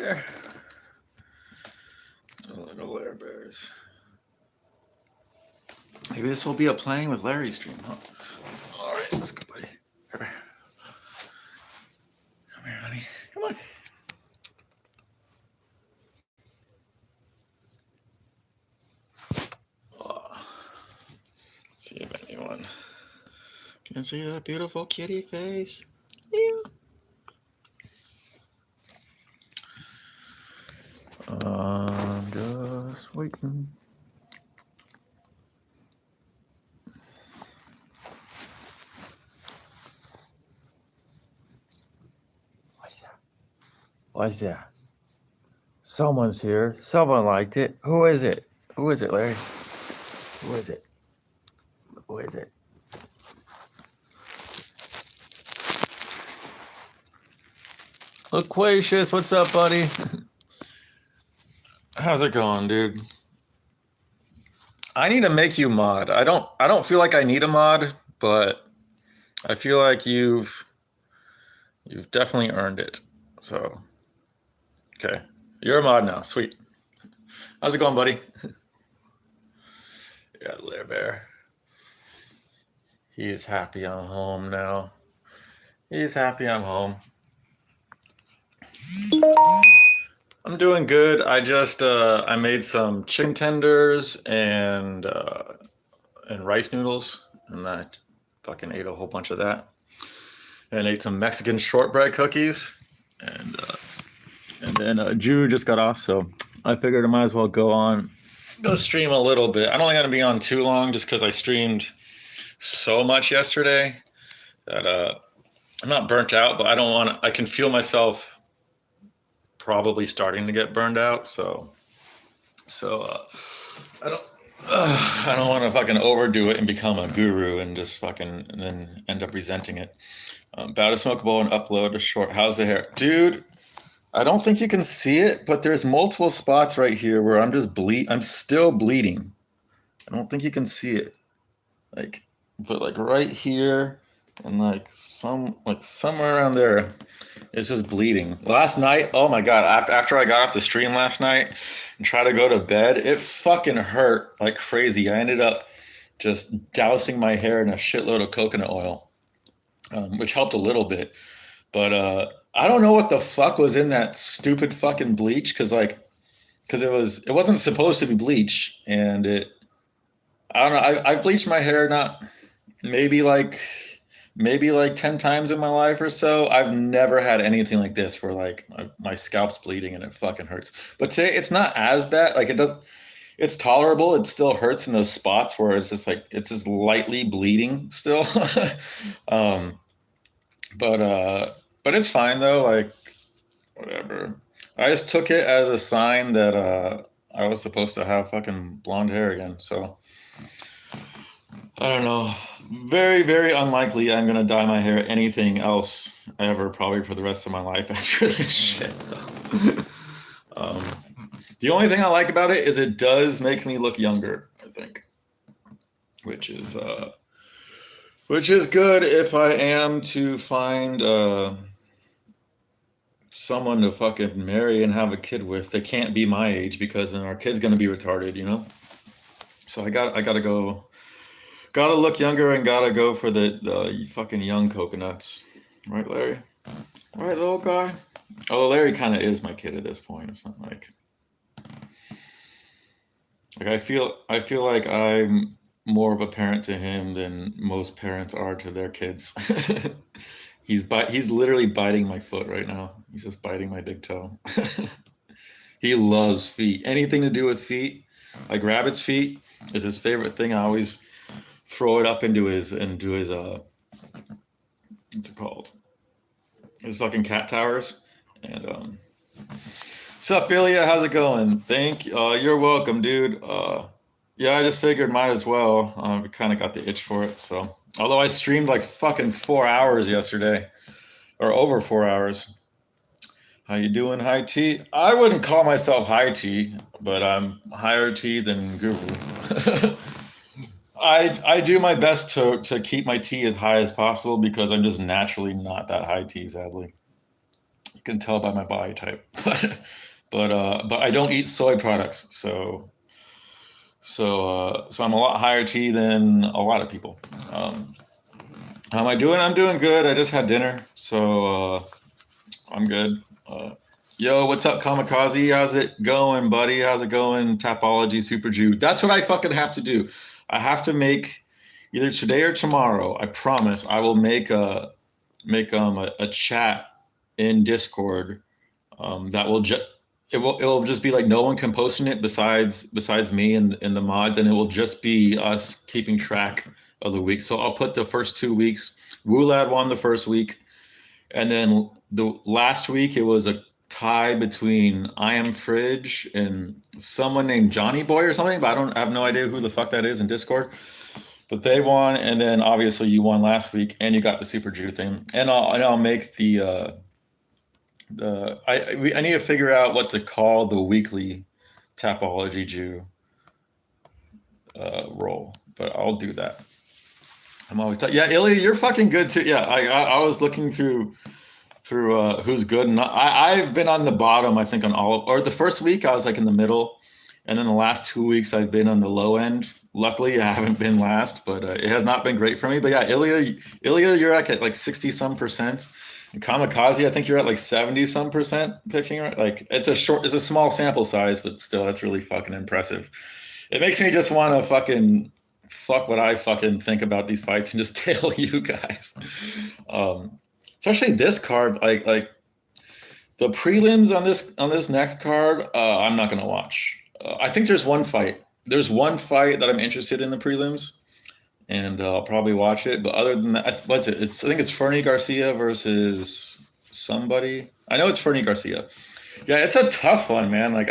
Bear. Oh, little Larry Bears. Maybe this will be a playing with Larry stream, huh? All right, let's go, buddy. Come here. Come here, honey. Come on. Oh. See if anyone can see that beautiful kitty face. Yeah. I'm just waiting. What's that? Someone's here. Someone liked it. Who is it? Who is it, Larry? Who is it? Who is it? Loquacious, what's up, buddy? How's it going, dude? I need to make you mod. I don't feel like I need a mod, but I feel like you've definitely earned it. So, okay. You're a mod now. Sweet. How's it going, buddy? Yeah, Lair Bear. He is happy I'm home now. He's happy I'm home. I'm doing good. I just I made some chicken tenders and rice noodles, and I fucking ate a whole bunch of that. And ate some Mexican shortbread cookies, and then Drew just got off, so I figured I might as well go stream a little bit. I'm only gonna be on too long, just because I streamed so much yesterday that I'm not burnt out, but I don't want to. I can feel myself probably starting to get burned out, so I don't want to fucking overdo it and become a guru and just fucking and then end up resenting it. About to smoke a bowl and upload a short. How's the hair, dude? I don't think you can see it, but there's multiple spots right here where I'm still bleeding. I don't think you can see it, but right here and somewhere around there, it's just bleeding. Last night, oh my god! After I got off the stream last night and tried to go to bed, it fucking hurt like crazy. I ended up just dousing my hair in a shitload of coconut oil, which helped a little bit. But I don't know what the fuck was in that stupid fucking bleach, because it wasn't supposed to be bleach, and I don't know. I've bleached my hair not maybe like 10 times in my life or so. I've never had anything like this where like my scalp's bleeding and it fucking hurts. But today it's not as bad. It's tolerable. It still hurts in those spots where it's just lightly bleeding still. But it's fine though. Like, whatever. I just took it as a sign that I was supposed to have fucking blonde hair again. So I don't know. Very, very unlikely I'm gonna dye my hair anything else ever, probably for the rest of my life after this shit. The only thing I like about it is it does make me look younger, I think, which is good if I am to find someone to fucking marry and have a kid with. They can't be my age, because then our kid's gonna be retarded, you know. So I gotta look younger and gotta go for the fucking young coconuts, right, Larry? Right, little guy. Oh, Larry kind of is my kid at this point. It's not like I feel like I'm more of a parent to him than most parents are to their kids. He's literally biting my foot right now. He's just biting my big toe. He loves feet. Anything to do with feet, like rabbit's feet, is his favorite thing. I always throw it up into his what's it called? His fucking cat towers. And sup, Ilya? How's it going? You're welcome, dude. Yeah, I just figured might as well. We kind of got the itch for it. So, although I streamed like fucking 4 hours yesterday, or over 4 hours. How you doing, High T? I wouldn't call myself High T, but I'm higher T than Guru. I do my best to keep my T as high as possible, because I'm just naturally not that high T, sadly. You can tell by my body type. But I don't eat soy products, so I'm a lot higher T than a lot of people. How am I doing? I'm doing good. I just had dinner, so I'm good. Yo, what's up, Kamikaze? How's it going, buddy? How's it going, Tapology Super Jew? That's what I fucking have to do. I have to make either today or tomorrow. I promise. I will make a chat in Discord that will just it'll just be like no one can post in it besides me and the mods, and it will just be us keeping track of the week. So I'll put the first 2 weeks. Wulad won the first week, and then the last week it was a tie between I Am Fridge and someone named Johnny Boy or something, but I have no idea who the fuck that is in Discord. But they won, and then obviously you won last week, and you got the Super Jew thing. And I'll make I need to figure out what to call the weekly Tapology Jew roll, but I'll do that. I'm always yeah, Ilya, you're fucking good too. Yeah, I was looking through who's good, and I've been on the bottom. I think on or the first week I was like in the middle, and then the last 2 weeks I've been on the low end. Luckily, I haven't been last, but it has not been great for me. But yeah, Ilya, you're at like 60 some percent. And Kamikaze, I think you're at like 70 some percent picking. Like it's a small sample size, but still, that's really fucking impressive. It makes me just want to fucking fuck what I fucking think about these fights and just tell you guys. Especially this card, like the prelims on this next card, I'm not gonna watch. I think there's one fight. There's one fight that I'm interested in the prelims, and I'll probably watch it. But other than that, what's it? I think it's Fernie Garcia versus somebody. I know it's Fernie Garcia. Yeah, it's a tough one, man. Like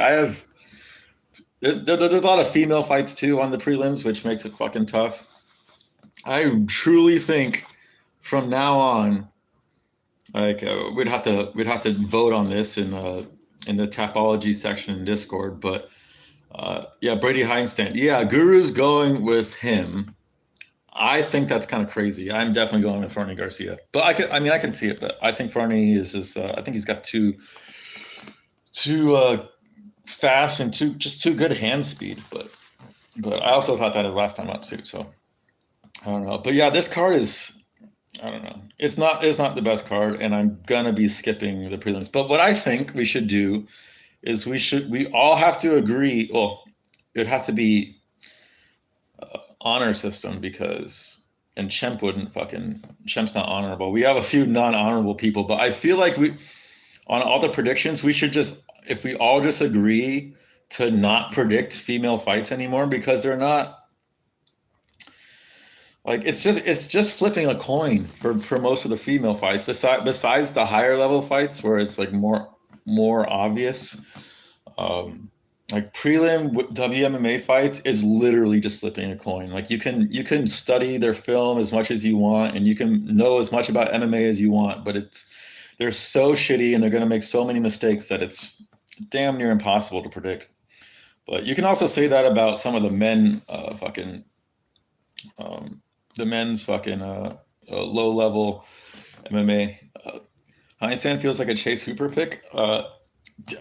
there's a lot of female fights too on the prelims, which makes it fucking tough. I truly think from now on, like we'd have to vote on this in the Tapology section in Discord, but. Yeah, Brady Heinstand. Yeah, Guru's going with him. I think that's kind of crazy. I'm definitely going with Fernie Garcia, but I can see it. But I think Fernie is just. I think he's got too fast and too good hand speed. But I also thought that his last time up too. So I don't know. But yeah, this card is. I don't know. It's not the best card, and I'm gonna be skipping the prelims. But what I think we should do is we all have to agree. Well, it'd have to be honor system because and Chemp's not honorable. We have a few non-honorable people, but I feel like on all the predictions we should just if we all just agree to not predict female fights anymore because they're not like it's just flipping a coin for most of the female fights besides the higher level fights where it's like more obvious. Like prelim WMMA fights is literally just flipping a coin. Like you can study their film as much as you want and you can know as much about MMA as you want, but they're so shitty and they're going to make so many mistakes that it's damn near impossible to predict. But you can also say that about some of the men the men's low level MMA. Heinstein feels like a Chase Hooper pick.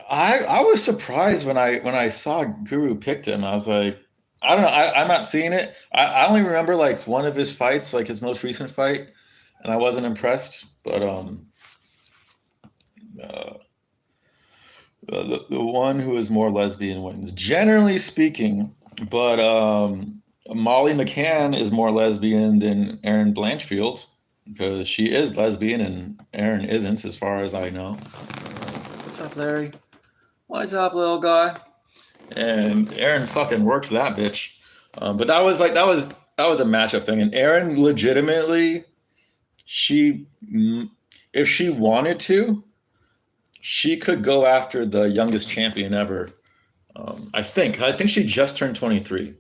I was surprised when I saw Guru picked him. I was like, I don't know. I'm not seeing it. I only remember like one of his fights, like his most recent fight, and I wasn't impressed. But the one who is more lesbian wins, generally speaking. But Molly McCann is more lesbian than Erin Blanchfield because she is lesbian and Erin isn't, as far as I know. What's up, Larry? What's up, little guy? And Erin fucking worked that bitch. But that was a matchup thing. And Erin legitimately, if she wanted to, she could go after the youngest champion ever. I think she just turned 23.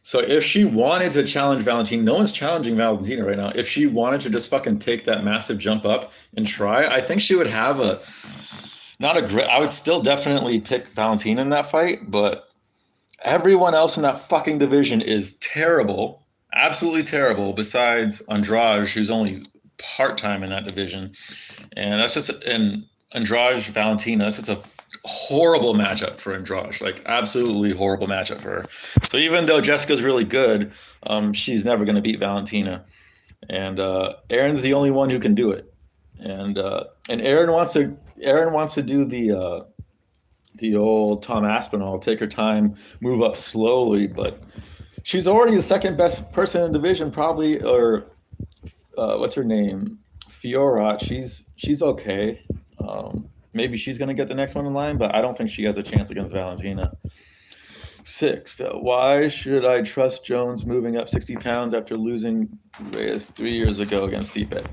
So if she wanted to challenge Valentina, no one's challenging Valentina right now. If she wanted to just fucking take that massive jump up and try, I think she would have I would still definitely pick Valentina in that fight, but everyone else in that fucking division is terrible, absolutely terrible, besides Andrade, who's only part-time in that division. And that's just and Andrade Valentina, that's just a horrible matchup for Andrade, like absolutely horrible matchup for her. So even though Jessica's really good, she's never going to beat Valentina. And Aaron's the only one who can do it. And Aaron wants to do the old Tom Aspinall, take her time, move up slowly, but she's already the second best person in the division, probably, or what's her name, Fiorat. She's okay. Maybe she's gonna get the next one in line, but I don't think she has a chance against Valentina. Sixth, why should I trust Jones moving up 60 pounds after losing Reyes 3 years ago against Stipe?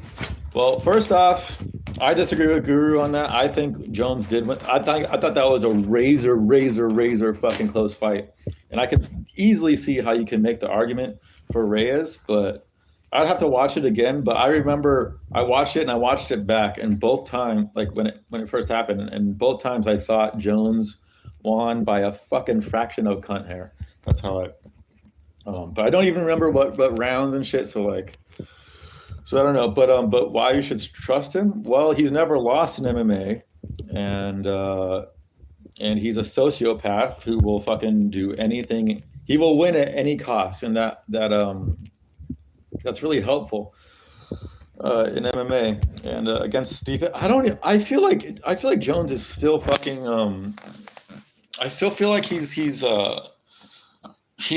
Well, first off, I disagree with Guru on that. I think Jones did win. I thought that was a razor fucking close fight, and I could easily see how you can make the argument for Reyes, but I'd have to watch it again. But I remember I watched it and I watched it back, and both times, like when it first happened, and both times I thought Jones won by a fucking fraction of cunt hair. That's how I. But I don't even remember what rounds and shit. So I don't know. But why you should trust him? Well, he's never lost in MMA, and he's a sociopath who will fucking do anything. He will win at any cost, and that's really helpful in MMA. And against Stipe, I feel like Jones is still fucking. I still feel like he's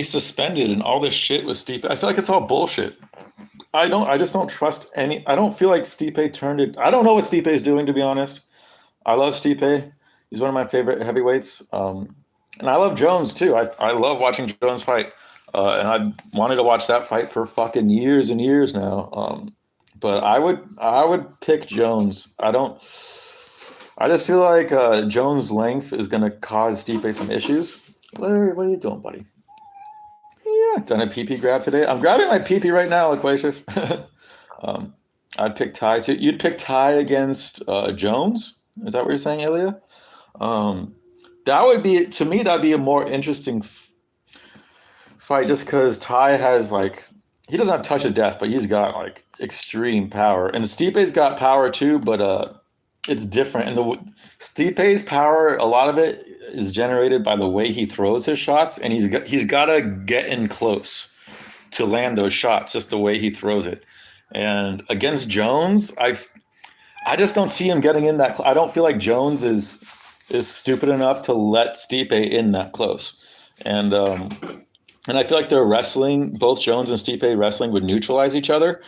suspended and all this shit with Stipe. I feel like it's all bullshit. I just don't trust any. I don't feel like Stipe turned it. I don't know what Stipe is doing, to be honest. I love Stipe. He's one of my favorite heavyweights. And I love Jones too. I love watching Jones fight. And I wanted to watch that fight for fucking years and years now. But I would pick Jones. I just feel like Jones' length is going to cause Stipe some issues. Larry, what are you doing, buddy? Yeah, done a PP grab today. I'm grabbing my PP right now, Loquacious. I'd pick Ty too. You'd pick Ty against Jones? Is that what you're saying, Ilya? That would be, to me, that'd be a more interesting fight just because Ty has, like, he doesn't have touch of death, but he's got, like, extreme power. And Stipe's got power too, but it's different. And Stipe's power, a lot of it is generated by the way he throws his shots, and he's got to get in close to land those shots, just the way he throws it. And against Jones, I just don't see him getting in that. I don't feel like Jones is stupid enough to let Stipe in that close. And I feel like they're wrestling. Both Jones and Stipe wrestling would neutralize each other.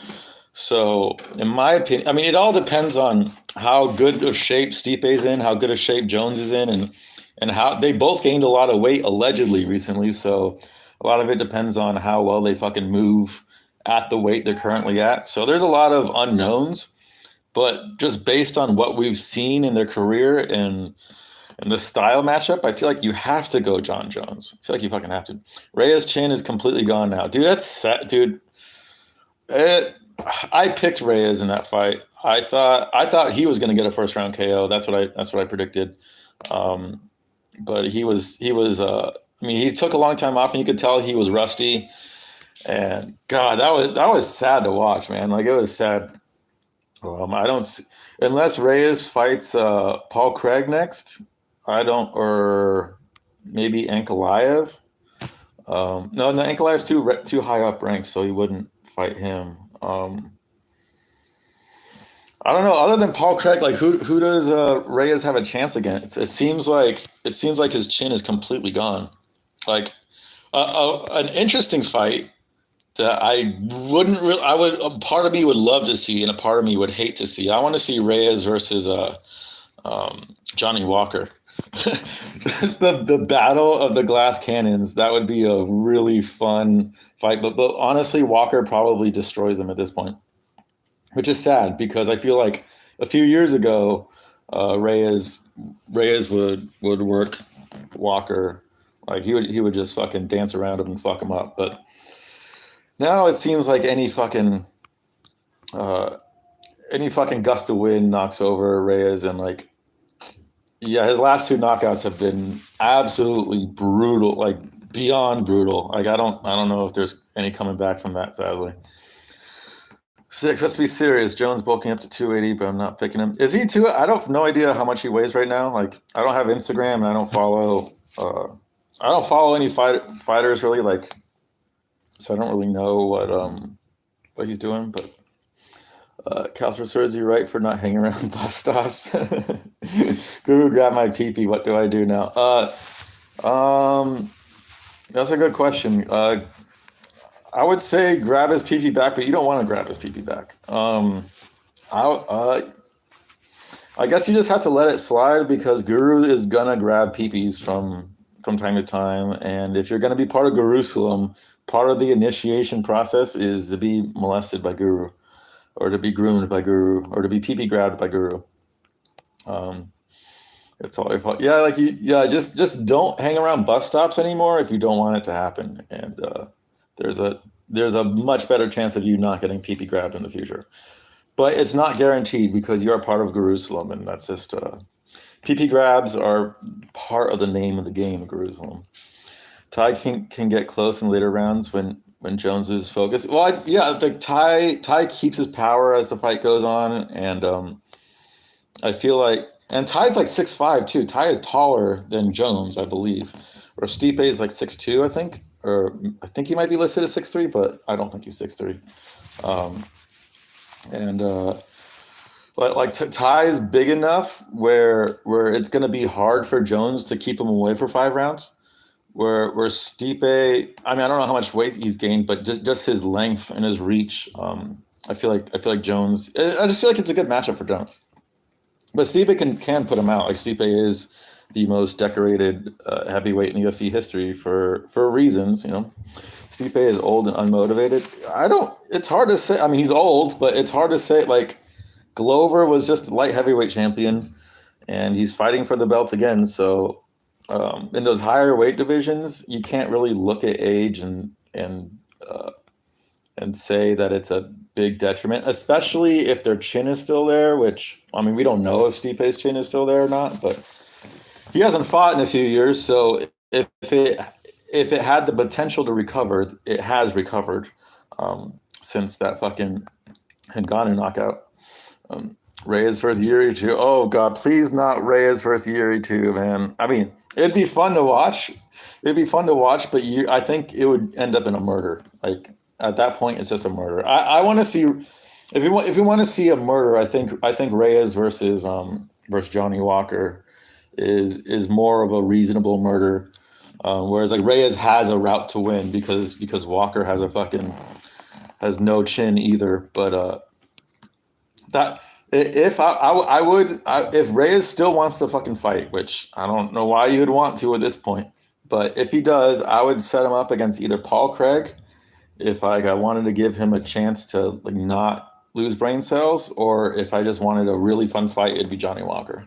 So, in my opinion, I mean, it all depends on how good of shape Stipe's in, how good of shape Jones is in, and how they both gained a lot of weight allegedly recently. So, a lot of it depends on how well they fucking move at the weight they're currently at. So, there's a lot of unknowns, but just based on what we've seen in their career and the style matchup, I feel like you have to go John Jones. I feel like you fucking have to. Reyes' chin is completely gone now, dude. That's sad, dude. I picked Reyes in that fight. I thought he was going to get a first round KO. That's what I predicted. But he was. I mean, he took a long time off, and you could tell he was rusty. And God, that was sad to watch, man. Like, it was sad. I don't see, unless Reyes fights Paul Craig next. I don't, or maybe Ankalaev. No, Ankalaev's too high up ranked, so he wouldn't fight him. I don't know. Other than Paul Craig, like who does Reyes have a chance against? It seems like his chin is completely gone. Like an interesting fight that I wouldn't really. A part of me would love to see, and a part of me would hate to see. I want to see Reyes versus Johnny Walker. Just the battle of the glass cannons. That would be a really fun fight. But honestly, Walker probably destroys him at this point, which is sad because I feel like a few years ago, Reyes would work Walker. Like he would just fucking dance around him and fuck him up. But now it seems like any fucking gust of wind knocks over Reyes, and like, yeah, his last two knockouts have been absolutely brutal, like beyond brutal. Like I don't know if there's any coming back from that, sadly. 6. Let's be serious. Jones bulking up to 280, but I'm not picking him. Is he two? I don't no idea how much he weighs right now. Like I don't have Instagram and I don't follow any fighters really. Like so I don't really know what he's doing. But Calcer serves you right for not hanging around bus stops. Guru, grab my peepee. What do I do now? Um, that's a good question. I would say grab his PP back, but you don't want to grab his PP back. I guess you just have to let it slide because Guru is gonna grab PPs from time to time, and if you're gonna be part of Jerusalem, part of the initiation process is to be molested by Guru, or to be groomed by Guru, or to be PP grabbed by Guru. Um, it's all yeah, like just don't hang around bus stops anymore if you don't want it to happen, and there's a there's a much better chance of you not getting PP grabbed in the future. But it's not guaranteed because you're part of Jerusalem, and that's just PP grabs are part of the name of the game, Jerusalem. Ty can get close in later rounds when Jones is focused. Well, yeah, like Ty keeps his power as the fight goes on, and I feel like and Ty's like 6'5" too. Ty is taller than Jones, I believe, or Stipe is like 6'2", I think, or I think he might be listed as 6'3", but I don't think he's 6'3". Um, and but like Ty is big enough where it's going to be hard for Jones to keep him away for 5 rounds. Where Stipe, I mean, I don't know how much weight he's gained, but just his length and his reach, I feel like Jones. I just feel like it's a good matchup for Jones. But Stipe can put him out. Like Stipe is the most decorated heavyweight in UFC history for reasons. Stipe is old and unmotivated. I don't. It's hard to say. I mean, he's old, but it's hard to say. Like Glover was just light heavyweight champion, and he's fighting for the belt again. So in those higher weight divisions, you can't really look at age and say that it's a big detriment, especially if their chin is still there. Which I mean, we don't know if Stipe's chin is still there or not, but he hasn't fought in a few years. So if it had the potential to recover, it has recovered since that fucking Ngannou knockout. Reyes versus Yuri too. Oh God, please not Reyes versus Yuri too, man. I mean, it'd be fun to watch. But I think it would end up in a murder. Like at that point, it's just a murder. I want to see if you want to see a murder. I think Reyes versus Johnny Walker is more of a reasonable murder. Whereas like Reyes has a route to win because Walker has no chin either. But that if Reyes still wants to fucking fight, which I don't know why you would want to at this point, but if he does, I would set him up against either Paul Craig, if like I wanted to give him a chance to like not lose brain cells, or if I just wanted a really fun fight, it'd be Johnny Walker.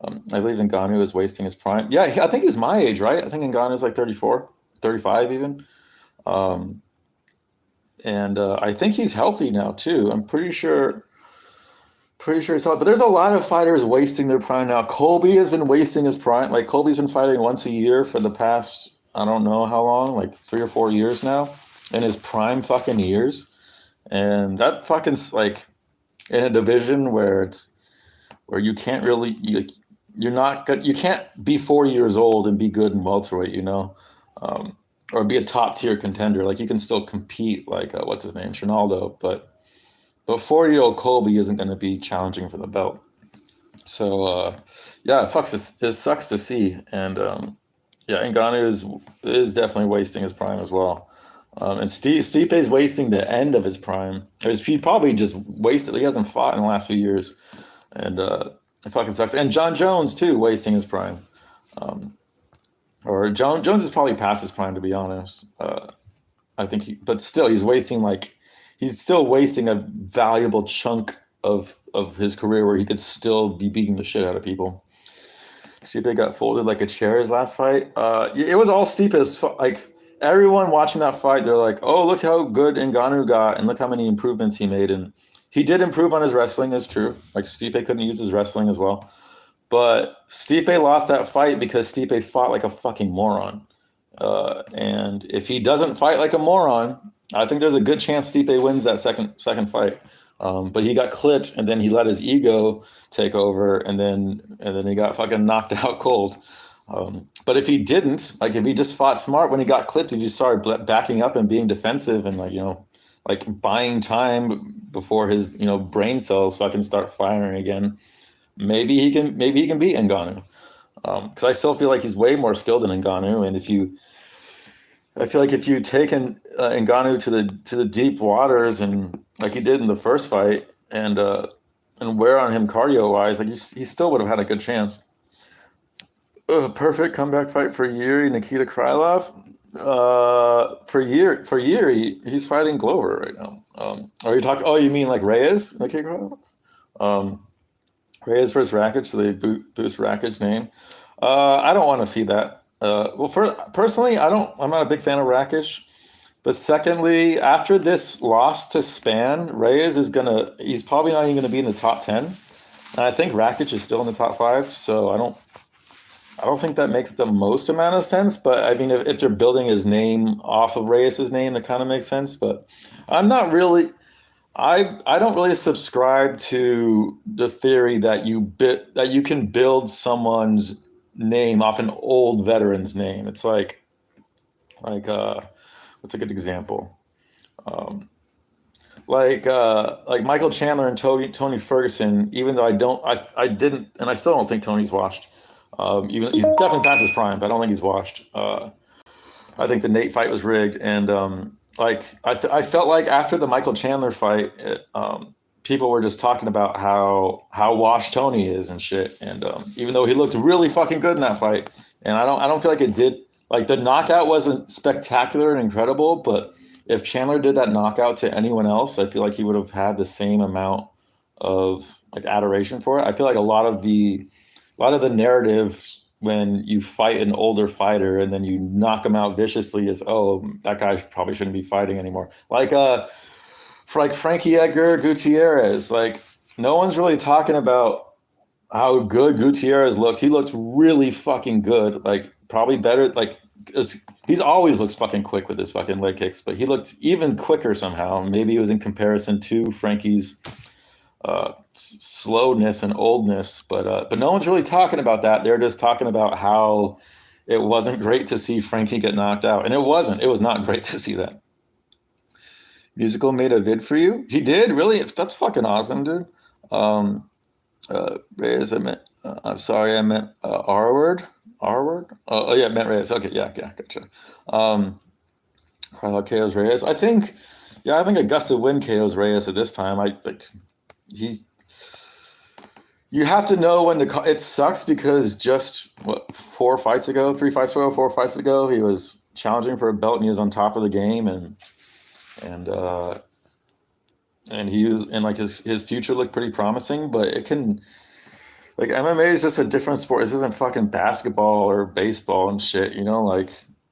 I believe Ngannou is wasting his prime. Yeah, I think he's my age, right? I think Ngannou is like 34, 35 even. And I think he's healthy now too. I'm pretty sure he's healthy. But there's a lot of fighters wasting their prime now. Colby has been wasting his prime. Like Colby's been fighting once a year for the past, I don't know how long, like 3 or 4 years now, in his prime fucking years. And that fucking like in a division where you can't really you're not good. You can't be 40 years old and be good in welterweight, or be a top tier contender. Like you can still compete, like what's his name, Ronaldo, but 40-year-old Colby isn't going to be challenging for the belt. So yeah, it sucks to see, and yeah, Ngannou is definitely wasting his prime as well. And Stipe is wasting the end of his prime. He probably just wasted. He hasn't fought in the last few years, and it fucking sucks. And John Jones too, wasting his prime. Or Jones is probably past his prime, to be honest. I think but still, he's still wasting a valuable chunk of his career where he could still be beating the shit out of people. Stipe got folded like a chair his last fight. It was all Stipe's. Like everyone watching that fight, they're like, "Oh, look how good Ngannou got, and look how many improvements he made." And he did improve on his wrestling, is true. Like Stipe couldn't use his wrestling as well. But Stipe lost that fight because Stipe fought like a fucking moron. And if he doesn't fight like a moron, I think there's a good chance Stipe wins that second fight. But he got clipped, and then he let his ego take over, and then he got fucking knocked out cold. But if he didn't, like if he just fought smart when he got clipped, if he started backing up and being defensive and like buying time before his brain cells fucking start firing again, maybe he can beat Ngannou. Because I still feel like he's way more skilled than Ngannou, and I feel like if you take Ngannou to the deep waters and like he did in the first fight and wear on him cardio wise, like he still would have had a good chance. Perfect comeback fight for Yuri Nikita Krylov. For Yuri, he's fighting Glover right now. Are you talking? Oh, you mean like Reyes Nikita Krylov? Um, Reyes versus Rakic, so they boost Rakic's name. I don't want to see that. Well, personally, I'm not a big fan of Rakic. But secondly, after this loss to Span, Reyes he's probably not even gonna be in the top 10. And I think Rakic is still in the top five, so I don't think that makes the most amount of sense. But I mean, if they're building his name off of Reyes's name, that kind of makes sense. But I'm not really. I don't really subscribe to the theory that you can build someone's name off an old veteran's name. It's like what's a good example? Um, like Michael Chandler and Tony Ferguson. Even though I didn't, and I still don't think Tony's washed. Even he's definitely past his prime, but I don't think he's washed. I think the Nate fight was rigged, and like I felt like after the Michael Chandler fight, people were just talking about how washed Tony is and shit. And even though he looked really fucking good in that fight, and I don't feel like it did. Like the knockout wasn't spectacular and incredible, but if Chandler did that knockout to anyone else, I feel like he would have had the same amount of like adoration for it. I feel like a lot of the narratives when you fight an older fighter and then you knock him out viciously is, oh, that guy probably shouldn't be fighting anymore. For like Frankie Edgar Gutierrez, like no one's really talking about how good Gutierrez looked. He looked really fucking good, like probably better. Like he's always looks fucking quick with his fucking leg kicks, but he looked even quicker somehow. Maybe it was in comparison to Frankie's slowness and oldness, but no one's really talking about that. They're just talking about how it wasn't great to see Frankie get knocked out, and it wasn't. It was not great to see that. Musical made a vid for you. He did really. That's fucking awesome, dude. Reyes, I'm sorry, I meant R word. R word. Oh yeah, I meant Reyes. Okay, yeah, gotcha. Carlo KO's Reyes. I think Augusta win KO's Reyes at this time. He's you have to know when to call. It sucks because just what 4 fights ago, he was challenging for a belt and he was on top of the game and he was and like his future looked pretty promising. But it can like MMA is just a different sport. This isn't fucking basketball or baseball and shit.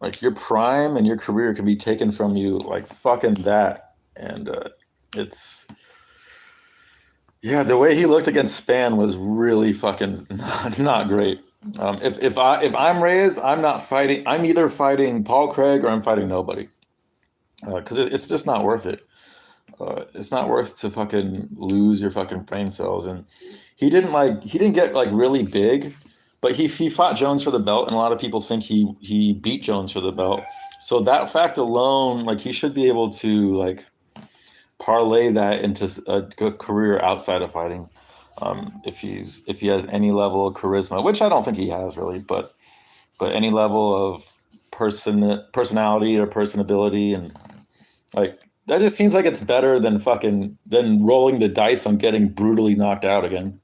Like your prime and your career can be taken from you like fucking that. And it's yeah, the way he looked against Span was really fucking not great. If I'm Reyes, I'm not fighting. I'm either fighting Paul Craig or I'm fighting nobody because it's just not worth it. It's not worth to fucking lose your fucking brain cells. And he didn't get like really big, but he fought Jones for the belt, and a lot of people think he beat Jones for the belt. So that fact alone, like he should be able to like parlay that into a good career outside of fighting. If he has any level of charisma, which I don't think he has really, but any level of personality or personability, and like that just seems like it's better than rolling the dice on getting brutally knocked out again.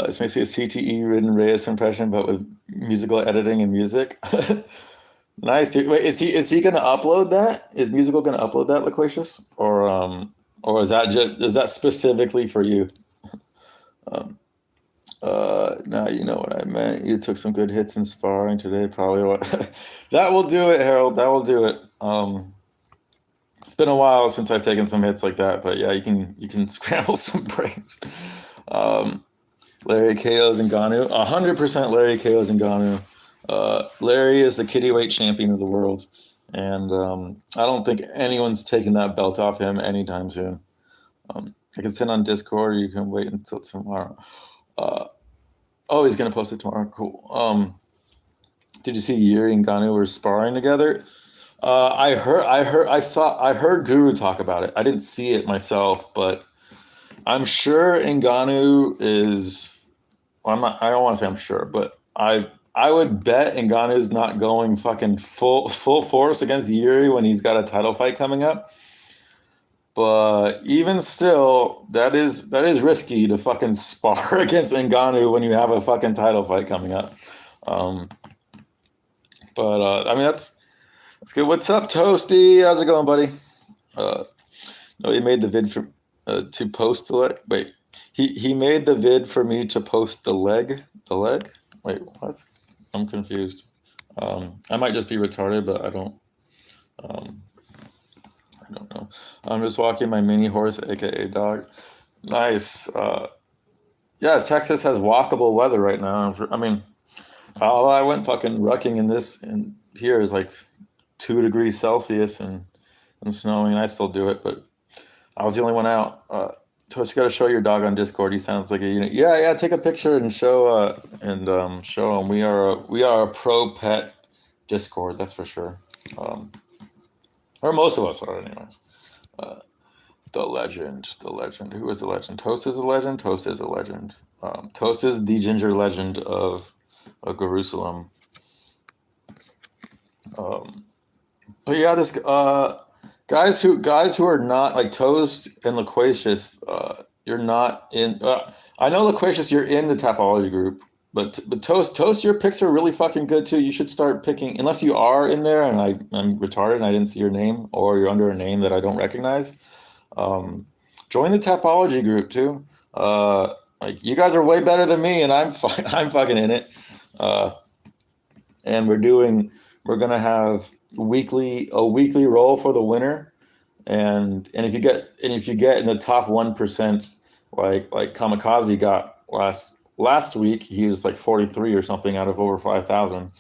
This makes me a CTE ridden Reyes impression, but with musical editing and music. Nice, dude. Wait, is he gonna upload that? Is Musical gonna upload that, Loquacious? Or is that specifically for you? Um, now you know what I meant. You took some good hits in sparring today, probably. That will do it, Harold. That will do it. It's been a while since I've taken some hits like that, but yeah, you can scramble some brains. Larry KO's Ngannou, 100% Larry KO's Ngannou. Larry is the kittyweight champion of the world. and I don't think anyone's taking that belt off him anytime soon. I can send on Discord. You can wait until tomorrow. Uh, oh, he's gonna post it tomorrow. Cool. Did you see Yuri and Ganu were sparring together? I heard Guru talk about it. I didn't see it myself, but I'm sure Ngannou is. Well, I'm not. I don't want to say I'm sure, but I would bet Ngannou's not going fucking full force against Yuri when he's got a title fight coming up. But even still, that is risky to fucking spar against Ngannou when you have a fucking title fight coming up. Um, but I mean that's good. What's up, Toasty? How's it going, buddy? Uh, no, he made the vid for to post the leg. Wait, he made the vid for me to post the leg. The leg? Wait, what? I'm confused. I might just be retarded, but Um, I don't know. I'm just walking my mini horse, aka dog. Nice. Yeah, Texas has walkable weather right now. I mean, I went fucking rucking in this, and here is like 2 degrees Celsius and snowing, and I still do it, but I was the only one out. Toast, you got to show your dog on Discord. He sounds like a unit. Yeah, yeah. Take a picture and show him. We are a pro pet Discord. That's for sure. Um, or most of us are, anyways. Uh, the legend, the legend. Who is the legend? Toast is a legend. Toast is a legend. Toast is the ginger legend of Jerusalem. Um, but yeah, this guys who are not like Toast and Loquacious, you're not in. I know Loquacious, you're in the Tapology group, but Toast, your picks are really fucking good too. You should start picking, unless you are in there and I'm retarded and I didn't see your name, or you're under a name that I don't recognize. Um, Join the Tapology group too. Like you guys are way better than me, and I'm fucking in it. Uh, and we're gonna have a weekly roll for the winner, and if you get in the top 1%, like Kamikaze got last week, he was like 43 or something out of over 5,000.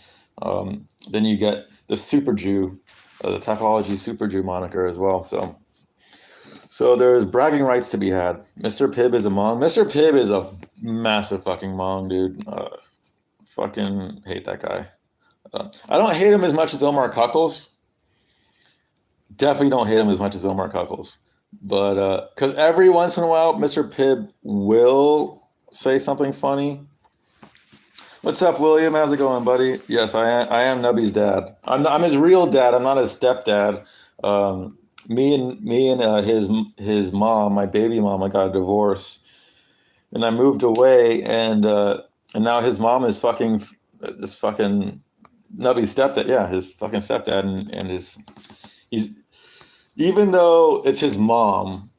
Then you get the Super Jew, the Tapology Super Jew moniker as well. So there's bragging rights to be had. Mr. Pibb is a Mong. Mr. Pibb is a massive fucking Mong, dude. Fucking hate that guy. I don't hate him as much as Omar Cuckles. Definitely don't hate him as much as Omar Cuckles. But because every once in a while, Mr. Pibb will say something funny. What's up, William? How's it going, buddy? Yes, I am Nubby's dad. I'm his real dad. I'm not his stepdad. Me and his mom, my baby mama, got a divorce, and I moved away, and now his mom is fucking this fucking Nubby's stepdad. Yeah, his fucking stepdad, and he's even though it's his mom,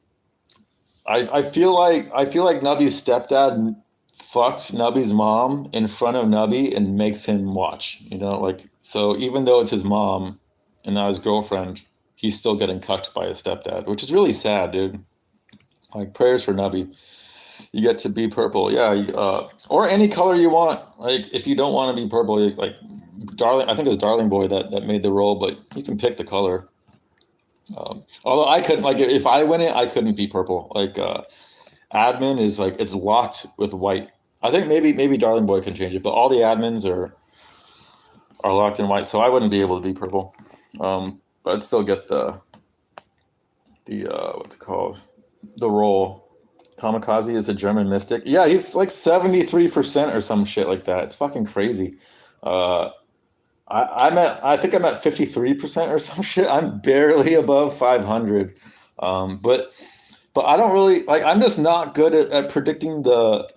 I feel like Nubby's stepdad fucks Nubby's mom in front of Nubby and makes him watch. Like, so even though it's his mom and not his girlfriend, he's still getting cucked by his stepdad, which is really sad, dude. Like, prayers for Nubby. You get to be purple, yeah, or any color you want. Like, if you don't want to be purple, like Darling, I think it was Darling Boy that made the role, but you can pick the color. Although I couldn't, like, if I win it, I couldn't be purple. Like, admin is like it's locked with white. I think maybe Darling Boy can change it, but all the admins are locked in white, so I wouldn't be able to be purple. But I'd still get the what's it called, the role. Kamikaze is a German mystic. Yeah, he's like 73% or some shit like that. It's fucking crazy. Uh, I think I'm at 53% or some shit. I'm barely above 500. But I don't really like. I'm just not good at predicting the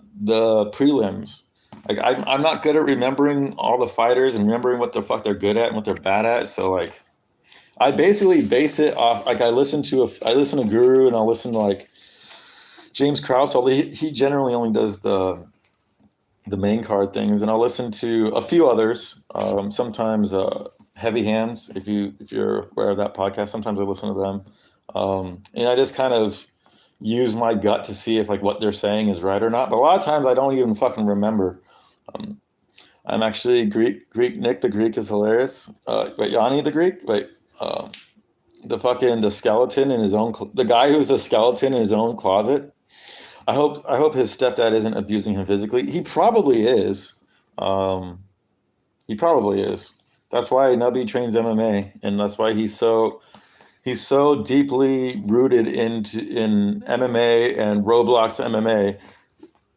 prelims. Like, I'm not good at remembering all the fighters and remembering what the fuck they're good at and what they're bad at. So like, I basically base it off. Like, I listen to Guru, and I'll listen to like James Krause. Although he generally only does the main card things, and I'll listen to a few others. Sometimes Heavy Hands, if you're aware of that podcast. Sometimes I listen to them, and I just kind of use my gut to see if like what they're saying is right or not. But a lot of times I don't even fucking remember. I'm actually Greek. Nick the Greek is hilarious. Wait, Yanni the Greek? Wait. Um, the skeleton in his own the guy who's the skeleton in his own closet. I hope his stepdad isn't abusing him physically. He probably is. Um, he probably is. That's why Nubby trains MMA, and that's why he's so deeply rooted in MMA and Roblox MMA.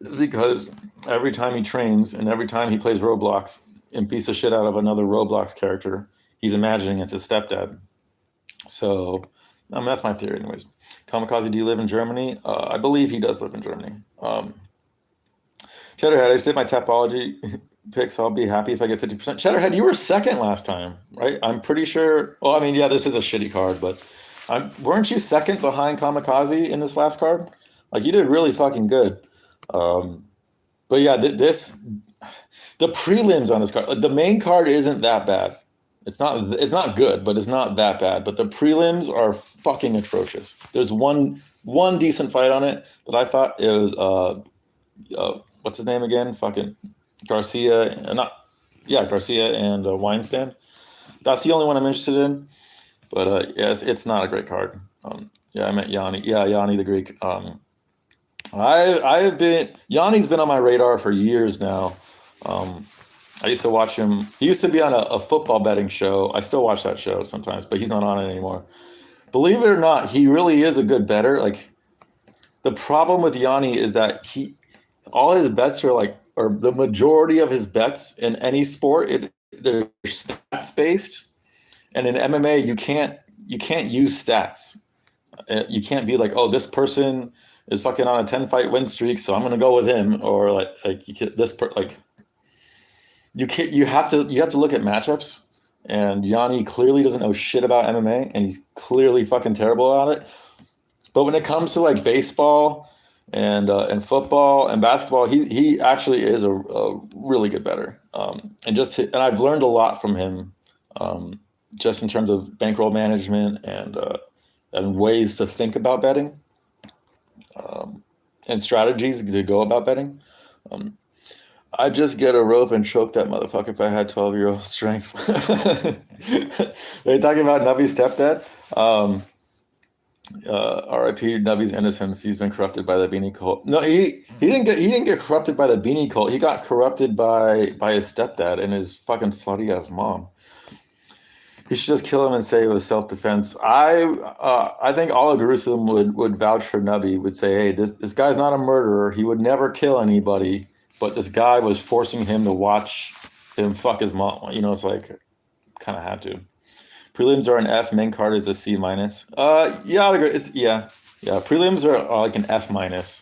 Is because every time he trains and every time he plays Roblox and beats the shit out of another Roblox character, he's imagining it's his stepdad. So, I mean, that's my theory, anyways. Kamikaze, do you live in Germany? I believe he does live in Germany. Cheddarhead, I just did my Tapology picks. I'll be happy if I get 50%. Cheddarhead, you were second last time, right? I'm pretty sure. Well, I mean, yeah, this is a shitty card, but weren't you second behind Kamikaze in this last card? Like, you did really fucking good. Um, but yeah, the prelims on this card, like, the main card isn't that bad. It's not good, but it's not that bad. But the prelims are fucking atrocious. There's one decent fight on it that I thought it was what's his name again? Fucking Garcia, not yeah, Garcia and Weinstein. That's the only one I'm interested in. But yes, it's not a great card. Yeah, I meant Yanni. Yeah, Yanni the Greek. I've been Yanni's been on my radar for years now. Um, I used to watch him. He used to be on a football betting show. I still watch that show sometimes, but he's not on it anymore. Believe it or not, he really is a good bettor. Like, the problem with Yanni is that all his bets are like, or the majority of his bets in any sport, they're stats based, and in MMA you can't use stats. You can't be like, oh, this person is fucking on a 10 fight win streak, so I'm gonna go with him, or like you can, like you can't. You have to look at matchups. And Yanni clearly doesn't know shit about MMA, and he's clearly fucking terrible at it. But when it comes to like baseball and football and basketball, he actually is a really good bettor. And I've learned a lot from him, just in terms of bankroll management and ways to think about betting, and strategies to go about betting. Um, I'd just get a rope and choke that motherfucker if I had 12-year-old strength. Are you talking about Nubby's stepdad? R.I.P. Nubby's innocence. He's been corrupted by the Beanie Cult. No, he didn't get corrupted by the Beanie Cult. He got corrupted by his stepdad and his fucking slutty ass mom. He should just kill him and say it was self defense. I think all of Jerusalem would vouch for Nubby. Would say, hey, this guy's not a murderer. He would never kill anybody. But this guy was forcing him to watch him fuck his mom. It's like, kind of had to. Prelims are an F. Main card is a C minus. Yeah, I'd agree. Yeah. Prelims are like an F minus.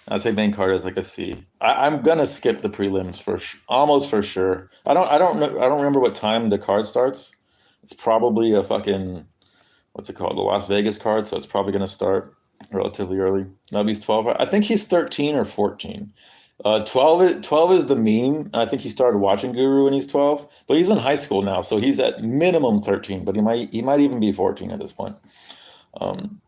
I'd say main card is like a C. I'm gonna skip the prelims almost for sure. I don't remember what time the card starts. It's probably a fucking, what's it called? The Las Vegas card. So it's probably gonna start relatively early. Nubby's 12. I think he's 13 or 14. 12 is the meme. I think he started watching Guru when he's 12, but he's in high school now, so he's at minimum 13, but he might even be 14 at this point. Um,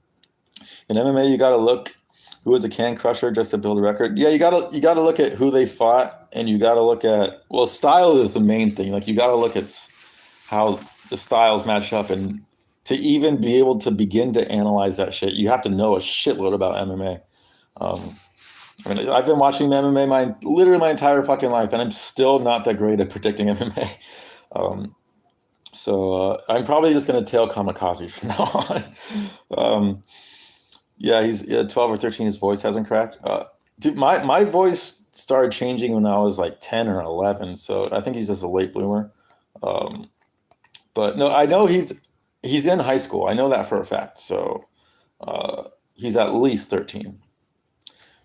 in MMA, you got to look who is a can crusher just to build a record. Yeah, you gotta look at who they fought, and you got to look at, well, style is the main thing. Like, you got to look at how the styles match up, and to even be able to begin to analyze that shit, you have to know a shitload about MMA. Um, I mean, I've been watching MMA literally my entire fucking life, and I'm still not that great at predicting MMA. So I'm probably just gonna tail Kamikaze from now on. Yeah, he's 12 or 13. His voice hasn't cracked. Dude, my voice started changing when I was like 10 or 11, so I think he's just a late bloomer. Um, but no, I know he's in high school. I know that for a fact. So uh, he's at least 13.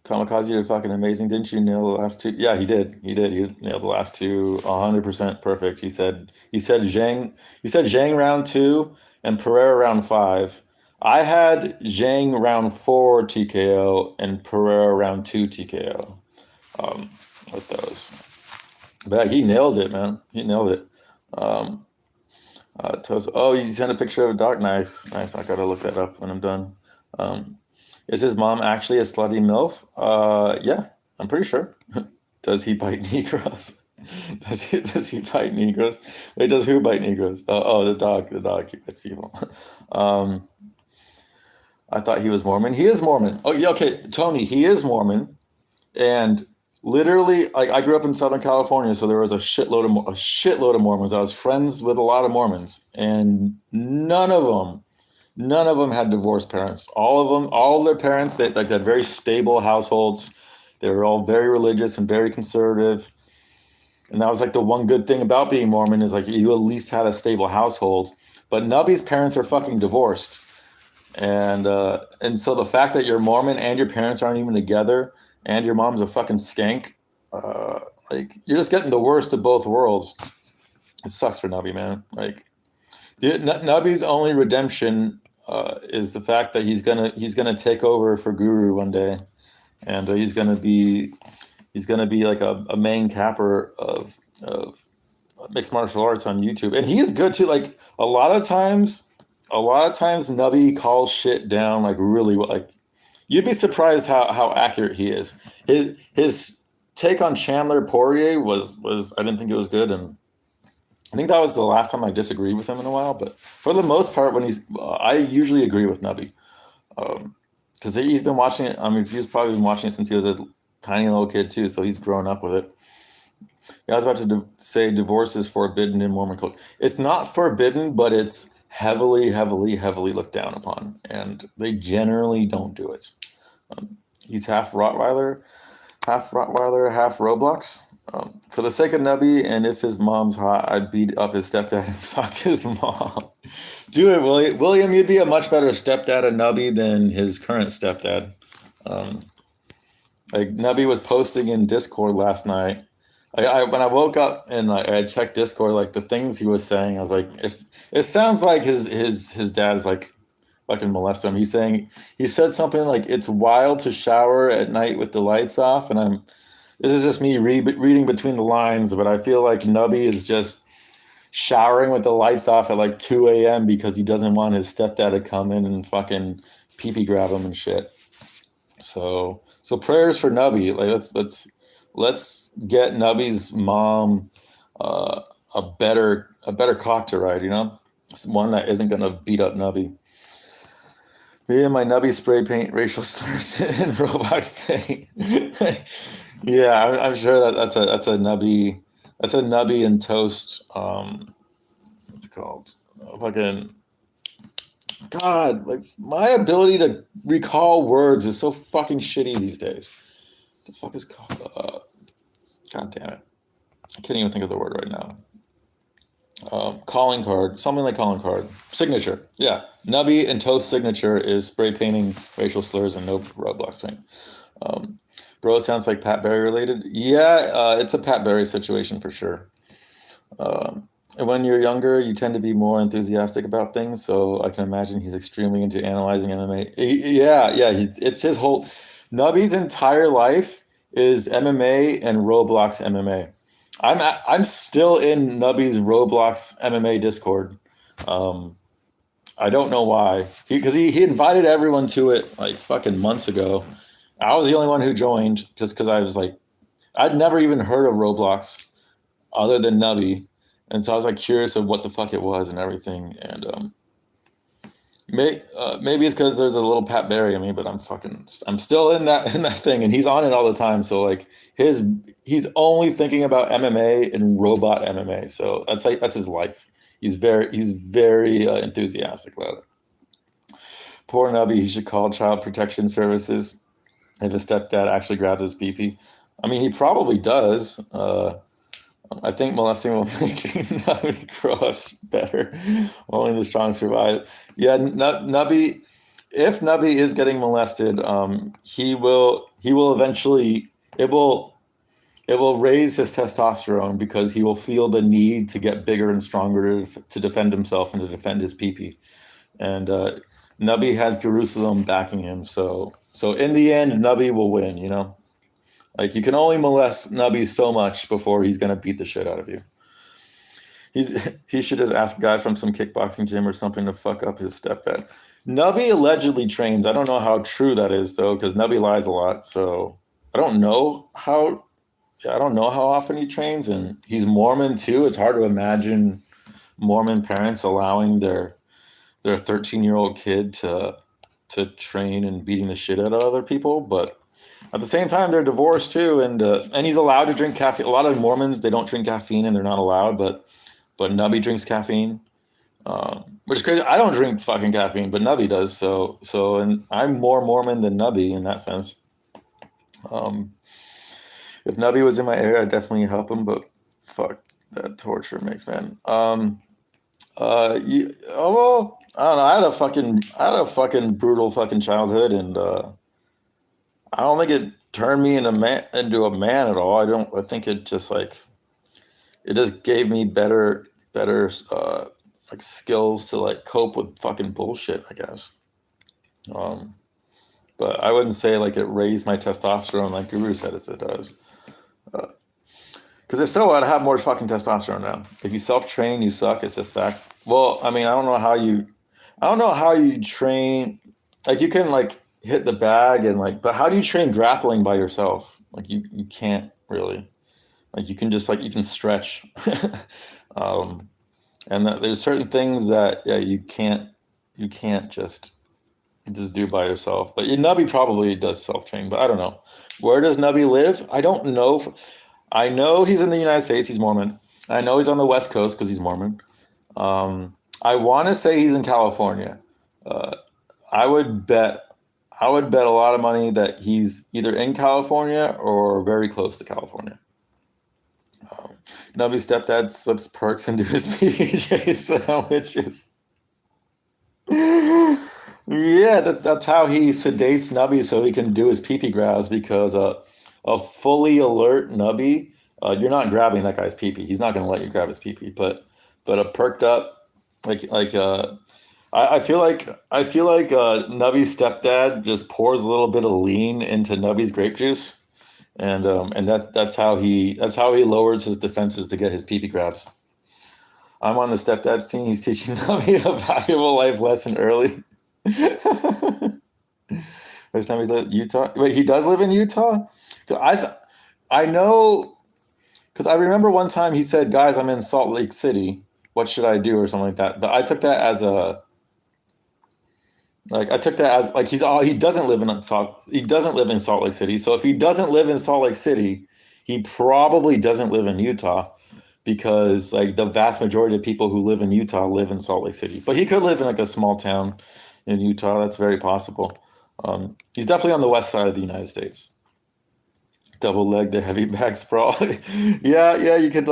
Kamikaze did fucking amazing. Didn't you nail the last two? Yeah, he did. He did. He nailed the last two 100% perfect. He said Zhang round two and Pereira round five. I had Zhang round four TKO and Pereira round two TKO, with those. But he nailed it, man. He nailed it. Um, oh, you sent a picture of a dog. Nice, nice. I gotta look that up when I'm done. Um, is his mom actually a slutty MILF? Yeah, I'm pretty sure. Does he bite Negros? Does he bite Negroes? Wait, does who bite Negroes? Oh, the dog. The dog bites people. Um, I thought he was Mormon. He is Mormon. Oh, yeah, okay, Tony. He is Mormon, and literally, like I grew up in Southern California, so there was a shitload of Mormons. I was friends with a lot of Mormons, and none of them had divorced parents. All of them, all their parents, they like had very stable households. They were all very religious and very conservative. And that was like the one good thing about being Mormon is like you at least had a stable household. But Nubby's parents are fucking divorced. And so the fact that you're Mormon and your parents aren't even together and your mom's a fucking skank, uh, like you're just getting the worst of both worlds. It sucks for Nubby, man. Like Nubby's only redemption is the fact that he's gonna take over for Guru one day, and he's gonna be like a main capper of mixed martial arts on YouTube, and he is good too. Like a lot of times, Nubby calls shit down like really well. Like you'd be surprised how accurate he is. His take on Chandler Poirier was I didn't think it was good, and I think that was the last time I disagreed with him in a while. But for the most part, I usually agree with Nubby because he's been watching it. I mean, he's probably been watching it since he was a tiny little kid too, so he's grown up with it. Yeah, I was about to say divorce is forbidden in Mormon culture. It's not forbidden, but it's heavily, heavily, heavily looked down upon, and they generally don't do it. He's half Rottweiler, half Roblox. For the sake of Nubby, and if his mom's hot, I'd beat up his stepdad and fuck his mom. Do it, William. William, you'd be a much better stepdad of Nubby than his current stepdad. Um, like Nubby was posting in Discord last night. When I woke up and I checked Discord, like the things he was saying, I was like, if it sounds like his dad is like fucking molest him. He said something like it's wild to shower at night with the lights off, and this is just me reading between the lines, but I feel like Nubby is just showering with the lights off at like 2 a.m. because he doesn't want his stepdad to come in and fucking pee pee grab him and shit. So prayers for Nubby. Like let's get Nubby's mom uh, a better cock to ride. One that isn't gonna beat up Nubby. Me and my Nubby spray paint racial slurs in Roblox paint. Yeah, I'm sure that's a Nubby. That's a Nubby and toast. What's it called? Fucking God! Like my ability to recall words is so fucking shitty these days. The fuck is called? God damn it! I can't even think of the word right now. Calling card, something like calling card. Signature. Yeah. Nubby and Toast signature is spray painting racial slurs and no Roblox paint. Um, bro, sounds like Pat Barry related. Yeah, it's a Pat Barry situation for sure. And when you're younger, you tend to be more enthusiastic about things. So I can imagine he's extremely into analyzing MMA. Yeah, yeah. It's his whole Nubby's entire life is MMA and Roblox MMA. I'm still in Nubby's Roblox MMA Discord. Um, I don't know why. He invited everyone to it like fucking months ago. I was the only one who joined just because I was like I'd never even heard of Roblox other than Nubby, and so I was like curious of what the fuck it was and everything. And maybe it's because there's a little Pat Barry in me, but I'm still in that thing, and he's on it all the time. So like he's only thinking about MMA and robot MMA. So that's his life. He's very enthusiastic about it. Poor Nubby, he should call Child Protection Services if his stepdad actually grabs his pee pee. I mean, he probably does. I think molesting will make Nubby grow up better. Only the strong survive. Yeah, Nubby. If Nubby is getting molested, he will eventually. It will raise his testosterone because he will feel the need to get bigger and stronger to defend himself and to defend his pee. And Nubby has Jerusalem backing him, so in the end, Nubby will win. Like you can only molest Nubby so much before he's gonna beat the shit out of you. He should just ask a guy from some kickboxing gym or something to fuck up his stepdad. Nubby allegedly trains. I don't know how true that is though, because Nubby lies a lot. So I don't know how. I don't know how often he trains, and he's Mormon too. It's hard to imagine Mormon parents allowing their 13-year-old kid to train and beating the shit out of other people. But at the same time, they're divorced too, and he's allowed to drink caffeine. A lot of Mormons, they don't drink caffeine and they're not allowed, but Nubby drinks caffeine, which is crazy. I don't drink fucking caffeine, but Nubby does. And I'm more Mormon than Nubby in that sense. Um, if Nubby was in my area, I'd definitely help him. But fuck, that torture makes man. Well, I don't know. I had a fucking brutal fucking childhood, and I don't think it turned me into a man at all. I think it just like it just gave me better like skills to like cope with fucking bullshit, I guess. Um, but I wouldn't say like it raised my testosterone like Guru said it does. Because if so, I'd have more fucking testosterone now. If you self train, you suck. It's just facts. Well, I mean, I don't know how you train. Like you can like hit the bag and like, but how do you train grappling by yourself? Like you can't really. Like you can stretch, um, and there's certain things that yeah you can't just do by yourself. But Nubby probably does self train, but I don't know. Where does Nubby live? I don't know. I know he's in the United States. He's Mormon. I know he's on the West Coast because he's Mormon. I want to say he's in California. Uh, I would bet. I would bet a lot of money that he's either in California or very close to California. Um, Nubby's stepdad slips perks into his PJ sandwiches. Yeah, that's how he sedates Nubby so he can do his pee-pee grabs because a fully alert Nubby, you're not grabbing that guy's pee-pee. He's not going to let you grab his pee-pee. But a perked up, I feel like Nubby's stepdad just pours a little bit of lean into Nubby's grape juice, and that's how he lowers his defenses to get his pee-pee grabs. I'm on the stepdad's team. He's teaching Nubby a valuable life lesson early. First time he lived in Utah. Wait, he does live in Utah? 'Cause I know because I remember one time he said, "Guys, I'm in Salt Lake City. What should I do?" or something like that. But I took that as like he doesn't live in Salt Lake City. So if he doesn't live in Salt Lake City, he probably doesn't live in Utah because like the vast majority of people who live in Utah live in Salt Lake City. But he could live in like a small town in Utah. That's very possible. He's definitely on the west side of the United States. Double leg the heavy back sprawl. Yeah. You could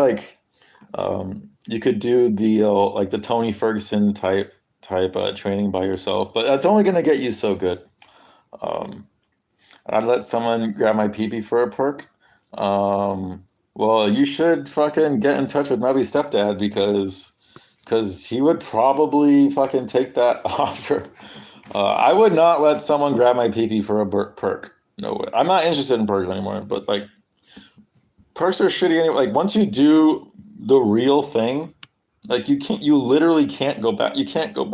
do the like the Tony Ferguson type training by yourself, but that's only gonna get you so good. Um, I'd let someone grab my peepee for a perk. Well, you should fucking get in touch with Nubby's stepdad because he would probably fucking take that offer. I would not let someone grab my peepee for a perk. No way. I'm not interested in perks anymore. But like perks are shitty anyway. Like once you do the real thing, like you literally can't go back. You can't go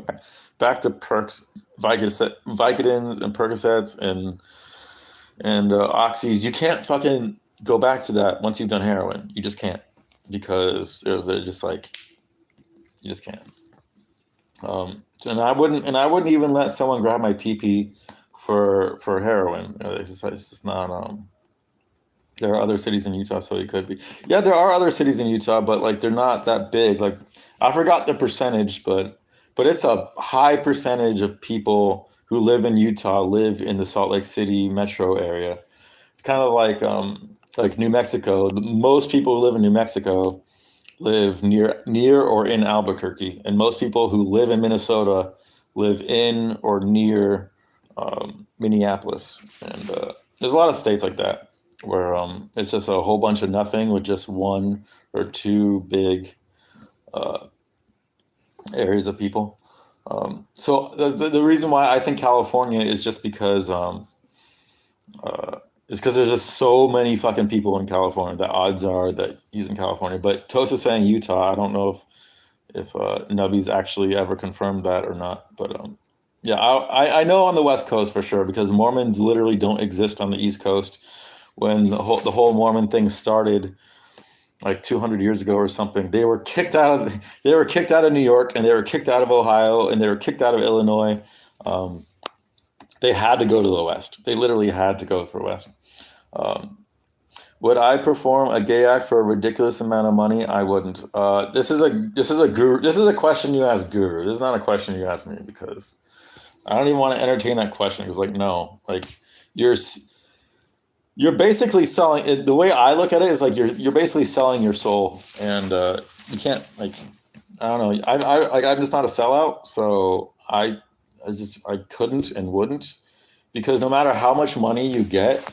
back to perks, Vicodins and Percocets and oxys. You can't fucking go back to that once you've done heroin. You just can't because they're just like you just can't. And I wouldn't even let someone grab my PP for heroin. It's just not. There are other cities in Utah, so it could be. Yeah, there are other cities in Utah, but like they're not that big. Like I forgot the percentage, but it's a high percentage of people who live in Utah live in the Salt Lake City metro area. It's kind of like New Mexico. Most people who live in New Mexico live near or in Albuquerque, and most people who live in Minnesota live in or near Minneapolis. And there's a lot of states like that where it's just a whole bunch of nothing with just one or two big uh, areas of people. So the reason why I think California is just because it's because there's just so many fucking people in California. The odds are that he's in California. But Tosa's saying Utah. I don't know if Nubby's actually ever confirmed that or not. But yeah, I know on the West Coast for sure because Mormons literally don't exist on the East Coast, when the whole Mormon thing started like 200 years ago or something. They were kicked out of New York, and they were kicked out of Ohio, and they were kicked out of Illinois. Um, they had to go to the West. They literally had to go for the West. Um, would I perform a gay act for a ridiculous amount of money? I wouldn't. This is a guru. This is a question you ask Guru. This is not a question you ask me, because I don't even want to entertain that question. Because like no, like you're you're basically selling it. The way I look at it is like you're basically selling your soul, and you can't like I don't know. I'm just not a sellout, so I couldn't and wouldn't, because no matter how much money you get,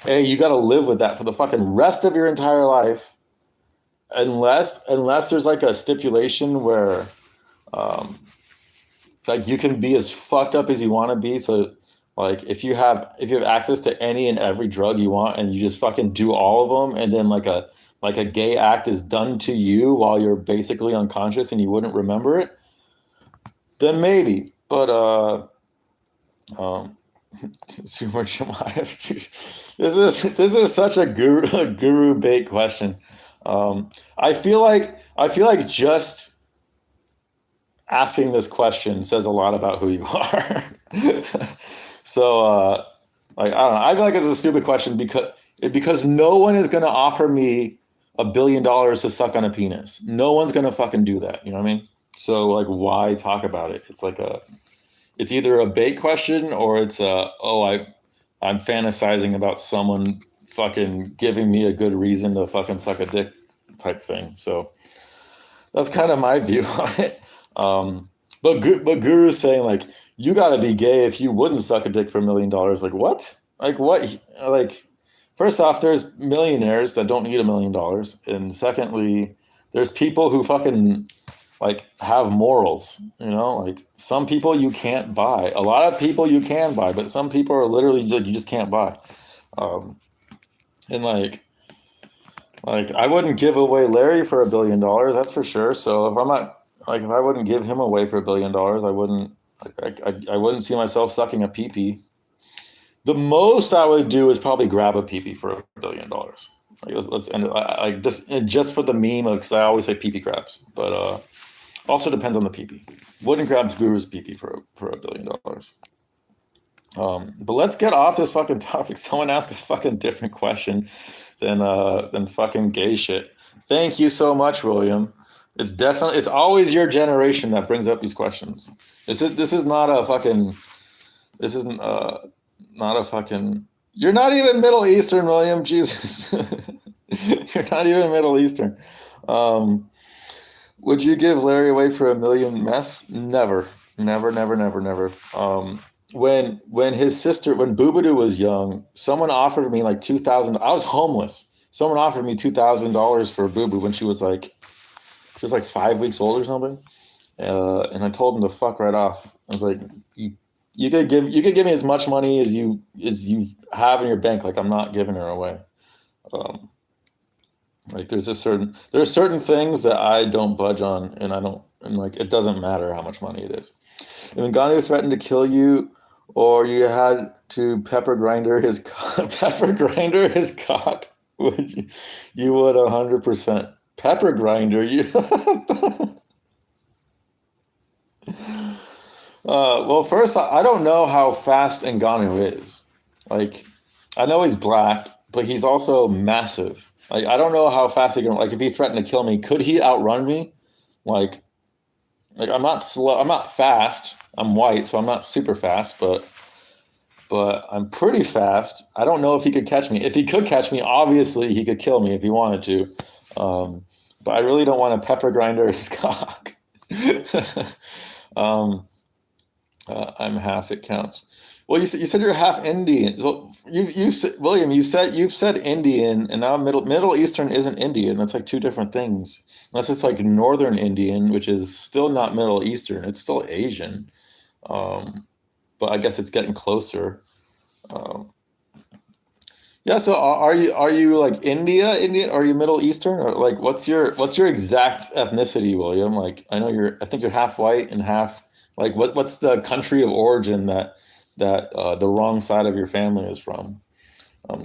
hey, you got to live with that for the fucking rest of your entire life, unless there's like a stipulation where um, like you can be as fucked up as you want to be. So like if you have access to any and every drug you want, and you just fucking do all of them, and then like a gay act is done to you while you're basically unconscious and you wouldn't remember it, then maybe. But um Sumer Jamayev, dude, this is such a guru bait question. I feel like just asking this question says a lot about who you are. So like I don't know. I feel like it's a stupid question because no one is gonna offer me $1 billion to suck on a penis. No one's gonna fucking do that. You know what I mean? So like, why talk about it? It's either a bait question, or it's I'm fantasizing about someone fucking giving me a good reason to fucking suck a dick type thing. So that's kind of my view on it. But Guru's saying like you got to be gay if you wouldn't suck a dick for $1 million. Like what? Like what? Like first off, there's millionaires that don't need $1 million, and secondly, there's people who fucking like have morals. Like some people you can't buy. A lot of people you can buy, but some people are literally like you just can't buy. Um, and like I wouldn't give away Larry for $1 billion, that's for sure. So if I wouldn't give him away for $1 billion, I wouldn't I wouldn't see myself sucking a pee. The most I would do is probably grab a pee for $1 billion. Like let's end it. Just for the meme, because I always say pee grabs, but also depends on the pee. Wouldn't grab Guru's pee for $1 billion. But let's get off this fucking topic. Someone ask a fucking different question than fucking gay shit. Thank you so much, William. It's always your generation that brings up these questions. This is not a fucking this isn't not a fucking You're not even Middle Eastern, William. Jesus. You're not even Middle Eastern. Um, would you give Larry away for $1 million mess? Never. Never, never, never, never. When his sister, when Boobadoo was young, someone offered me like 2,000. I was homeless. Someone offered me $2,000 for Boo Boo when she was like 5 weeks old or something. And I told him to fuck right off. I was like, you could give me as much money as you have in your bank. Like I'm not giving her away. Um, like there are certain things that I don't budge on, and I don't, and like it doesn't matter how much money it is. If Ngannou threatened to kill you, or you had to pepper grinder his cock, you would 100% pepper grinder you. Well, first, I don't know how fast Ngannou is. Like, I know he's black, but he's also massive. Like, I don't know how fast he can. Like, if he threatened to kill me, could he outrun me? Like, I'm not slow. I'm not fast. I'm white, so I'm not super fast, but I'm pretty fast. I don't know if he could catch me. If he could catch me, obviously he could kill me if he wanted to. But I really don't want to pepper grinder his cock. um, I'm half. It counts. Well, you said you're half Indian. Well, William, you've said Indian, and now Middle Eastern isn't Indian. That's like two different things. Unless it's like Northern Indian, which is still not Middle Eastern. It's still Asian. Um, but I guess it's getting closer. Um, yeah. So are you like Indian? Are you Middle Eastern, or like what's your exact ethnicity, William? Like I think you're half white and half like what's the country of origin that the wrong side of your family is from?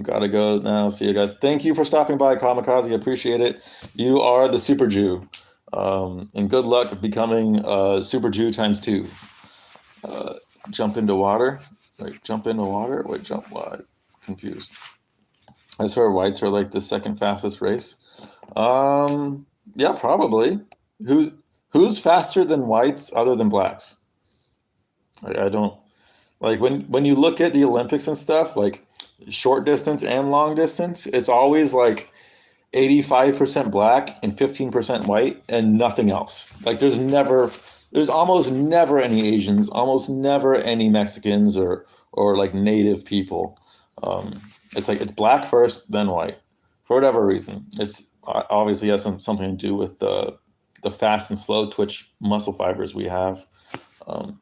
Gotta go now. See you guys. Thank you for stopping by, Kamikaze. Appreciate it. You are the Super Jew. And good luck becoming Super Jew times two. Jump into water. Like jump into water? Wait, jump wide. Confused. I swear whites are like the second fastest race. Yeah, probably. Who who's faster than whites other than blacks? I don't like when you look at the Olympics and stuff, like short distance and long distance, it's always like 85% black and 15% white and nothing else. Like there's almost never any Asians, almost never any Mexicans or like native people. It's like it's black first, then white, for whatever reason. It's obviously has something to do with the fast and slow twitch muscle fibers we have. Um,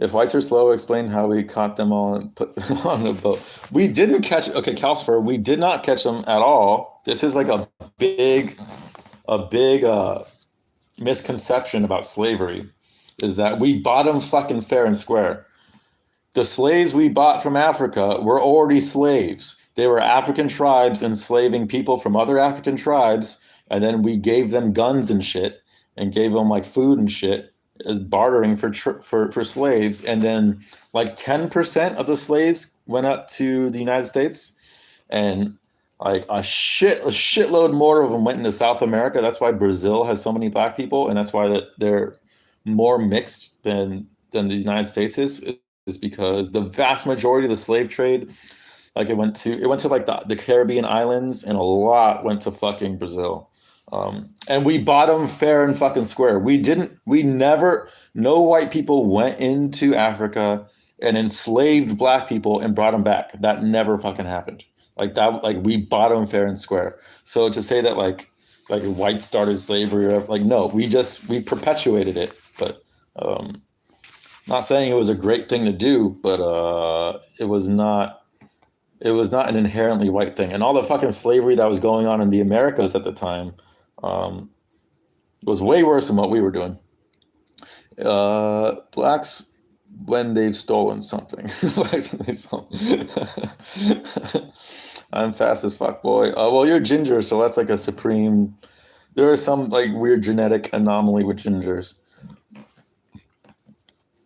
if whites are slow, explain how we caught them all and put them on a boat. We didn't catch. Okay, Calcifer, we did not catch them at all. This is like a big misconception about slavery, is that we bought them fucking fair and square. The slaves we bought from Africa were already slaves. They were African tribes enslaving people from other African tribes, and then we gave them guns and shit, and gave them like food and shit as bartering for slaves. And then like 10% of the slaves went up to the United States, and like a shitload more of them went into South America. That's why Brazil has so many black people, and that's why they're more mixed than the United States is because the vast majority of the slave trade, like it went to like the Caribbean islands, and a lot went to fucking Brazil. And we bought them fair and fucking square. We never, no white people went into Africa and enslaved black people and brought them back. That never fucking happened. Like that, like we bought them fair and square. So to say that like white started slavery, or like no, we perpetuated it. But not saying it was a great thing to do, but it was not an inherently white thing. And all the fucking slavery that was going on in the Americas at the time um, was way worse than what we were doing. Blacks when they've stolen something. Blacks when they've stolen. I'm fast as fuck, boy. Well, you're ginger, so that's like a supreme. There is some like weird genetic anomaly with gingers,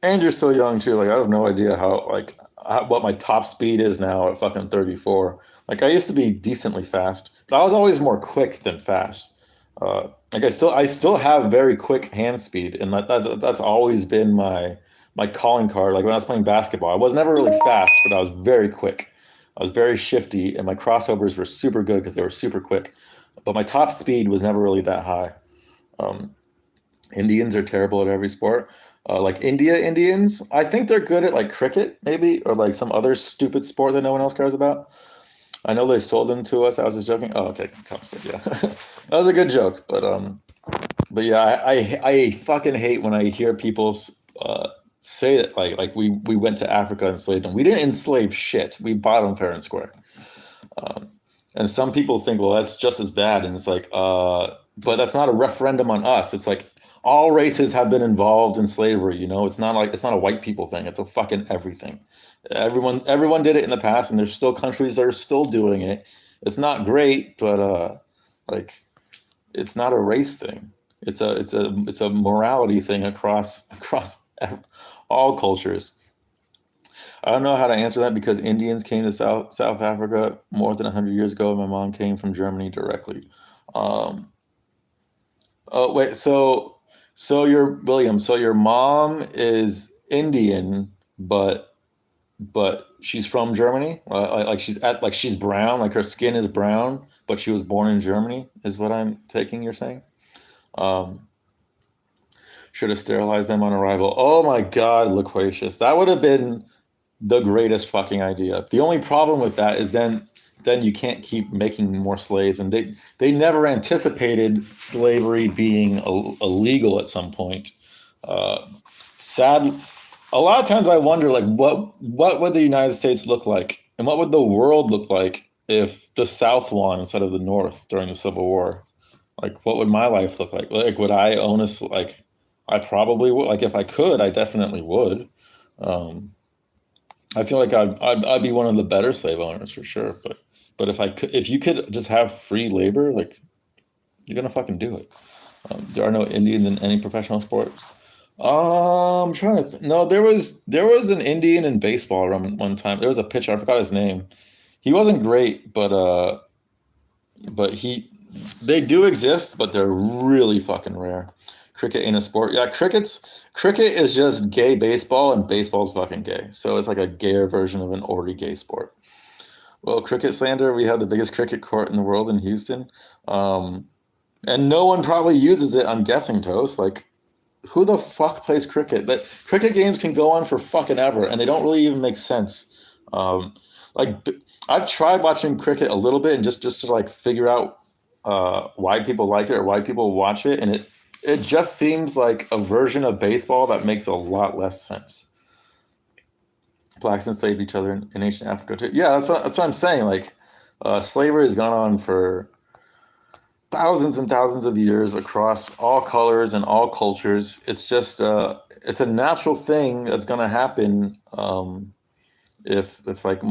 and you're still young too. Like I have no idea what my top speed is now at fucking 34. Like I used to be decently fast, but I was always more quick than fast. Like I still have very quick hand speed, and that's always been my calling card. Like when I was playing basketball, I was never really fast, but I was very quick. I was very shifty, and my crossovers were super good because they were super quick. But my top speed was never really that high. Um, Indians are terrible at every sport. Like Indians, I think they're good at like cricket, maybe, or like some other stupid sport that no one else cares about. I know they sold them to us. I was just joking. Oh, okay, Cosford, yeah, that was a good joke. But yeah, I fucking hate when I hear people say that like we went to Africa and enslaved them. We didn't enslave shit. We bought them fair and square. Um, and some people think, well, that's just as bad. And it's like, but that's not a referendum on us. It's like all races have been involved in slavery. It's not a white people thing. It's a fucking everything. Everyone did it in the past, and there's still countries that are still doing it. It's not great, but like it's not a race thing. It's a morality thing across all cultures. I don't know how to answer that because Indians came to South Africa more than 100 years ago. My mom came from Germany directly. Um, oh wait, so your mom is Indian, but she's from Germany. She's brown, like her skin is brown, but she was born in Germany, is what I'm taking. You're saying? Um, should have sterilized them on arrival. Oh my God, Loquacious. That would have been the greatest fucking idea. The only problem with that is then you can't keep making more slaves, and they never anticipated slavery being illegal at some point. Uh, sad. A lot of times I wonder, like, what would the United States look like, and what would the world look like if the South won instead of the North during the Civil War? Like, what would my life look like? Like, would I own like, I probably would. Like, if I could, I definitely would. Um, I feel like I'd be one of the better slave owners for sure. But if you could just have free labor, like you're gonna fucking do it. There are no Indians in any professional sports. I'm trying to no, there was an Indian in baseball around one time. There was a pitcher, I forgot his name. He wasn't great, but they do exist, but they're really fucking rare. Cricket ain't a sport. Yeah, cricket is just gay baseball, and baseball's fucking gay. So it's like a gayer version of an already gay sport. Well, cricket slander, we have the biggest cricket court in the world in Houston. Um, and no one probably uses it, I'm guessing, Toast. Like, who the fuck plays cricket? That cricket games can go on for fucking ever, and they don't really even make sense. Um, like, I've tried watching cricket a little bit and just to like figure out why people like it or why people watch it, and it just seems like a version of baseball that makes a lot less sense. Blacks enslaved each other in ancient Africa too. Yeah, that's what I'm saying. Like, slavery has gone on for thousands and thousands of years across all colors and all cultures. It's a natural thing that's gonna happen if like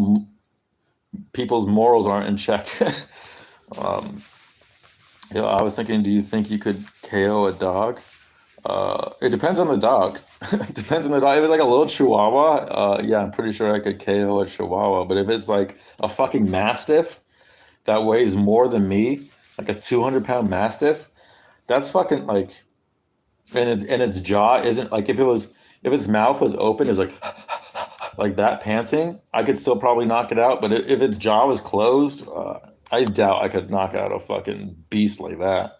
people's morals aren't in check. um, I was thinking, do you think you could KO a dog? It depends on the dog. It depends on the dog. If it's like a little chihuahua, yeah, I'm pretty sure I could KO a chihuahua. But if it's like a fucking mastiff that weighs more than me, like a 200-pound mastiff, that's fucking like, and its jaw isn't like if its mouth was open, it's like that pantsing, I could still probably knock it out. But if its jaw was closed, I doubt I could knock out a fucking beast like that.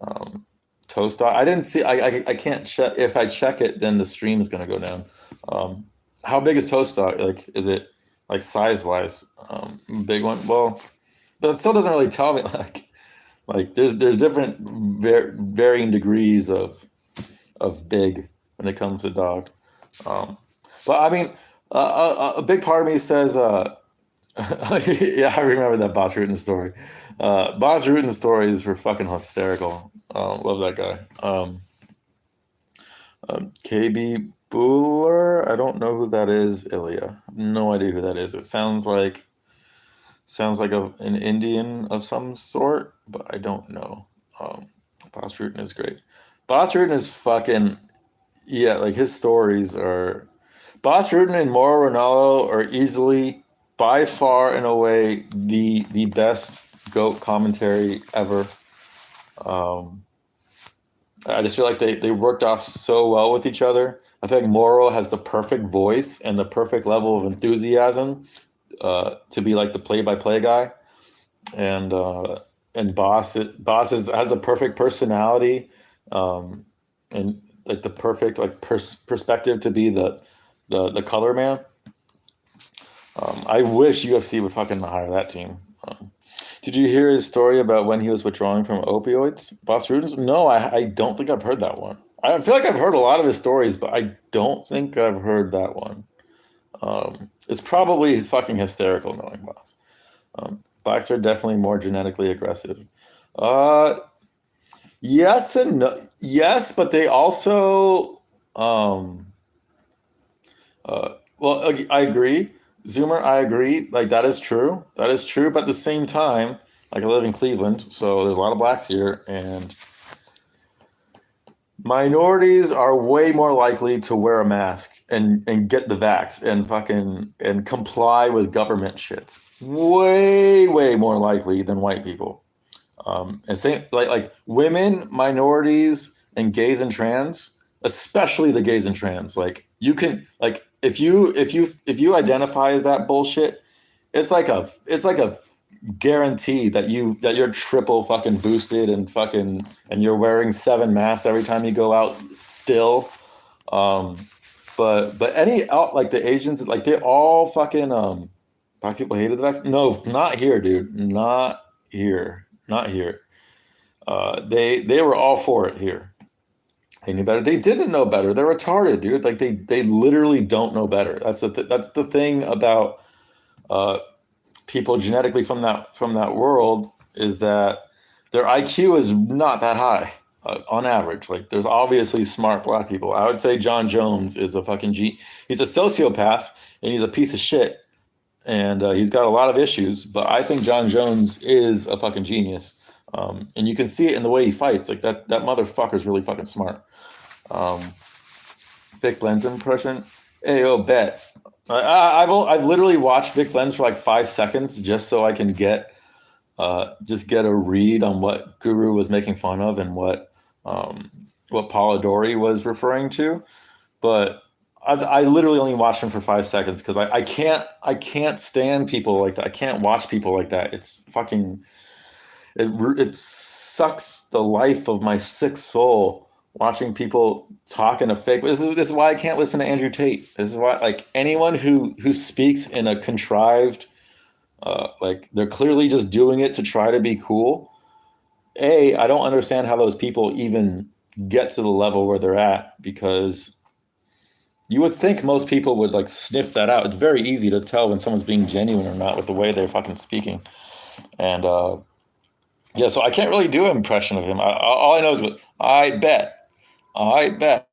Um, Toast dog. I didn't see. I can't check. If I check it, then the stream is gonna go down. Um, how big is Toast dog? Like, is it like size wise? Big one. Well, but it still doesn't really tell me. Like there's different varying degrees of big when it comes to dog. Um, but I mean, a big part of me says, yeah, I remember that Boss Rutan story. Boss Rutan stories were fucking hysterical. Love that guy. KB Buller, I don't know who that is. Ilya, no idea who that is. It sounds like an Indian of some sort, but I don't know. Boss Rutan is great. Boss Rutan is fucking yeah. Like his stories are. Boss Rutan and Mauro Ronaldo are easily, by far and away, the best goat commentary ever. Um, I just feel like they worked off so well with each other. I think Moro has the perfect voice and the perfect level of enthusiasm to be like the play-by-play guy, and has the perfect personality, um, and like the perfect like perspective to be the color man. I wish UFC would fucking hire that team. Did you hear his story about when he was withdrawing from opioids? Boss Rudens? No, I don't think I've heard that one. I feel like I've heard a lot of his stories, but I don't think I've heard that one. It's probably fucking hysterical knowing Boss. Blacks are definitely more genetically aggressive. Uh, yes and no. Yes, but they also. Well, I agree. Zoomer, I agree. Like that is true. That is true. But at the same time, like I live in Cleveland, so there's a lot of blacks here, and minorities are way more likely to wear a mask and get the vax and fucking and comply with government shit. Way more likely than white people. And same like women, minorities, and gays and trans, especially the gays and trans. Like you can like if you identify as that bullshit, it's like a guarantee that you're triple fucking boosted and you're wearing 7 masks every time you go out still. Um, but any out like the Asians like they all fucking black people hated the vaccine. No, not here, dude. Not here. Not here. They were all for it here. They knew better. They didn't know better. They're retarded, dude. Like they literally don't know better. That's the thing about uh, people genetically from that world is that their IQ is not that high. on average. Like, there's obviously smart black people. I would say John Jones is a fucking he's a sociopath and he's a piece of shit and he's got a lot of issues. But I think John Jones is a fucking genius, and you can see it in the way he fights. Like that motherfucker's really fucking smart. Um, Vic Glenn's impression. Ayo, bet. I've literally watched Vic Glenn's for like 5 seconds just so I can just get a read on what Guru was making fun of and what Polidori was referring to. But I literally only watched him for 5 seconds because I can't stand people like that. I can't watch people like that. It's fucking it sucks the life of my sick soul watching people talk in a fake. This is why I can't listen to Andrew Tate. This is why, like, anyone who speaks in a contrived, like, they're clearly just doing it to try to be cool. I don't understand how those people even get to the level where they're at, because you would think most people would like sniff that out. It's very easy to tell when someone's being genuine or not with the way they're fucking speaking. And yeah, so I can't really do an impression of him. All I know is, I bet, I bet.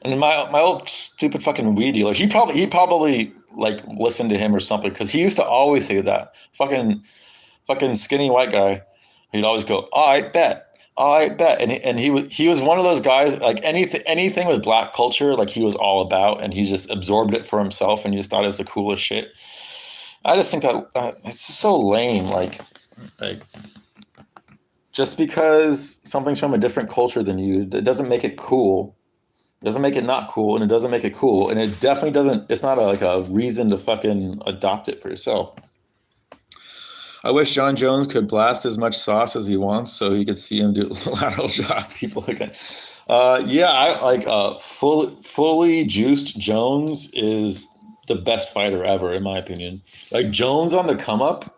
And my old stupid fucking weed dealer, he probably like listened to him or something, because he used to always say that. Fucking skinny white guy. He'd always go, I bet, I bet. And he was one of those guys, like anything with black culture, like he was all about, and he just absorbed it for himself, and he just thought it was the coolest shit. I just think that it's just so lame. Like just because something's from a different culture than you, it doesn't make it cool. It doesn't make it not cool, and it doesn't make it cool, and it definitely doesn't. It's not like a reason to fucking adopt it for yourself. I wish John Jones could blast as much sauce as he wants, so he could see him do lateral drop people again. Yeah, I like fully juiced Jones is the best fighter ever, in my opinion. Like, Jones on the come up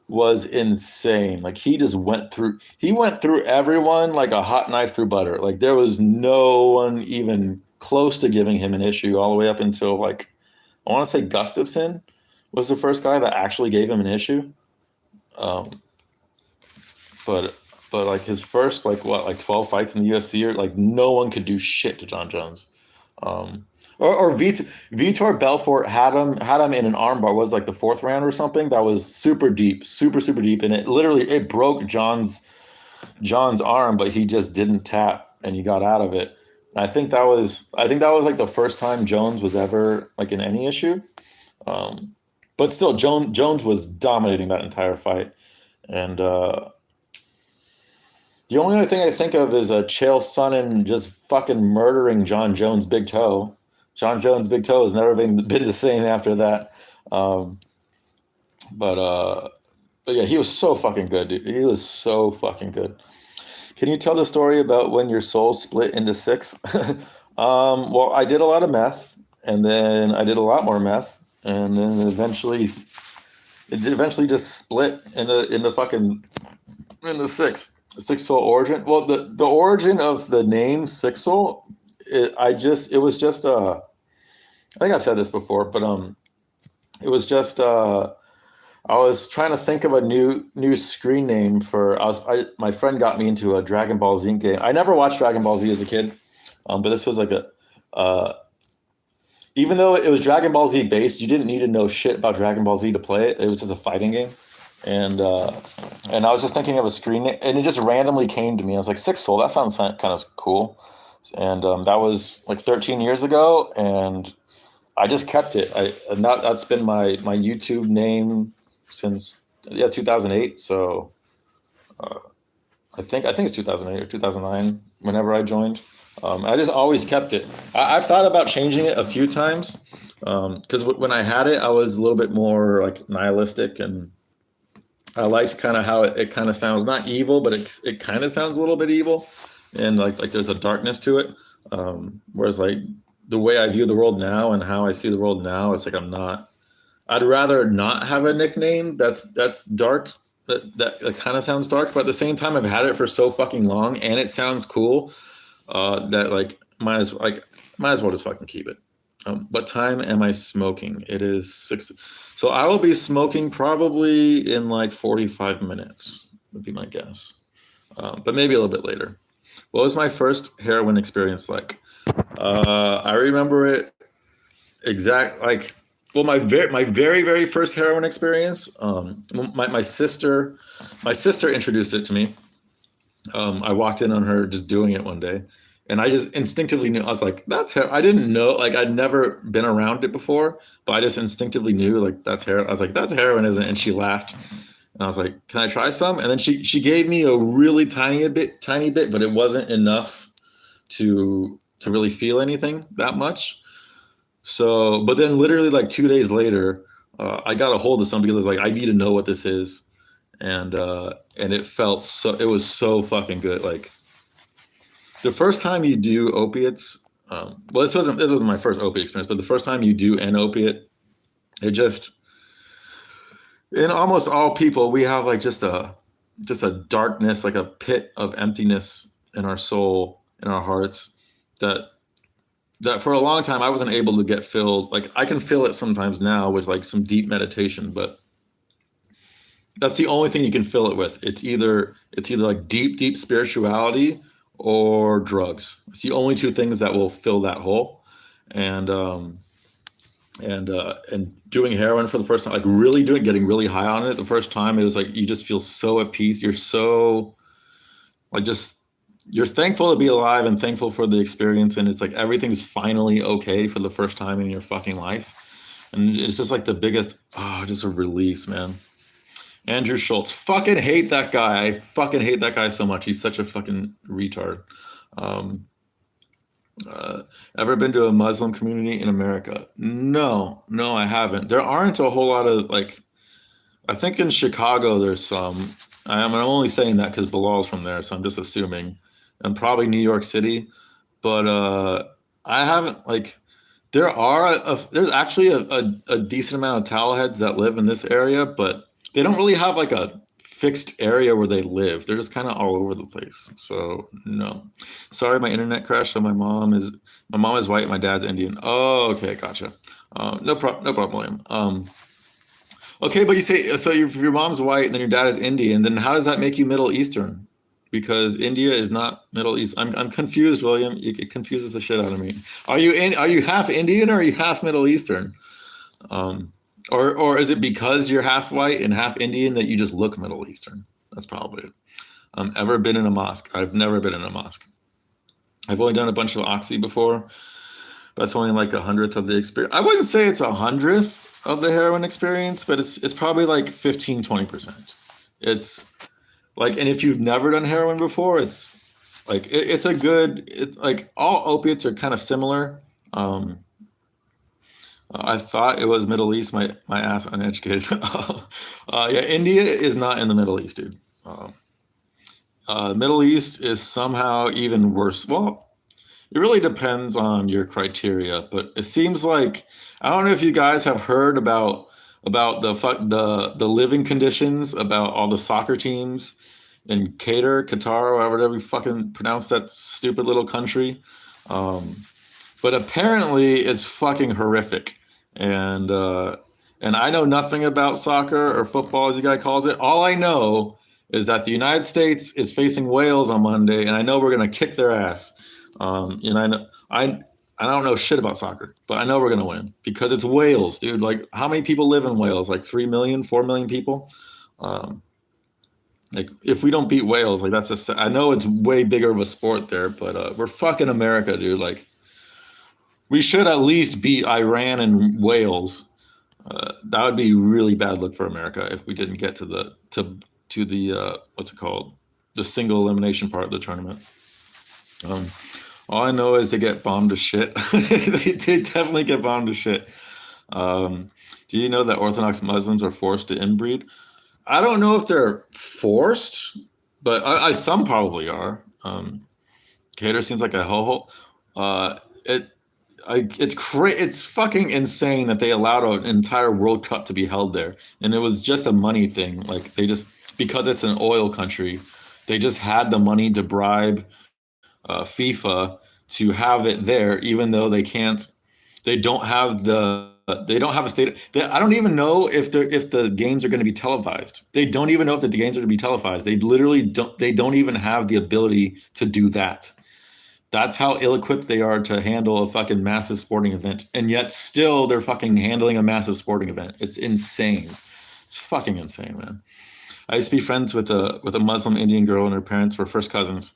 was insane. Like, he went through everyone like a hot knife through butter. Like, there was no one even close to giving him an issue all the way up until, like, I want to say Gustafson was the first guy that actually gave him an issue. Um, but like his first, like, what, like 12 fights in the UFC, or like, no one could do shit to John Jones. Um, or Vitor Belfort had him in an armbar. Was like the fourth round or something. That was super deep, super deep, and it broke John's arm, but he just didn't tap, and he got out of it. And I think that was like the first time Jones was ever like in any issue. Um, but still, Jones was dominating that entire fight, and the only other thing I think of is Chael Sonnen just fucking murdering John Jones' big toe. John Jones' big toe has never been the same after that. Um, but but yeah, he was so fucking good, dude. He was so fucking good. Can you tell the story about when your soul split into six? Well, I did a lot of meth, and then I did a lot more meth, and then it eventually just split into fucking into six soul origin. Well, the origin of the name Six Soul, it was just I think I've said this before, but it was just I was trying to think of a new screen name for. My friend got me into a Dragon Ball Z game. I never watched Dragon Ball Z as a kid, but this was like uh, even though it was Dragon Ball Z based, you didn't need to know shit about Dragon Ball Z to play it. It was just a fighting game, and I was just thinking of a screen name, and it just randomly came to me. I was like, Six Soul. That sounds kind of cool, and that was like 13 years ago, and I just kept it. And that's been my YouTube name since, yeah, 2008. So uh, I think it's 2008 or 2009. Whenever I joined, I just always kept it. I've thought about changing it a few times, because when I had it, I was a little bit more like nihilistic, and I liked kind of how it kind of sounds, not evil, but it kind of sounds a little bit evil, and like there's a darkness to it. Whereas, like, the way I view the world now and how I see the world now, it's like I'm not. I'd rather not have a nickname that's dark. That kind of sounds dark, but at the same time, I've had it for so fucking long, and it sounds cool. That like might as well just fucking keep it. What time am I smoking? It is 6. So I will be smoking probably in like 45 minutes, would be my guess. But maybe a little bit later. What was my first heroin experience like? I remember it exact like well my very first heroin experience. My sister introduced it to me. I walked in on her just doing it one day, and I just instinctively knew. I was like, "That's hair." I didn't know, like I'd never been around it before, but I just instinctively knew, like that's hair. I was like, "That's heroin, isn't it?" And she laughed, and I was like, "Can I try some?" And then she gave me a really tiny bit, but it wasn't enough to really feel anything that much. So, but then literally like 2 days later, I got a hold of some because I was like, I need to know what this is, and it felt so. It was so fucking good. Like the first time you do opiates, well, this wasn't my first opiate experience, but the first time you do an opiate, it just in almost all people we have like just a darkness, like a pit of emptiness in our soul, in our hearts that that for a long time I wasn't able to get filled. Like I can feel it sometimes now with like some deep meditation, but that's the only thing you can fill it with. It's either like deep spirituality or drugs. It's the only two things that will fill that hole. And and doing heroin for the first time, like really doing getting really high on it the first time, it was like you just feel so at peace. You're so like just you're thankful to be alive and thankful for the experience, and it's like everything's finally okay for the first time in your fucking life. And it's just like the biggest just a release, man. Andrew Schultz. Fucking hate that guy. I fucking hate that guy so much. He's such a fucking retard. Um, Ever been to a Muslim community in America? No, no, I haven't. There aren't a whole lot of like. I think in Chicago there's some. I'm only saying that because Bilal's from there, so I'm just assuming, and probably New York City. But I haven't like. There's actually a decent amount of towel heads that live in this area, but they don't really have like a fixed area where they live. They're just kind of all over the place. So no, sorry, my internet crashed. So my mom is white, my dad's Indian. Oh, okay, gotcha. No problem, William. Okay, but you say so your mom's white and then your dad is Indian. Then how does that make you Middle Eastern? Because India is not Middle East. I'm confused, William. It confuses the shit out of me. Are you half Indian or are you half Middle Eastern? Um, or is it because you're half white and half Indian that you just look Middle Eastern? That's probably it. Ever been in a mosque? I've never been in a mosque. I've only done a bunch of oxy before. That's only like 100th of the experience. I wouldn't say it's 100th of the heroin experience, but it's probably like 15-20%. It's like, and if you've never done heroin before, it's like it's a good. It's like all opiates are kind of similar. Um, I thought it was Middle East. My ass uneducated. Yeah, India is not in the Middle East, dude. Middle East is somehow even worse. Well, it really depends on your criteria, but it seems like I don't know if you guys have heard about the living conditions about all the soccer teams in Qatar, or whatever you fucking pronounce that stupid little country. Um, but apparently it's fucking horrific. And and I know nothing about soccer or football, as you guy calls it. All I know is that the United States is facing Wales on Monday, and I know we're gonna kick their ass. And I don't know shit about soccer, but I know we're gonna win because it's Wales, dude. Like, how many people live in Wales? Like 3 million, 4 million people. Um, like, if we don't beat Wales, like that's just. I know it's way bigger of a sport there, but we're fucking America, dude. Like, we should at least beat Iran and Wales. That would be really bad look for America if we didn't get to the what's it called, the single elimination part of the tournament. Um, all I know is they get bombed to shit. They definitely get bombed to shit. Do you know that Orthodox Muslims are forced to inbreed? I don't know if they're forced, but some probably are. Cater seems like a ho ho. It it's fucking insane that they allowed an entire World Cup to be held there, and it was just a money thing. Like they just because it's an oil country, they just had the money to bribe FIFA to have it there, even though they can't. They don't have they don't have a state. I don't even know if the games are going to be televised. They don't even know if the games are going to be televised. They literally don't. They don't even have the ability to do that. That's how ill-equipped they are to handle a fucking massive sporting event, and yet still they're fucking handling a massive sporting event. It's insane. It's fucking insane, man. I used to be friends with a Muslim Indian girl, and her parents were first cousins,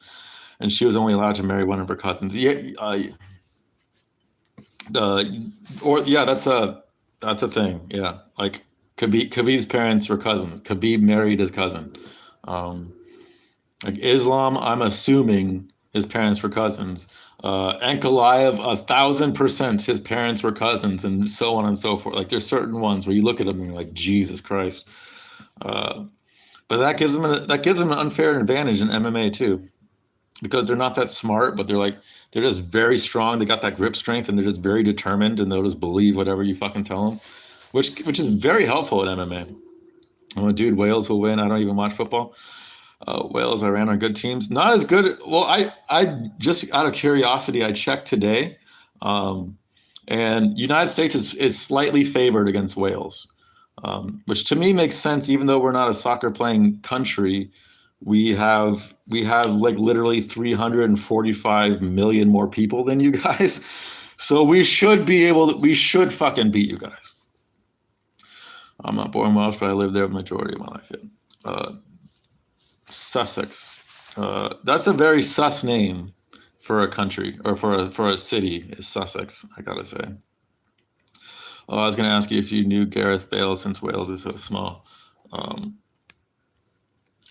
and she was only allowed to marry one of her cousins. Yeah, uh, or yeah, that's a thing. Yeah, like Khabib's parents were cousins. Khabib married his cousin. Um, like Islam, I'm assuming his parents were cousins. Ankalaev, 1,000% his parents were cousins, and so on and so forth. Like there's certain ones where you look at them and you're like, Jesus Christ. Uh, but that gives them an unfair advantage in MMA too, because they're not that smart, but they're just very strong. They got that grip strength, and they're just very determined, and they'll just believe whatever you fucking tell them, which is very helpful in MMA. I'm a dude. Wales will win. I don't even watch football. Wales, Iran are good teams. Not as good. Well, I just out of curiosity, I checked today, um, and United States is slightly favored against Wales, which to me makes sense. Even though we're not a soccer playing country, we have like literally 345 million more people than you guys, so we should fucking beat you guys. I'm not born in Welsh, but I lived there the majority of my life. Yeah. Sussex. That's a very sus name for a country or for a city. Is Sussex? I gotta say. Oh, I was gonna ask you if you knew Gareth Bale since Wales is so small. Um,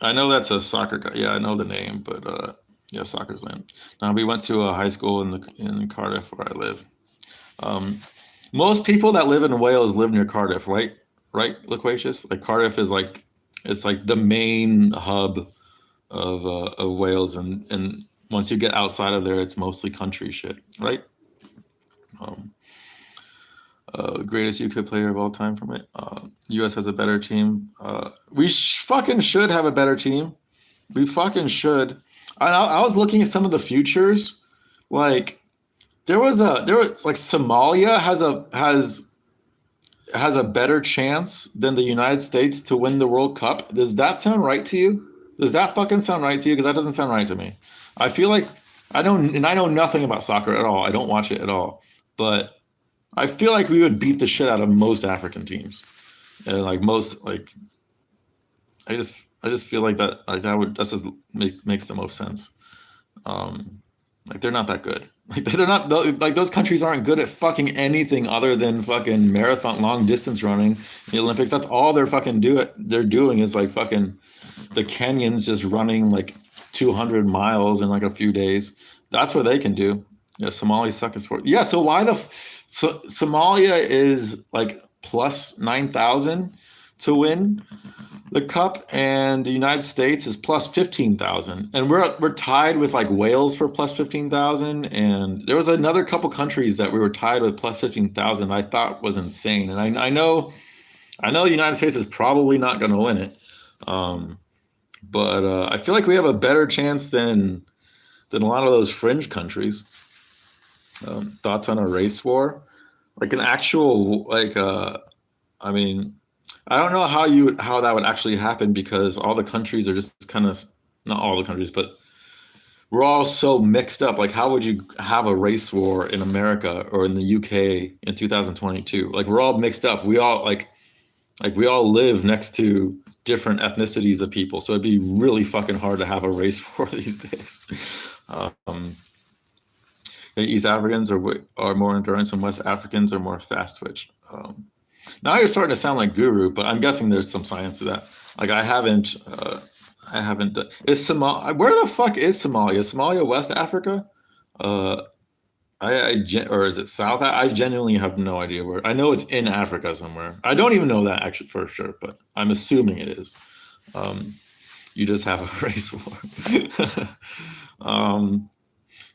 I know that's a soccer guy. Yeah, I know the name, but yeah, soccer's land. Now we went to a high school in Cardiff where I live. Um, Most people that live in Wales live near Cardiff, right? Right, Loquacious? Like Cardiff is like it's like the main hub of Wales, and once you get outside of there, it's mostly country shit, right? Um, Greatest UK player of all time from it. US has a better team. We fucking should have a better team. We fucking should. I was looking at some of the futures. Like there was like Somalia has a better chance than the United States to win the World Cup. Does that sound right to you? Does that fucking sound right to you? Because that doesn't sound right to me. I feel like I know nothing about soccer at all. I don't watch it at all. But I feel like we would beat the shit out of most African teams. And like most, like I just feel like that would that's just makes the most sense. Um, like they're not that good. Like they're not like those countries aren't good at fucking anything other than fucking marathon long distance running in the Olympics. That's all they're doing is like fucking the Kenyans just running like 200 miles in like a few days. That's what they can do. Yeah, Somalis suck at sport. Yeah, so so Somalia is like plus 9,000 to win the cup, and the United States is plus 15,000, and we're tied with like Wales for plus 15,000, and there was another couple countries that we were tied with plus 15,000. I thought was insane, and I know the United States is probably not going to win it, um, but I feel like we have a better chance than a lot of those fringe countries. Thoughts on a race war, like an actual like I mean. I don't know how that would actually happen because all the countries are just kind of not all the countries, but we're all so mixed up. Like, how would you have a race war in America or in the UK in 2022? Like, we're all mixed up. We all like we all live next to different ethnicities of people, so it'd be really fucking hard to have a race war these days. Um, East Africans are more endurance, and West Africans are more fast twitch. Now you're starting to sound like guru, but I'm guessing there's some science to that. Like I haven't. Is Where the fuck is Somalia? Somalia West Africa? Uh, or is it South? I genuinely have no idea where. I know it's in Africa somewhere. I don't even know that actually for sure, but I'm assuming it is. Um, you just have a race war. um,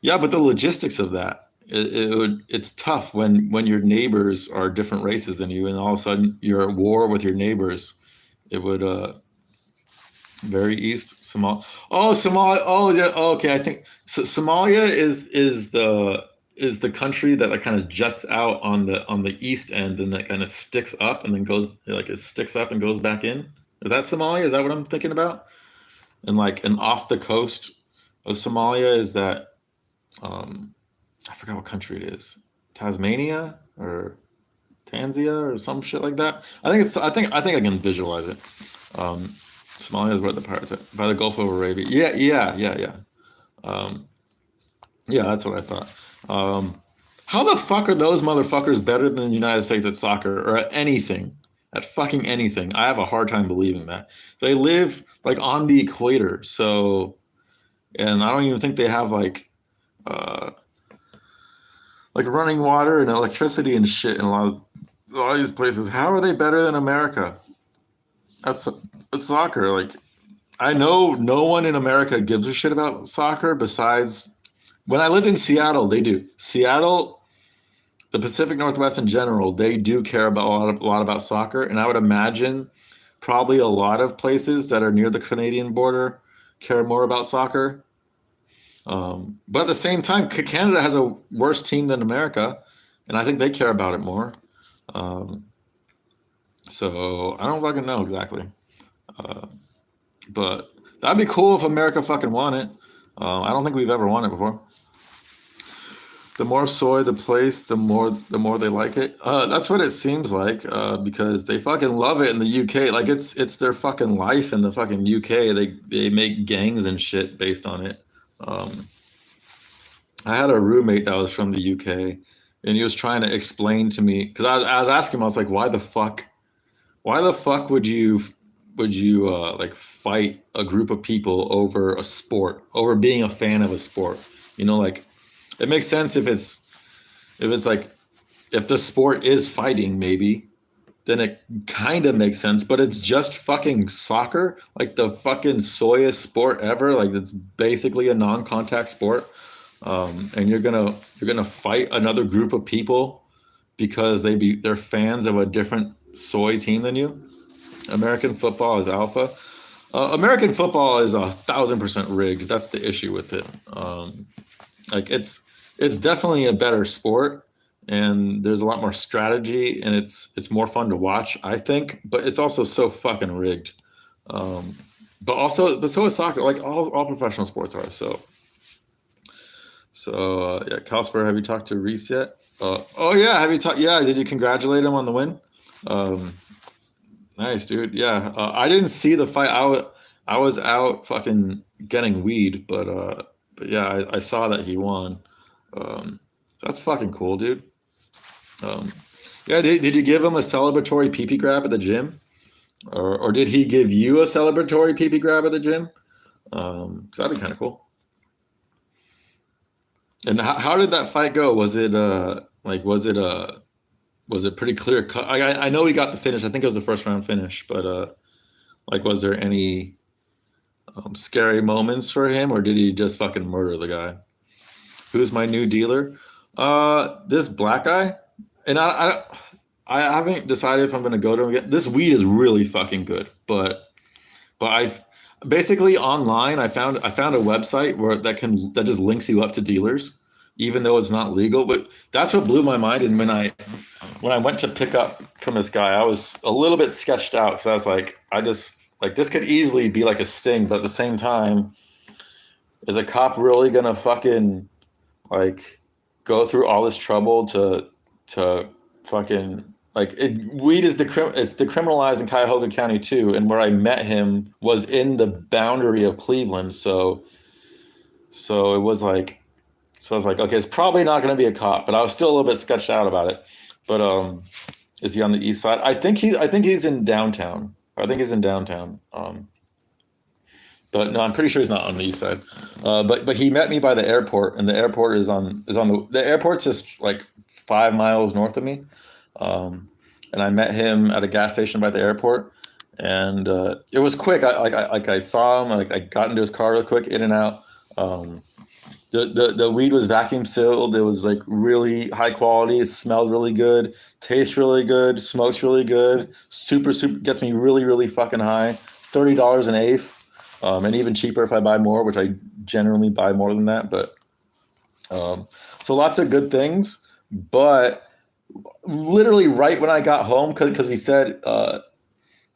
yeah, but the logistics of that, it's tough when your neighbors are different races than you, and all of a sudden you're at war with your neighbors. It would very east Somalia. Oh, Somalia. Oh, yeah. Oh, okay, I think so, Somalia is the is the country that like kind of juts out on the east end and that kind of sticks up and then goes like it sticks up and goes back in. Is that Somalia? Is that what I'm thinking about? And like and off the coast of Somalia is that um I forgot what country it is. Tasmania or Tanzania or some shit like that. I think I can visualize it. Um Somalia is where the pirates at, by the Gulf of Arabia. Yeah. Um yeah, that's what I thought. Um how the fuck are those motherfuckers better than the United States at soccer or at anything? At fucking anything. I have a hard time believing that. They live like on the equator, so and I don't even think they have uh like running water and electricity and shit in a lot of these places. How are they better than America? That's soccer. Like I know no one in America gives a shit about soccer besides when I lived in Seattle, they do. Seattle, the Pacific Northwest in general, they do care about a lot about soccer, and I would imagine probably a lot of places that are near the Canadian border care more about soccer. But at the same time, Canada has a worse team than America, and I think they care about it more. Um, so I don't fucking know exactly, uh, but that'd be cool if America fucking won it. I don't think we've ever won it before. The more soy the place, the more they like it. That's what it seems like. Because they fucking love it in the UK. Like it's their fucking life in the fucking UK. They make gangs and shit based on it. Um, I had a roommate that was from the UK, and he was trying to explain to me because I was asking him. I was like, why the fuck would you like fight a group of people over a sport, over being a fan of a sport? Like it makes sense if it's like if the sport is fighting, maybe then it kind of makes sense. But it's just fucking soccer, like the fucking soyest sport ever. Like it's basically a non-contact sport, and you're gonna fight another group of people because they're fans of a different soy team than you. American football is alpha. American football is 1,000% rigged. That's the issue with it. Like it's definitely a better sport, and there's a lot more strategy, and it's more fun to watch, I think. But it's also so fucking rigged. Um, but so is soccer. Like all professional sports are. So yeah, Calcifer, have you talked to Reese yet? Oh yeah, have you talked? Yeah, did you congratulate him on the win? Um, Nice, dude. Yeah, I didn't see the fight. I was out fucking getting weed, but yeah, I saw that he won. So that's fucking cool, dude. Um, yeah, did you give him a celebratory pee grab at the gym, or did he give you a celebratory pee grab at the gym? 'Cause that'd be kind of cool. And how did that fight go? Was it pretty clear cut? I know he got the finish. I think it was the first round finish, but like, was there any scary moments for him, or did he just fucking murder the guy? Who's my new dealer? This black guy, and I haven't decided if I'm gonna go to him again. This weed is really fucking good, but I've basically online I found a website that just links you up to dealers, even though it's not legal. But that's what blew my mind. And when I went to pick up from this guy, I was a little bit sketched out because I was like, I just like this could easily be like a sting, but at the same time, is a cop really gonna fucking like go through all this trouble to fucking weed is it's decriminalized in Cuyahoga County too, and where I met him was in the boundary of Cleveland, so it was like so I was like, okay, it's probably not going to be a cop, but I was still a little bit sketched out about it. But is he on the east side? I think he's in downtown. I think he's in downtown. But no, I'm pretty sure he's not on the east side. But he met me by the airport, and the airport is on the airport's just like 5 miles north of me. And I met him at a gas station by the airport, and it was quick. I saw him, like I got into his car real quick, in and out. Um, the weed was vacuum sealed. It was like really high quality. It smelled really good, tastes really good, smokes really good. Super gets me really really fucking high. $30 an eighth, and even cheaper if I buy more, which I generally buy more than that. But So lots of good things, but literally right when I got home, because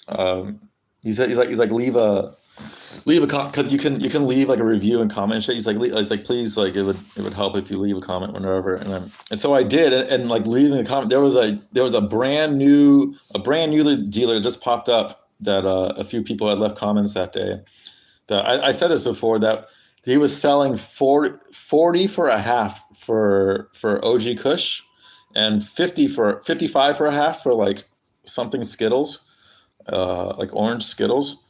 um, he's like leave a comment because you can leave like a review and comment and shit. He's like please like it would help if you leave a comment whenever and so I did and like leaving a comment there was a brand new dealer that just popped up that a few people had left comments that day that I said this before that he was selling 40 for a half for OG Kush and 55 for a half for like something Skittles like orange Skittles.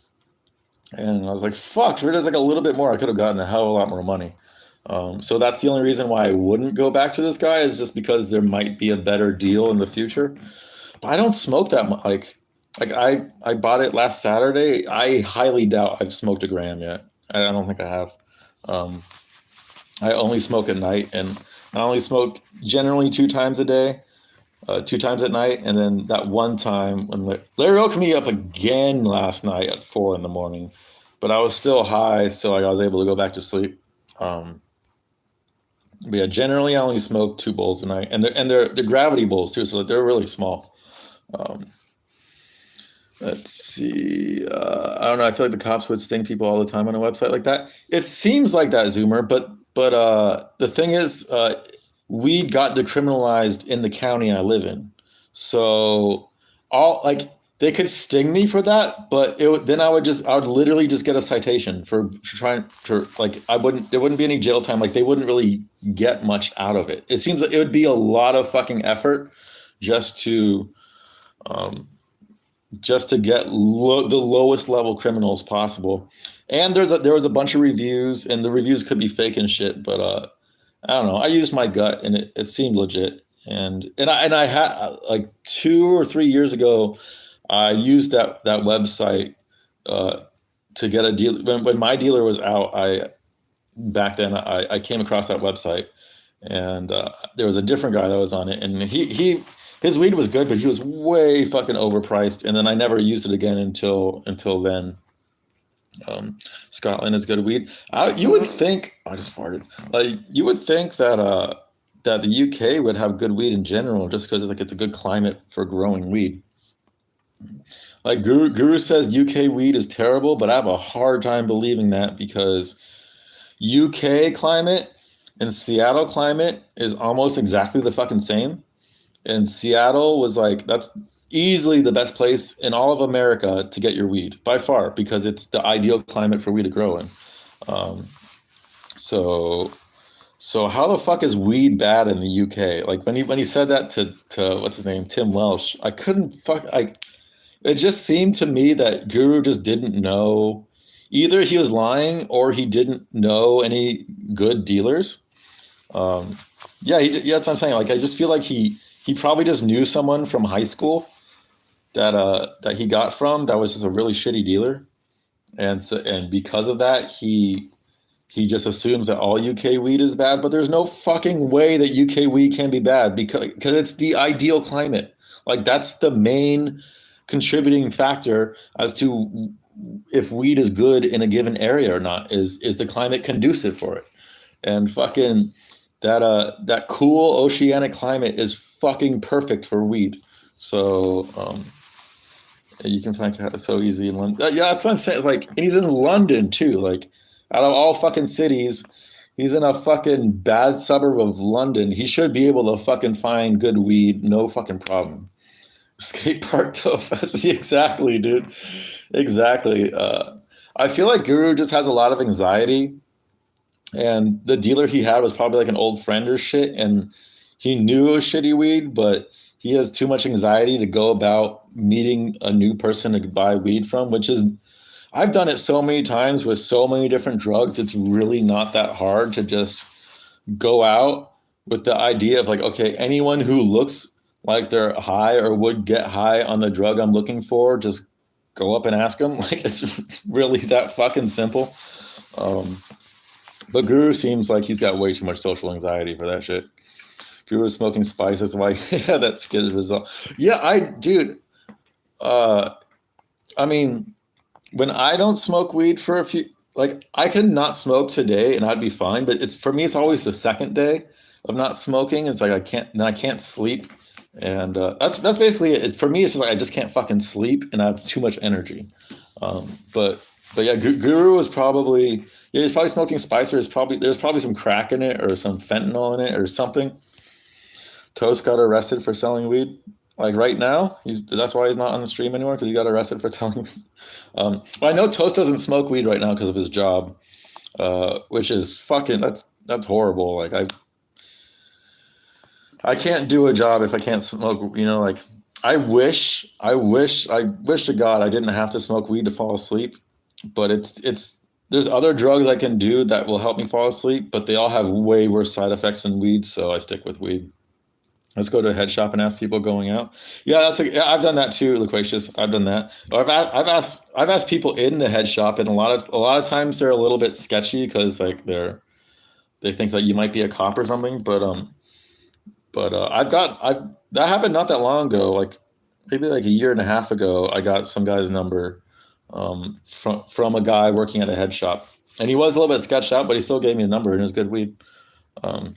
And I was like, fuck, for just like a little bit more, I could have gotten a hell of a lot more money. So that's the only reason why I wouldn't go back to this guy is just because there might be a better deal in the future. But I don't smoke that much. Like I bought it last Saturday. I highly doubt I've smoked a gram yet. I don't think I have. Um, I only smoke at night, and I only smoke generally 2 times a day, 2 times at night, and then that one time when Larry woke me up again last night at 4 in the morning, but I was still high, so like, I was able to go back to sleep. Um, but yeah, generally I only smoke 2 bowls a night, and they're gravity bowls too, so they're really small. Um, let's see. I don't know. I feel like the cops would sting people all the time on a website like that. It seems like that, Zoomer, but the thing is, weed got decriminalized in the county I live in. So all like they could sting me for that, but then I would literally just get a citation for trying to like I wouldn't there wouldn't be any jail time. Like they wouldn't really get much out of it. It seems like it would be a lot of fucking effort just to um, get the lowest level criminals possible. And there was a bunch of reviews, and the reviews could be fake and shit, but I don't know. I used my gut, and it seemed legit. And I had like 2 or 3 years ago, I used that website uh, to get a deal. When my dealer was out, I back then I came across that website, and there was a different guy that was on it, and his weed was good, but he was way fucking overpriced. And then I never used it again until then. Scotland is good weed. You would think I just farted. Like you would think that the UK would have good weed in general, just because it's a good climate for growing weed. Like Guru says, UK weed is terrible, but I have a hard time believing that because UK climate and Seattle climate is almost exactly the fucking same. And Seattle was like that's easily the best place in all of America to get your weed by far because it's the ideal climate for weed to grow in. Um, so so how the fuck is weed bad in the UK? Like when he said that to what's his name Tim Welsh, I couldn't fuck. It just seemed to me that Guru just didn't know. Either he was lying or he didn't know any good dealers. Um, yeah, that's what I'm saying. Like I just feel like he probably just knew someone from high school that he got from that was just a really shitty dealer, and because of that he just assumes that all UK weed is bad, but there's no fucking way that UK weed can be bad because it's the ideal climate. Like that's the main contributing factor as to if weed is good in a given area or not is the climate conducive for it. And fucking that cool oceanic climate is fucking perfect for weed. So you can find it so easy in London. Yeah, that's what I'm saying. It's like, and he's in London too. Like, out of all fucking cities, he's in a fucking bad suburb of London. He should be able to fucking find good weed, no fucking problem. Skate park tofas, exactly, dude. Exactly. I feel like Guru just has a lot of anxiety, and the dealer he had was probably like an old friend or shit, and he knew it was shitty weed, but he has too much anxiety to go about meeting a new person to buy weed from, which is I've done it so many times with so many different drugs. It's really not that hard to just go out with the idea of like, okay, anyone who looks like they're high or would get high on the drug I'm looking for, just go up and ask them. Like it's really that fucking simple. Um, but Guru seems like he's got way too much social anxiety for that shit. Guru smoking spice. That's why yeah, that skid result. Yeah, dude. Uh, I mean, when I don't smoke weed for a few, like I could not smoke today and I'd be fine. But it's for me, it's always the second day. of not smoking is like I can't sleep, and that's basically it. For me. It's just like I just can't fucking sleep, and I have too much energy. But yeah, Guru was probably he's probably smoking spice. There's probably some crack in it or some fentanyl in it or something. Toast got arrested for selling weed. Like right now, that's why he's not on the stream anymore because he got arrested for selling weed. Well, I know Toast doesn't smoke weed right now because of his job, which is fucking that's horrible. Like I can't do a job if I can't smoke. Like I wish to God I didn't have to smoke weed to fall asleep. But it's there's other drugs I can do that will help me fall asleep, but they all have way worse side effects than weed, so I stick with weed. Let's go to a head shop and ask people going out. Yeah, yeah, I've done that too, Loquacious. I've done that. I've asked people in the head shop, and a lot of times they're a little bit sketchy because like they think that you might be a cop or something. But I've that happened not that long ago, like maybe like a year and a half ago. I got some guy's number from a guy working at a head shop, and he was a little bit sketched out, but he still gave me a number, and it was good weed. Um,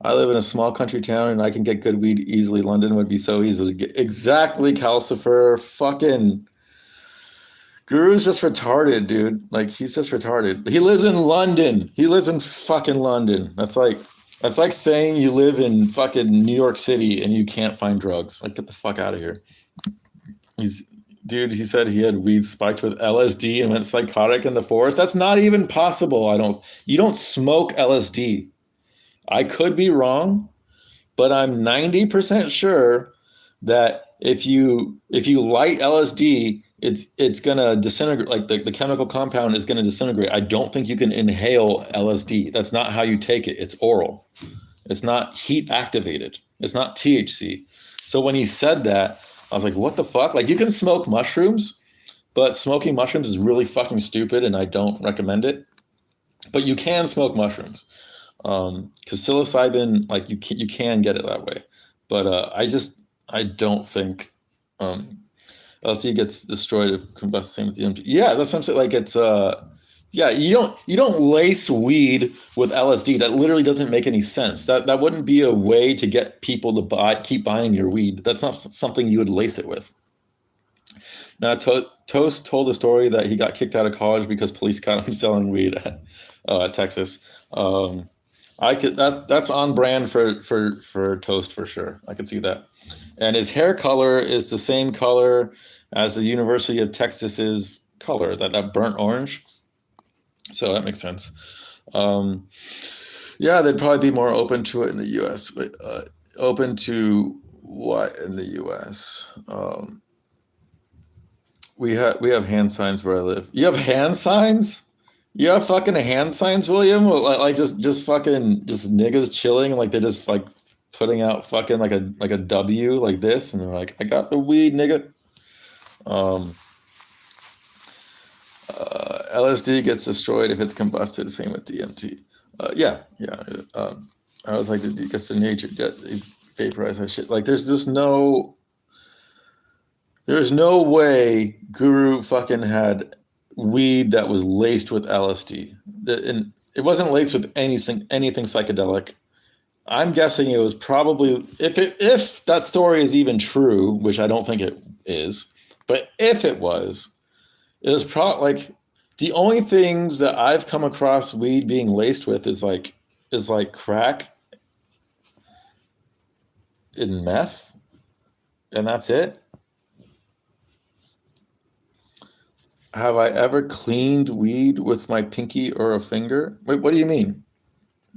I live in a small country town and I can get good weed easily. London would be so easy to get. Exactly, Calcifer. Fucking Guru's just retarded, dude. Like he's just retarded. He lives in London. He lives in fucking London. That's like saying you live in fucking New York City and you can't find drugs. Like get the fuck out of here. He's Dude, he said he had weed spiked with LSD and went psychotic in the forest. That's not even possible. You don't smoke LSD. I could be wrong, but I'm 90% sure that if you light LSD, it's gonna disintegrate. Like the chemical compound is gonna disintegrate. I don't think you can inhale LSD. That's not how you take it. It's oral. It's not heat activated. It's not THC. So when he said that, I was like, what the fuck? Like you can smoke mushrooms, but smoking mushrooms is really fucking stupid, and I don't recommend it. But you can smoke mushrooms. Because psilocybin, like you can get it that way, but I don't think um, LSD gets destroyed if combust same with the DMT. Yeah, that's what I'm saying. Like it's yeah, you don't lace weed with LSD. That literally doesn't make any sense. That wouldn't be a way to get people to keep buying your weed. That's not something you would lace it with. Now, Toast told a story that he got kicked out of college because police caught him selling weed at Texas. I could that's on brand for Toast for sure. I could see that. And his hair color is the same color as the University of Texas's color, that burnt orange. So that makes sense. Um, yeah, they'd probably be more open to it in the U.S. But open to what in the U.S.? We have hand signs where I live. You have hand signs? You have fucking hand signs, William? Like just fucking just niggas chilling, like they're just like putting out fucking like a W like this, and they're like, I got the weed, nigga. Um, LSD gets destroyed if it's combusted. Same with DMT. Yeah. I was like, it gets to nature, get vaporize that shit. Like, there's no way Guru fucking had weed that was laced with LSD. And it wasn't laced with anything psychedelic. I'm guessing it was probably if that story is even true, which I don't think it is, but if it was probably like the only things that I've come across weed being laced with is like crack and meth, and that's it. Have I ever cleaned weed with my pinky or a finger? Wait, what do you mean?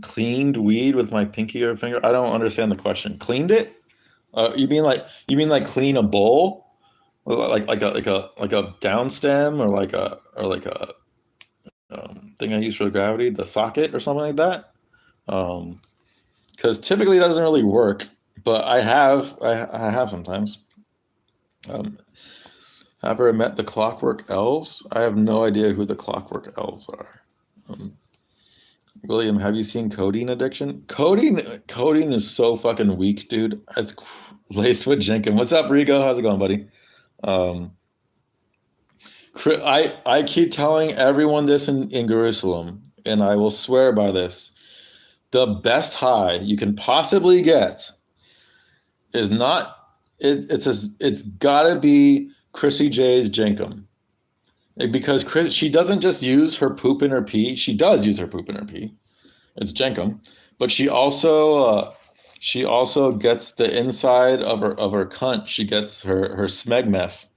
Cleaned weed with my pinky or finger? I don't understand the question. Cleaned it? You mean like clean a bowl? Like a down stem or like a thing I use for gravity, the socket or something like that. Because typically it doesn't really work, but I have sometimes. Um, have ever met the Clockwork Elves? I have no idea who the Clockwork Elves are. Um, William, have you seen Codeine Addiction? Codeine is so fucking weak, dude. It's laced with Jenkin. What's up, Rigo? How's it going, buddy? Um, I keep telling everyone this in Jerusalem, and I will swear by this. the best high you can possibly get is not it's gotta be Chrissy J's Jenkum. Because she doesn't just use her poop and her pee. She does use her poop and her pee. It's Jenkum, but she also gets the inside of her cunt. She gets her smeg meth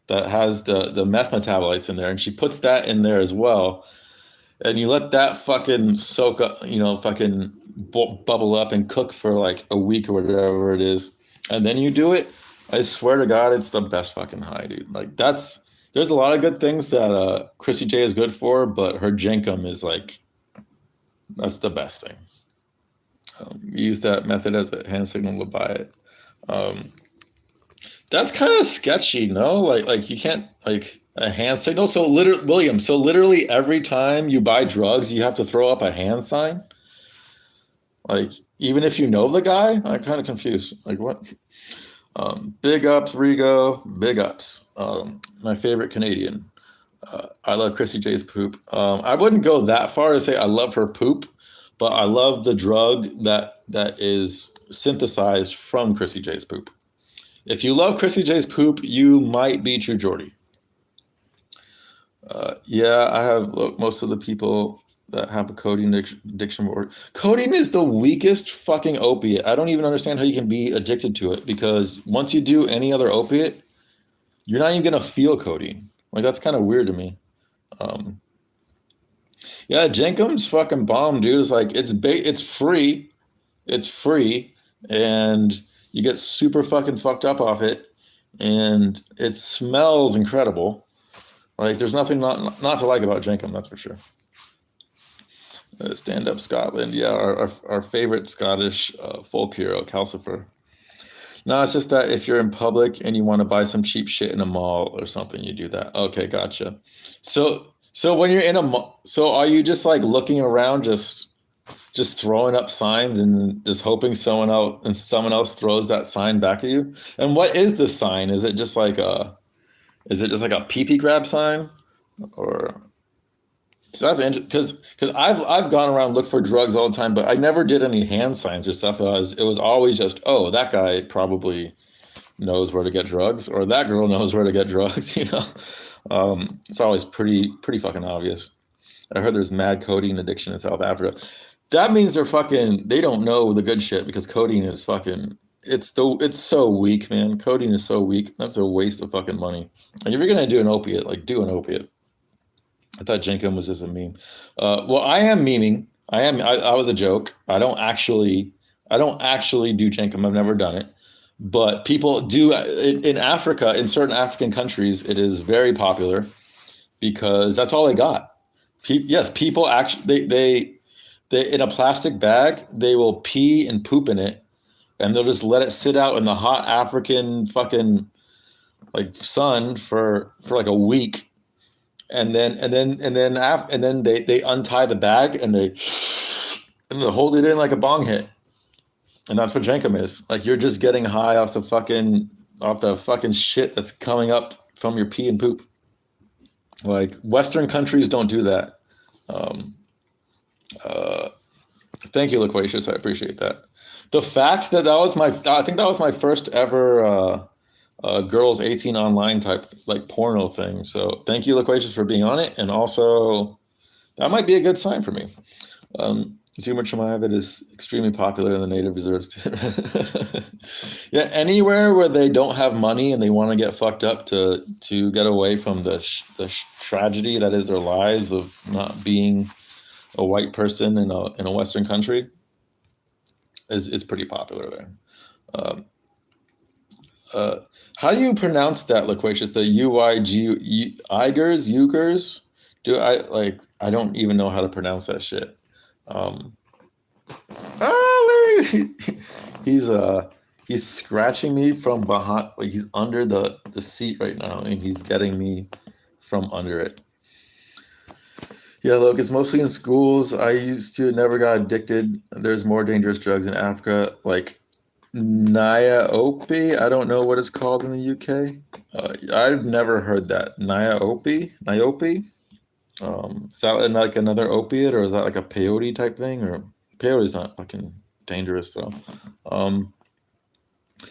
that has the meth metabolites in there, and she puts that in there as well. And you let that fucking soak up, fucking bubble up and cook for like a week or whatever it is, and then you do it. I swear to God, it's the best fucking high, dude. Like there's a lot of good things that Chrissy J is good for, but her Jenkum is like that's the best thing. Use that method as a hand signal to buy it. Um, that's kind of sketchy, no? Like you can't like a hand signal. So literally, William. So literally every time you buy drugs, you have to throw up a hand sign. Like even if you know the guy, I'm kind of confused. Like what? Big ups, Rigo. Big ups. My favorite Canadian. I love Chrissy J's poop. I wouldn't go that far to say I love her poop, but I love the drug that is synthesized from Chrissy J's poop. If you love Chrissy J's poop, you might be True Geordie. Yeah, I have look, most of the people that have a codeine addiction were codeine is the weakest fucking opiate. I don't even understand how you can be addicted to it because once you do any other opiate, you're not even gonna feel codeine. Like that's kind of weird to me. Um, yeah, Jenkum's fucking bomb, dude. It's like it's free, it's free, and you get super fucking fucked up off it, and it smells incredible. Like there's nothing not to like about Jenkum, that's for sure. Stand Up Scotland, yeah, our favorite Scottish folk hero, Calcifer. No, it's just that if you're in public and you want to buy some cheap shit in a mall or something, you do that. Okay, gotcha. So when you're in a mall, so are you just like looking around, just throwing up signs and just hoping someone else throws that sign back at you? And what is the sign? Is it just like a pee pee grab sign, or so that's interesting because I've gone around look for drugs all the time, but I never did any hand signs or stuff. It was always just, oh, that guy probably knows where to get drugs, or that girl knows where to get drugs. It's always pretty fucking obvious. I heard there's mad codeine addiction in South Africa. That means they don't know the good shit because codeine is fucking it's so weak, man. Codeine is so weak. That's a waste of fucking money. And if you're gonna do an opiate, like do an opiate. I thought Jenkum was just a meme. Well, I am memeing. I was a joke. I don't actually do Jenkum. I've never done it, but people do in Africa. In certain African countries, it is very popular because that's all they got. Yes, people actually they in a plastic bag they will pee and poop in it, and they'll just let it sit out in the hot African fucking like sun for like a week and then they untie the bag and they hold it in like a bong hit, and that's what Jenkum is. Like you're just getting high off the fucking shit that's coming up from your pee and poop. Like Western countries don't do that. Um, uh, Thank you, Loquacious. I appreciate that. The fact I think that was my first ever girls 18 online type like porno thing. So thank you, Loquacious, for being on it, and also that might be a good sign for me. Zuma Chamavid is extremely popular in the native reserves. Yeah, anywhere where they don't have money and they want to get fucked up to get away from the tragedy that is their lives of not being a white person in a Western country is pretty popular there. Um, uh, how do you pronounce that, Loquacious? The Uyghurs? Do I like? I don't even know how to pronounce that shit. Um, Larry, he's he's scratching me from behind, like he's under the seat right now, and he's getting me from under it. Yeah, look, it's mostly in schools. I used to never got addicted. There's more dangerous drugs in Africa, like Niobe. I don't know what it's called in the UK. I've never heard that. Niobe? Is that like another opiate, or is that like a peyote type thing? Or Peyote's not fucking dangerous though. Um,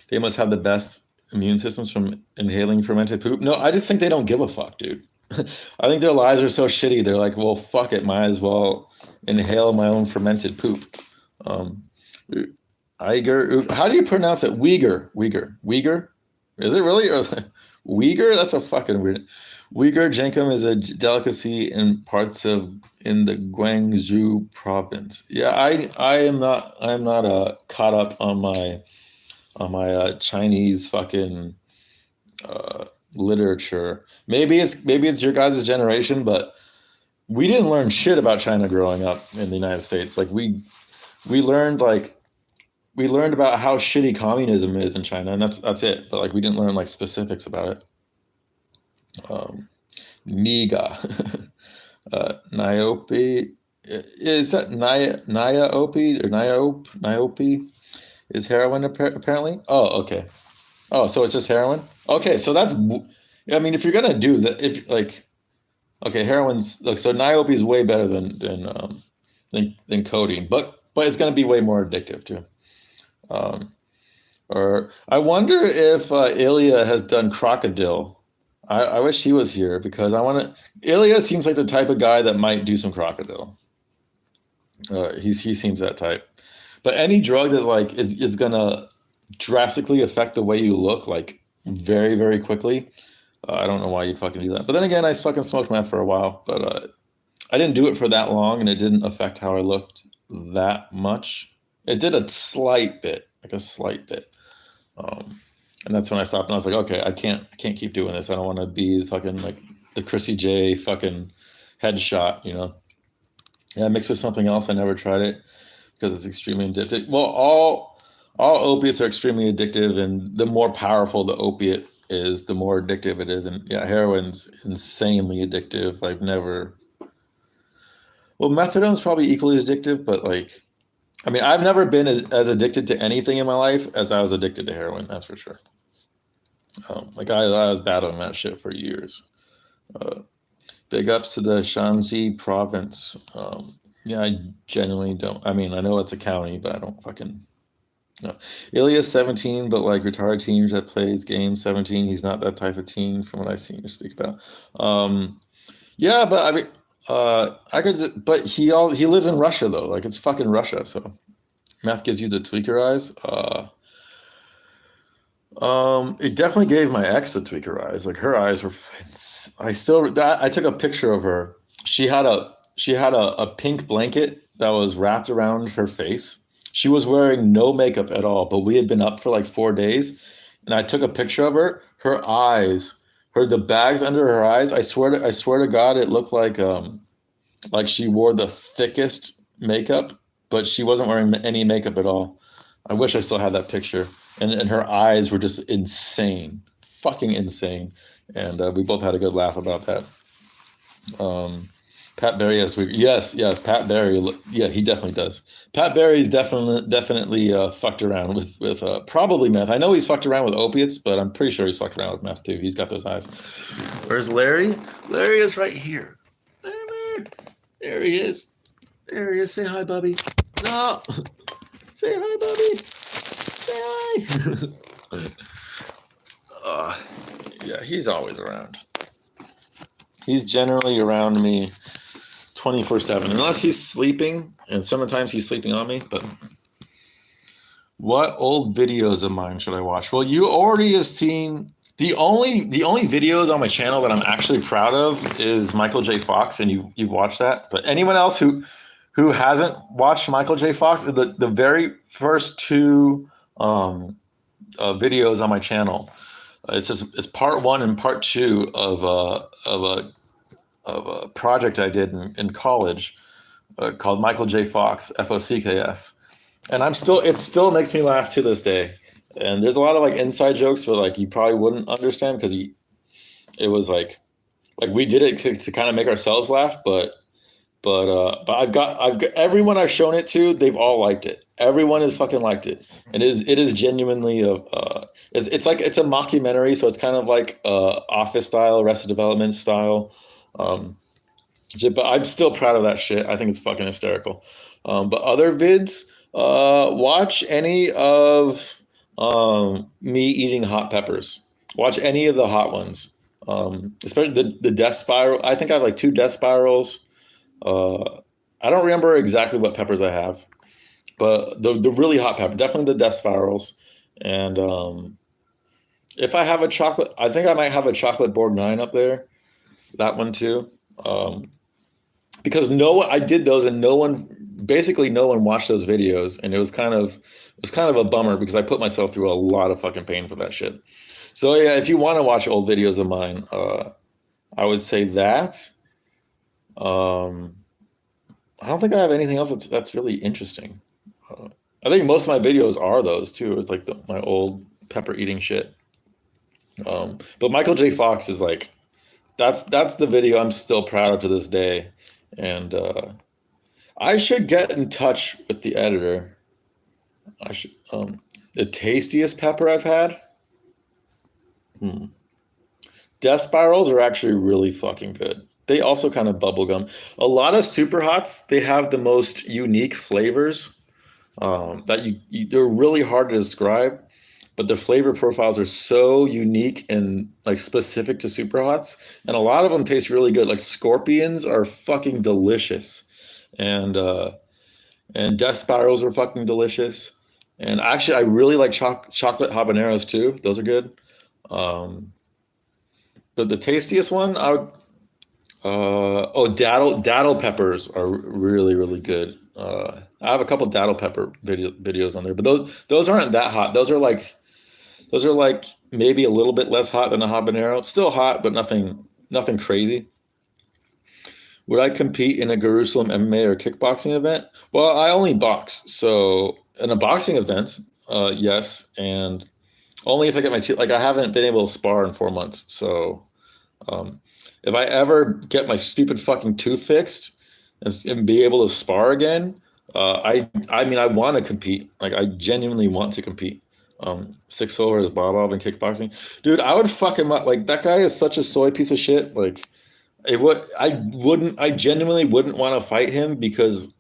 they must have the best immune systems from inhaling fermented poop. No, I just think they don't give a fuck, dude. I think their lives are so shitty. They're like, well, fuck it, might as well inhale my own fermented poop. Um, Uyghur. How do you pronounce it? Uyghur. Uyghur. Uyghur. Is it really? Or Uyghur? That's a fucking weird. Uyghur jenkem is a delicacy in parts of in the Guangzhou province. Yeah, I am not caught up on my Chinese fucking uh, literature. Maybe it's your guys' generation, but we didn't learn shit about China growing up in the United States. Like we learned like we learned about how shitty communism is in China, and that's it. But like we didn't learn like specifics about it. Um, Niga, Niope. Is that Niope or Niope? Is heroin apparently? Oh, okay. Oh, so it's just heroin? Okay, so I mean, if you're gonna do that, if like, okay, heroin's look, so Niobe is way better than codeine, but it's gonna be way more addictive too. Um, or I wonder if Ilya has done crocodile. I wish he was here because I want to. Ilya seems like the type of guy that might do some crocodile. He seems that type. But any drug that like is gonna drastically affect the way you look, like very very quickly. I don't know why you'd fucking do that. But then again, I fucking smoked meth for a while, but I didn't do it for that long, and it didn't affect how I looked that much. It did a slight bit, like a slight bit. Um, and that's when I stopped, and I was like, okay, I can't keep doing this. I don't want to be fucking like the Chrissy J fucking headshot, you know. Yeah, mixed with something else. I never tried it because it's extremely addictive. Well, all opiates are extremely addictive, and the more powerful the opiate is, the more addictive it is. And yeah, heroin's insanely addictive. I've never. Well, methadone's probably equally as addictive, but like, I mean, I've never been as addicted to anything in my life as I was addicted to heroin. That's for sure. Like I was battling that shit for years. Uh, Big ups to the Shanxi province. Yeah, I genuinely don't. I mean, I know it's a county, but I don't fucking know. Ilya's 17, but like retired teens that plays games 17. He's not that type of teen from what I've seen you speak about. Um, yeah, but I mean, but he lives in Russia though. Like it's fucking Russia, so math gives you the tweaker eyes. It definitely gave my ex the tweaker eyes. Like her eyes were. I took a picture of her. She had a pink blanket that was wrapped around her face. She was wearing no makeup at all, but we had been up for like 4 days, and I took a picture of her. Her eyes, the bags under her eyes. I swear to God, it looked like she wore the thickest makeup, but she wasn't wearing any makeup at all. I wish I still had that picture. And her eyes were just insane, fucking insane. And we both had a good laugh about that. Um, Pat Barry, yes, Pat Barry, yeah, he definitely does. Pat Barry's definitely fucked around with probably meth. I know he's fucked around with opiates, but I'm pretty sure he's fucked around with meth too. He's got those eyes. Where's Larry? Larry is right here. There he is. There he is. Say hi, Bubby. No. Say hi, Bubby. Say hi. uh, yeah, he's always around. He's generally around me 24/7, unless he's sleeping, and sometimes he's sleeping on me. But what old videos of mine should I watch? Well, you already have seen the only videos on my channel that I'm actually proud of is Michael J. Fox, and you've watched that. But anyone else who hasn't watched Michael J. Fox, the very first two videos on my channel, it's part one and part two of a project I did in college called Michael J. Fox, FOCKS. And it still makes me laugh to this day. And there's a lot of like inside jokes where like you probably wouldn't understand because it was like we did it to kind of make ourselves laugh, but I've got everyone I've shown it to, they've all liked it. Everyone has fucking liked it. It is genuinely it's a mockumentary, so it's kind of like Office style, Arrested Development style. Um, Shit, but I'm still proud of that shit. I think it's fucking hysterical. But other vids, watch any of me eating hot peppers. Watch any of the hot ones. Especially the death spiral. I think I have like two death spirals. Uh, I don't remember exactly what peppers I have, but the really hot pepper, definitely the death spirals. And if I have a chocolate, I think I might have a chocolate Borgnine up there. That one too. Um, because no one, I did those and no one, basically no one watched those videos, and it was kind of a bummer because I put myself through a lot of fucking pain for that shit. So yeah, if you want to watch old videos of mine, I would say that. Um, I don't think I have anything else that's really interesting. Uh, I think most of my videos are those too. It's like my old pepper eating shit. But Michael J. Fox is like that's the video I'm still proud of to this day, and I should get in touch with the editor. I should. The tastiest pepper I've had. Hmm. Death spirals are actually really fucking good. They also kind of bubblegum. A lot of super hots, they have the most unique flavors that they're really hard to describe, but the flavor profiles are so unique and like specific to super hots, and a lot of them taste really good. Like scorpions are fucking delicious, and death spirals are fucking delicious. And actually, I really like chocolate habaneros too. Those are good. Um, but the tastiest one, I would oh, daddle peppers are really really good. I have a couple daddle pepper videos on there, but those aren't that hot. Those are like maybe a little bit less hot than a habanero. Still hot, but nothing crazy. Would I compete in a Jerusalem MMA or kickboxing event? Well, I only box, so in a boxing event, yes, and only if I get my teeth. Like I haven't been able to spar in 4 months, so um, if I ever get my stupid fucking tooth fixed and be able to spar again, I mean I want to compete. Like I genuinely want to compete. Six silver is Bob in kickboxing, dude. I would fuck him up. Like that guy is such a soy piece of shit. Like I genuinely wouldn't want to fight him because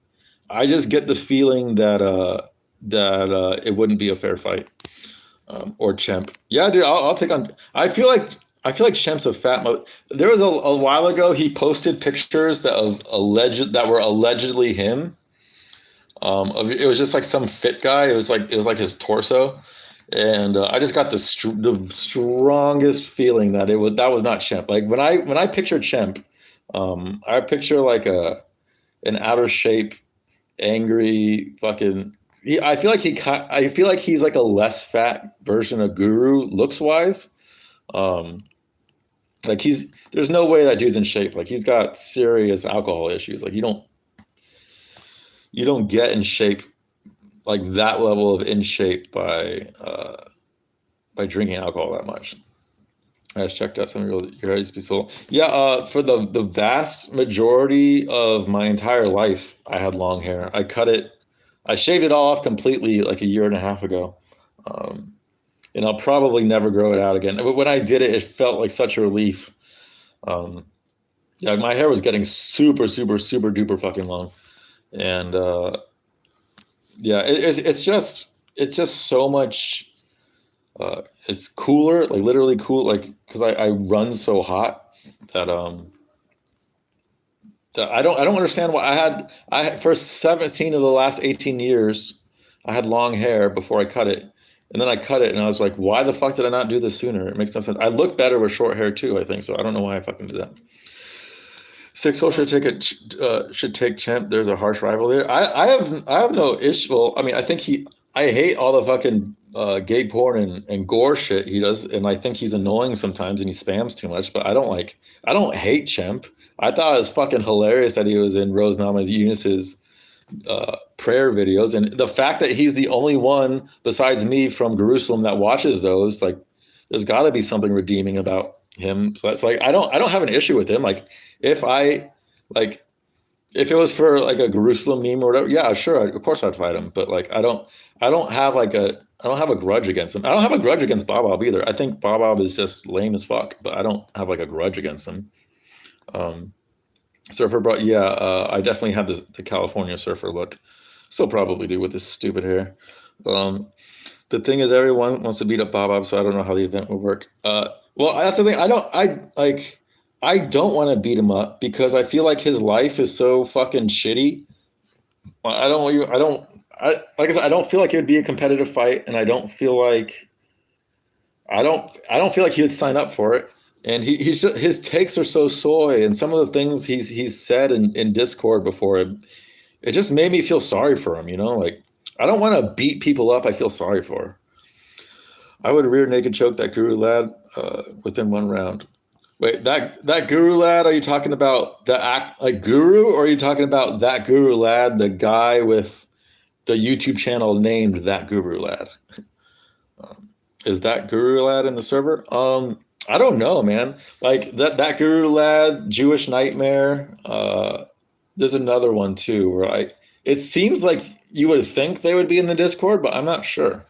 I just get the feeling that it wouldn't be a fair fight. Or Chemp. Yeah, dude, I'll take on. I feel like Chemp's a fat mother. There was a while ago he posted pictures that were allegedly him. It was just like some fit guy. It was like his torso, and I just got the strongest feeling that was not Chemp. Like when I picture Chemp, I picture like an outer shape, angry fucking. I feel like he's like a less fat version of Guru looks wise. Um, like there's no way that dude's in shape. Like he's got serious alcohol issues. Like you don't get in shape like that level of in shape by drinking alcohol that much. I just checked out some of your hair used to be sold. Yeah, for the vast majority of my entire life, I had long hair. I shaved it all off completely like a year and a half ago. Um, and I'll probably never grow it out again. But when I did it, it felt like such a relief. Um, yeah, my hair was getting super, super, super duper fucking long, and yeah, it's just so much. It's cooler, like literally cool, like because I run so hot that I don't understand why for 17 of the last 18 years I had long hair before I cut it. And then I cut it and I was like, why the fuck did I not do this sooner? It makes no sense. I look better with short hair too, I think. So I don't know why I fucking did that. Six Soul should take Champ. There's a harsh rival there. I have no issue. Well, I mean, I hate all the fucking gay porn and gore shit he does, and I think he's annoying sometimes and he spams too much. But I don't hate Champ. I thought it was fucking hilarious that he was in Rose Namajunas' prayer videos, and the fact that he's the only one besides me from Jerusalem that watches those, like, there's got to be something redeeming about him. So that's like I don't have an issue with him. Like if I like if it was for like a Jerusalem meme or whatever, yeah, sure, of course I'd fight him. But like I don't have a grudge against him. I don't have a grudge against Bob either. I think Bob is just lame as fuck, but I don't have like a grudge against him. Um, Surfer bro, yeah, I definitely have the California surfer look. Still probably do with this stupid hair. Um, the thing is, everyone wants to beat up Bob, so I don't know how the event will work. Well, that's the thing. I don't want to beat him up because I feel like his life is so fucking shitty. I don't, I don't, like I said, I don't feel like it would be a competitive fight, and I don't feel like he would sign up for it. And he's just, his takes are so soy, and some of the things he's said in Discord before, it just made me feel sorry for him. Like I don't want to beat people up. I feel sorry for. I would rear naked choke that Guru lad within 1 round. Wait, that Guru lad? Are you talking about the act like Guru, or are you talking about that Guru lad, the guy with the YouTube channel named that Guru lad? Is that Guru lad in the server? I don't know, man. Like that Guru lad, Jewish Nightmare. There's another one too, where it seems like you would think they would be in the Discord, but I'm not sure.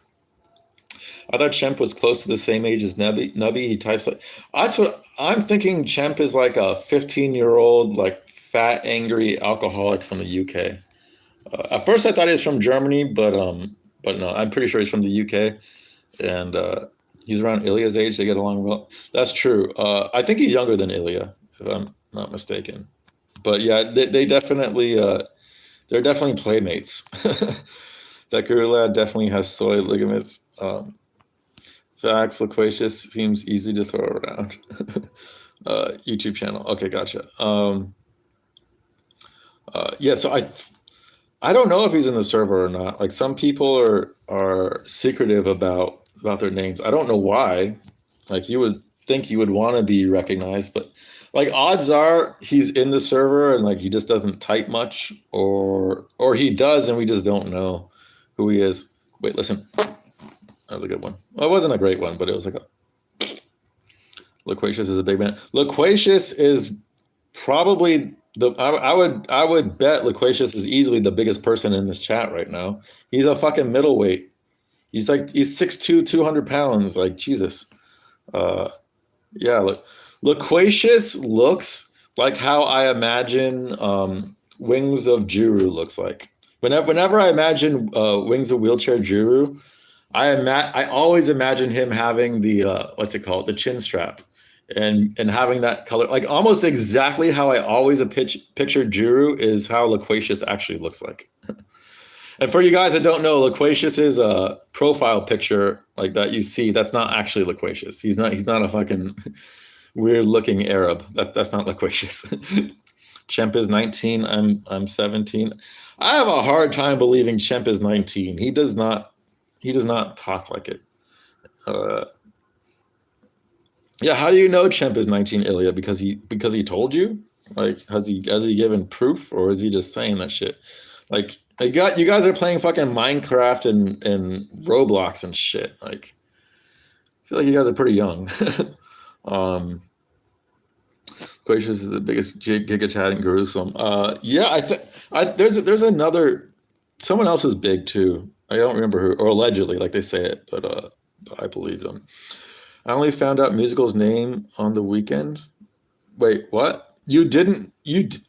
I thought Chemp was close to the same age as Nubby. Nubby, he types like that's what I'm thinking. Chemp is like a 15-year-old, like fat, angry alcoholic from the UK. At first, I thought he was from Germany, but no, I'm pretty sure he's from the UK, and he's around Ilya's age. They get along well. That's true. I think he's younger than Ilya, if I'm not mistaken. But yeah, they definitely they're definitely playmates. That Guru lad definitely has soy ligaments. Facts, loquacious seems easy to throw around. YouTube channel. Okay, gotcha. Yeah, so I don't know if he's in the server or not. Like some people are secretive about their names. I don't know why. Like you would think you would want to be recognized, but like odds are he's in the server and like he just doesn't type much, or he does and we just don't know who he is. Wait, listen. That was a good one. Well, it wasn't a great one, but it was like a Loquacious is a big man. Loquacious is probably I would bet Loquacious is easily the biggest person in this chat right now. He's a fucking middleweight. He's 6'2", 200 pounds. Like Jesus. Yeah, Loquacious looks like how I imagine Wings of Juru looks like. Whenever I imagine Wings of Wheelchair Juru, I always imagine him having the what's it called, the chin strap, and having that color, like almost exactly how I always picture Juru is how Loquacious actually looks like. And for you guys that don't know, Loquacious is a profile picture like that you see. That's not actually Loquacious. He's not a fucking weird looking Arab. That's not Loquacious. Chemp is 19. I'm 17. I have a hard time believing Chemp is 19. He does not talk like it. Yeah, how do you know Chemp is 19, Ilya? Because he told you? Like, has he given proof, or is he just saying that shit? Like, you guys are playing fucking Minecraft and Roblox and shit. Like, I feel like you guys are pretty young. Gracious is the biggest Giga Chat in Jerusalem. Yeah, there's another, someone else is big too. I don't remember who, or allegedly, like they say it, but I believe them. I only found out Musical's name on the weekend. Wait, what? Wait,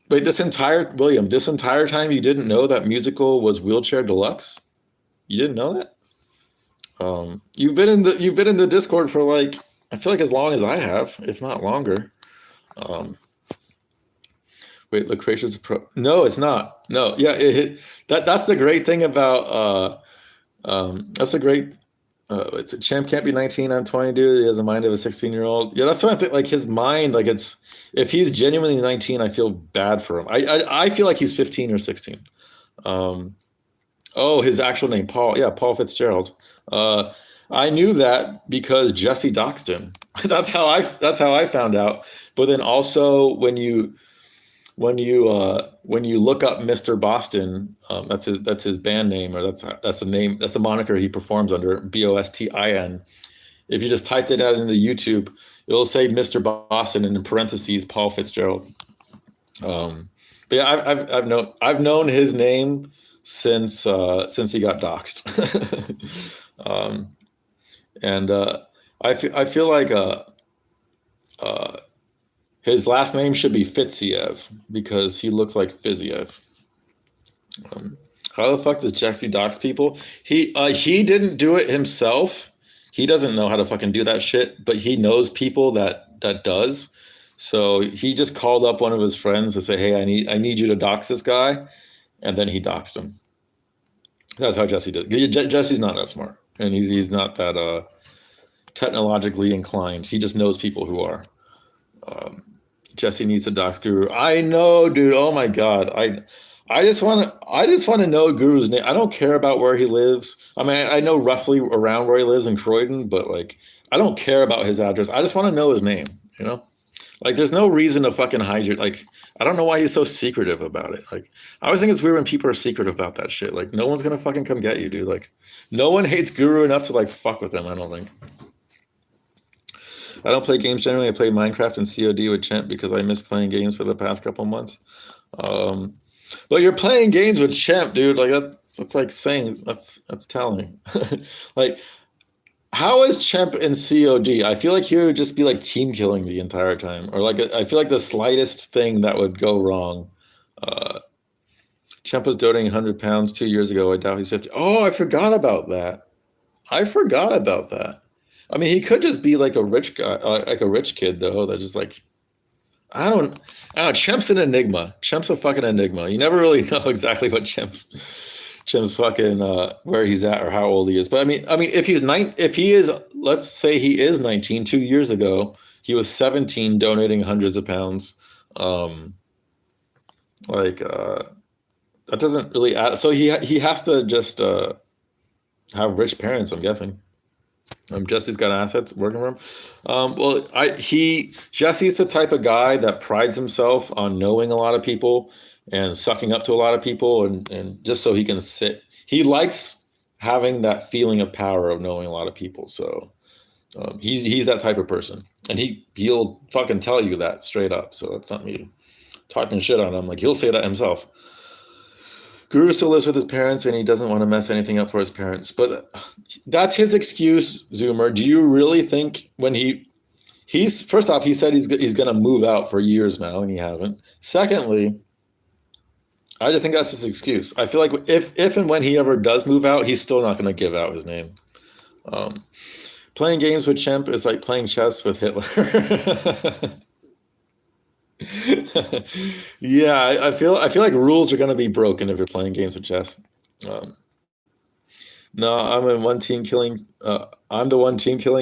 this entire time you didn't know that Musical was Wheelchair Deluxe? You didn't know that? You've been in the Discord for like, I feel like as long as I have, if not longer. Wait, Loquacious Pro? No, it's not. No, yeah, that's the great thing about that's a great. It's a Champ can't be 19. I'm 20, dude. He has the mind of a 16-year-old. Yeah, that's what I think. Like his mind, like if he's genuinely 19, I feel bad for him. I feel like he's 15 or 16. Oh, his actual name, Paul. Yeah, Paul Fitzgerald. I knew that because Jesse doxed him. That's how I found out. But then also when you look up Mr. Boston, that's his band name, or that's the name, that's the moniker he performs under, Bostin. If you just typed it out into YouTube, it'll say Mr. Boston and in parentheses Paul Fitzgerald. But yeah, I've known his name since he got doxxed. And I feel like His last name should be Fitziev because he looks like Fiziev. Um, how the fuck does Jesse dox people? He didn't do it himself. He doesn't know how to fucking do that shit, but he knows people that does. So he just called up one of his friends to say, "Hey, I need you to dox this guy," and then he doxed him. That's how Jesse did. Jesse's not that smart, and he's not that technologically inclined. He just knows people who are. Um, Jesse needs a dox guru. I know, dude. Oh my god. I just want to know Guru's name. I don't care about where he lives. I mean, I know roughly around where he lives in Croydon, but like I don't care about his address. I just want to know his name, you know? Like there's no reason to fucking hide your like I don't know why he's so secretive about it. Like I always think it's weird when people are secretive about that shit. Like no one's gonna fucking come get you, dude. Like no one hates Guru enough to like fuck with him, I don't think. I don't play games generally. I play Minecraft and COD with Champ because I miss playing games for the past couple months. Um, but you're playing games with Champ, dude. Like that's like saying that's telling. Like, how is Champ in COD? I feel like he would just be like team killing the entire time, or like I feel like the slightest thing that would go wrong. Uh, Champ was donating 100 pounds 2 years ago. I doubt he's 50. Oh, I forgot about that. I forgot about that. I mean, he could just be like a rich guy, like a rich kid though. That just like I don't, I don't know. Chemp's an enigma. Chemp's a fucking enigma. You never really know exactly what Chemp's fucking where he's at or how old he is. But I mean, if he is, let's say he is 19. 2 years ago, he was 17, donating hundreds of pounds. Um, like that doesn't really add. So he has to just have rich parents. I'm guessing. Jesse's got assets working for him. Well, Jesse's the type of guy that prides himself on knowing a lot of people and sucking up to a lot of people, and just so he can sit. He likes having that feeling of power of knowing a lot of people. So he's that type of person, and he'll fucking tell you that straight up. So that's not me talking shit on him. Like he'll say that himself. Guru still lives with his parents and he doesn't want to mess anything up for his parents. But that's his excuse, Zoomer. Do you really think when he's first off, he said he's going to move out for years now and he hasn't. Secondly, I just think that's his excuse. I feel like if and when he ever does move out, he's still not going to give out his name. Um, Playing games with Chimp is like playing chess with Hitler. Yeah, I feel like rules are gonna be broken if you're playing games with chess. Um, no, I'm the one team killing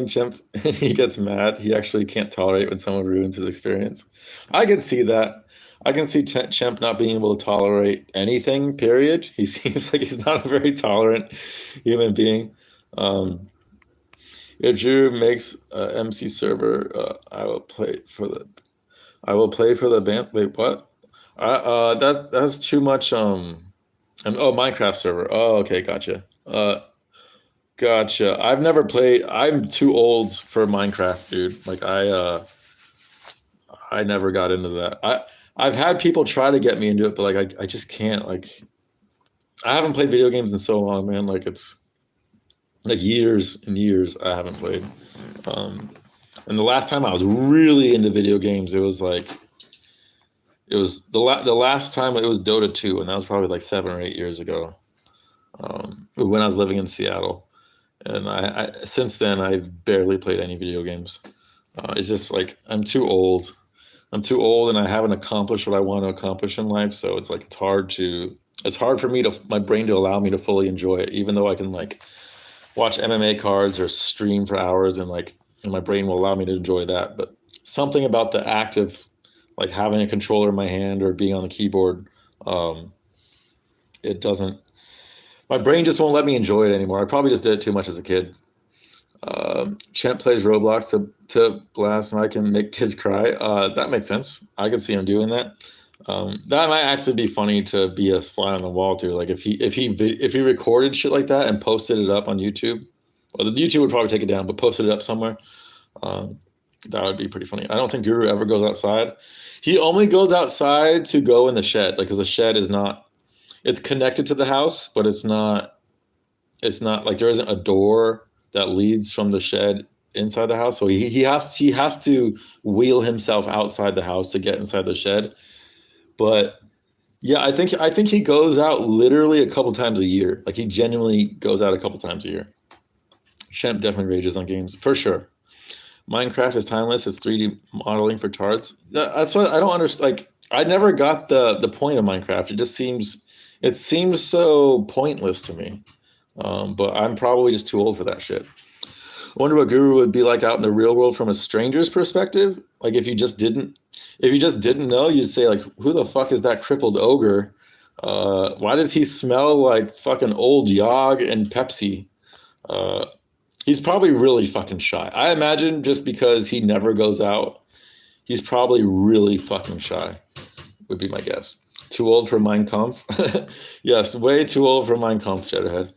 Chimp, and he gets mad. He actually can't tolerate when someone ruins his experience. I can see that. I can see Chimp not being able to tolerate anything. Period. He seems like he's not a very tolerant human being. Um, if Drew makes a MC server, I will play for the band. Wait, what? That's too much. Minecraft server. Oh, okay, gotcha. Gotcha. I've never played. I'm too old for Minecraft, dude. Like I never got into that. I've had people try to get me into it, but like I just can't. Like I haven't played video games in so long, man. Like it's like years and years I haven't played. Um, and the last time I was really into video games, it was the last time it was Dota 2, and that was probably like 7 or 8 years ago. When I was living in Seattle, and I since then I've barely played any video games. It's just like I'm too old. I'm too old, and I haven't accomplished what I want to accomplish in life. So it's like it's hard for me to my brain to allow me to fully enjoy it, even though I can like watch MMA cards or stream for hours, and my brain will allow me to enjoy that. But something about the act of like having a controller in my hand or being on the keyboard, um, it doesn't. My brain just won't let me enjoy it anymore. I probably just did it too much as a kid. Champ plays Roblox to blast Mike and make kids cry. That makes sense. I could see him doing that. That might actually be funny to be a fly on the wall too. Like if he recorded shit like that and posted it up on YouTube, well, the YouTube would probably take it down, but posted it up somewhere. Um, that would be pretty funny. I don't think Guru ever goes outside. He only goes outside to go in the shed, like because the shed is not. It's connected to the house, but it's not. It's not like there isn't a door that leads from the shed inside the house, so he has to wheel himself outside the house to get inside the shed. But yeah, I think he goes out literally a couple times a year. Like he genuinely goes out a couple times a year. Shemp definitely rages on games for sure. Minecraft is timeless. It's 3D modeling for tarts. That's what I don't understand. Like I never got the point of Minecraft. It seems so pointless to me. But I'm probably just too old for that shit. I wonder what Guru would be like out in the real world from a stranger's perspective. Like if you just didn't know, you'd say like, who the fuck is that crippled ogre? Why does he smell like fucking old Yog and Pepsi? Uh, he's probably really fucking shy. I imagine just because he never goes out, he's probably really fucking shy, would be my guess. Too old for Mein Kampf? Yes, way too old for Mein Kampf, Shedderhead.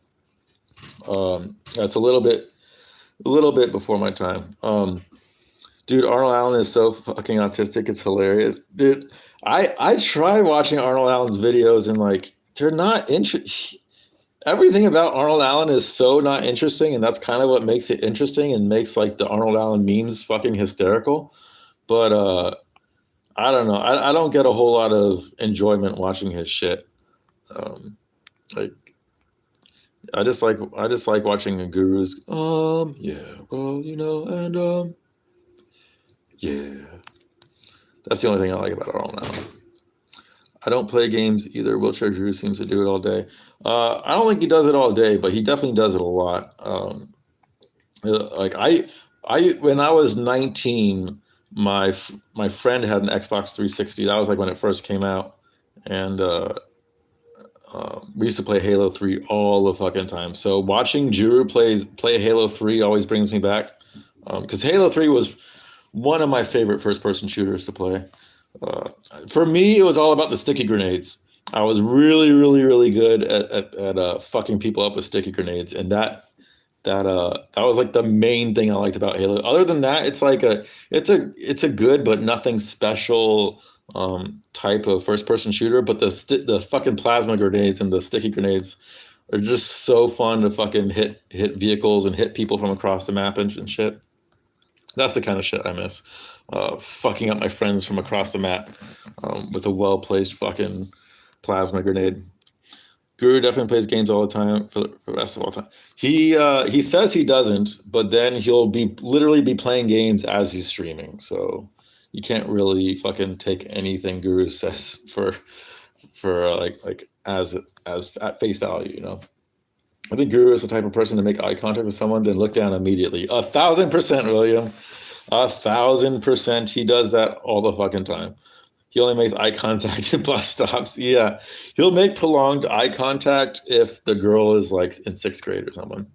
That's a little bit before my time. Dude, Arnold Allen is so fucking autistic. It's hilarious, dude. I try watching Arnold Allen's videos and like they're not interesting. Everything about Arnold Allen is so not interesting, and that's kind of what makes it interesting and makes like the Arnold Allen memes fucking hysterical. But I don't know. I don't get a whole lot of enjoyment watching his shit. Um, like I just like watching a guru's yeah, well, and yeah. That's the only thing I like about Arnold Allen. I don't play games either. Wheelchair Drew seems to do it all day. I don't think he does it all day, but he definitely does it a lot. Like I when I was 19, my friend had an Xbox 360. That was like when it first came out, and we used to play Halo 3 all the fucking time. So watching Juru play Halo 3 always brings me back, because Halo 3 was one of my favorite first-person shooters to play. Uh, for me, it was all about the sticky grenades. I was really, really, really good at fucking people up with sticky grenades, and that was like the main thing I liked about Halo. Other than that, it's a good but nothing special type of first person shooter. But the fucking plasma grenades and the sticky grenades are just so fun to fucking hit vehicles and hit people from across the map and shit. That's the kind of shit I miss. Fucking up my friends from across the map with a well placed fucking plasma grenade. Guru definitely plays games all the time for the rest of all time. He says he doesn't, but then he'll be literally be playing games as he's streaming. So you can't really fucking take anything Guru says for like as at face value, you know. I think Guru is the type of person to make eye contact with someone, then look down immediately. 1,000%, William. 1,000%. He does that all the fucking time. He only makes eye contact at bus stops. Yeah. He'll make prolonged eye contact if the girl is like in sixth grade or something.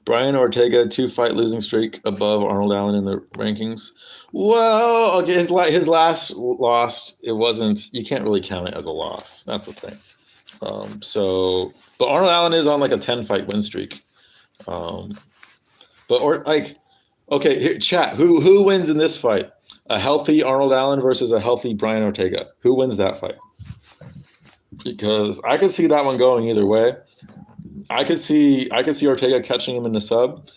Brian Ortega, 2-fight losing streak above Arnold Allen in the rankings. Well, okay, his last loss, it wasn't, you can't really count it as a loss. That's the thing. But Arnold Allen is on like a 10-fight win streak. Okay, here, chat. Who wins in this fight? A healthy Arnold Allen versus a healthy Brian Ortega. Who wins that fight? Because I could see that one going either way. I could see Ortega catching him in the sub.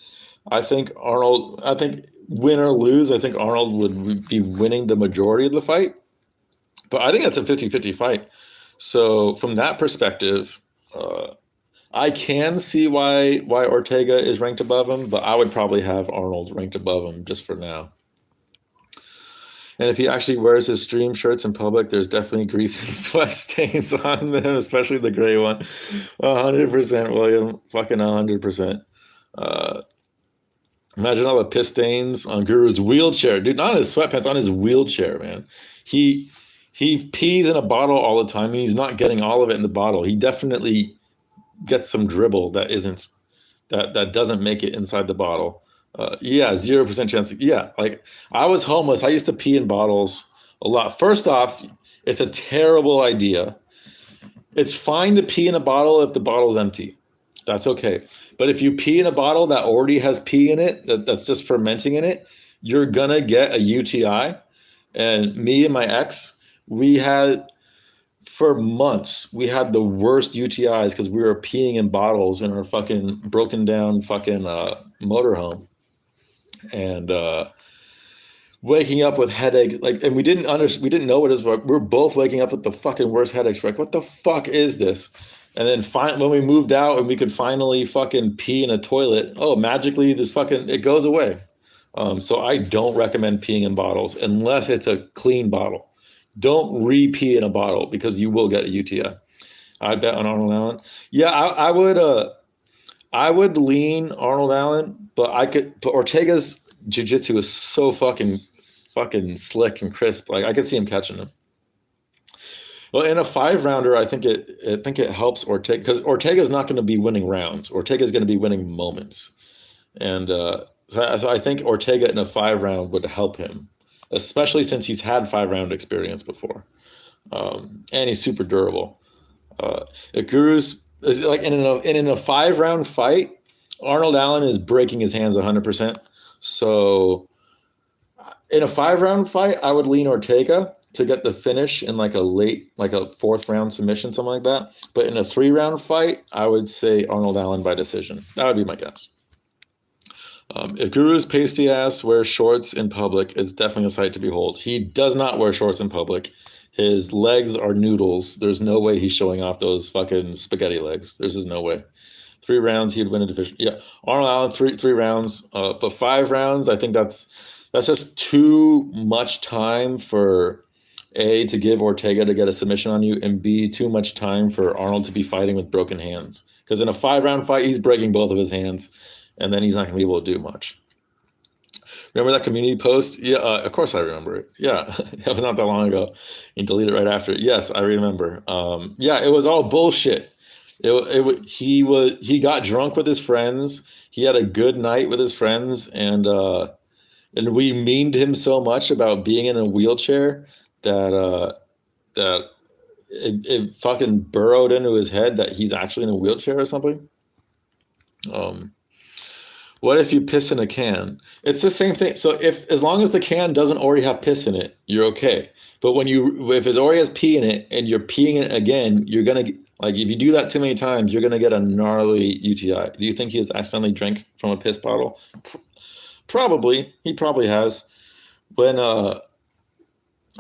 I think win or lose, I think Arnold would be winning the majority of the fight. But I think that's a 50-50 fight. So from that perspective, I can see why Ortega is ranked above him, but I would probably have Arnold ranked above him just for now. And if he actually wears his stream shirts in public, there's definitely grease and sweat stains on them, especially the gray one. 100%, William. Fucking 100%. Imagine all the piss stains on Guru's wheelchair. Dude, not on his sweatpants, on his wheelchair, man. He pees in a bottle all the time, and he's not getting all of it in the bottle. He definitely gets some dribble that doesn't make it inside the bottle. Yeah, 0% chance. Yeah, like I was homeless. I used to pee in bottles a lot. First off, it's a terrible idea. It's fine to pee in a bottle if the bottle's empty. That's okay. But if you pee in a bottle that already has pee in it, that's just fermenting in it, you're gonna get a UTI. And me and my ex, for months, we had the worst UTIs because we were peeing in bottles in our fucking broken down fucking motorhome. and waking up with headache, like, and we didn't know what it was. We're both waking up with the fucking worst headaches. We're like, what the fuck is this? And then when we moved out and we could finally fucking pee in a toilet, oh, magically this fucking it goes away. So I don't recommend peeing in bottles unless it's a clean bottle. Don't re-pee in a bottle because you will get a UTI. I bet on Arnold Allen. Yeah, I would lean Arnold Allen, but Ortega's jiu-jitsu is so fucking slick and crisp. Like I could see him catching him. Well, in a 5 rounder, I think it helps Ortega because Ortega's not going to be winning rounds. Ortega's going to be winning moments, and so I think Ortega in a 5 round would help him, especially since he's had 5 round experience before, and he's super durable. Guru's like in a 5 round fight, Arnold Allen is breaking his hands 100%. So in a 5 round fight, I would lean Ortega to get the finish in like a fourth round submission, something like that. But in a 3 round fight, I would say Arnold Allen by decision. That would be my guess. If Guru's pasty ass wears shorts in public, it's definitely a sight to behold. He does not wear shorts in public. His legs are noodles. There's no way he's showing off those fucking spaghetti legs. There's just no way. 3 rounds, he'd win a division. Yeah, Arnold Allen, three rounds. But 5 rounds, I think that's just too much time for A, to give Ortega to get a submission on you, and B, too much time for Arnold to be fighting with broken hands. Because in a 5 round fight, he's breaking both of his hands, and then he's not going to be able to do much. Remember that community post? Yeah, of course I remember it. Yeah, it was not that long ago. You deleted it right after. Yes, I remember. Yeah, it was all bullshit. He got drunk with his friends. He had a good night with his friends, and we memed him so much about being in a wheelchair that it fucking burrowed into his head that he's actually in a wheelchair or something. What if you piss in a can? It's the same thing. So as long as the can doesn't already have piss in it, you're okay. But if it already has pee in it and you're peeing it again, you're gonna like if you do that too many times, you're gonna get a gnarly UTI. Do you think he has accidentally drank from a piss bottle? Probably. He probably has. When I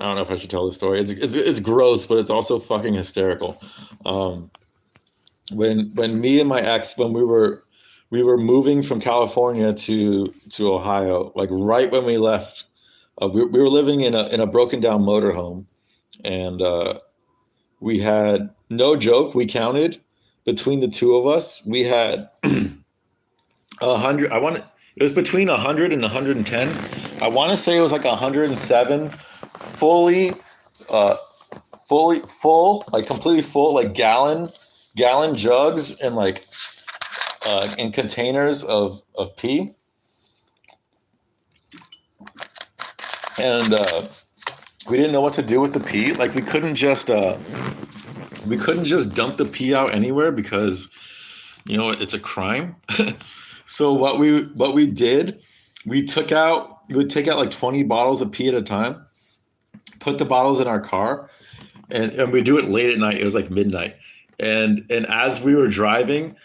don't know if I should tell the story. It's gross, but it's also fucking hysterical. When me and my ex, when we were moving from California to Ohio, like right when we left, we were living in a broken down motorhome, and we had, no joke, we counted between the two of us, we had 100. It was between 100 and 110. I want to say it was like 107 fully full, like completely full, like gallon jugs and like in containers of pee, and we didn't know what to do with the pee. Like we couldn't just dump the pee out anywhere because it's a crime. So what we did, we would take out like 20 bottles of pee at a time, put the bottles in our car, and we do it late at night. It was like midnight, and as we were driving,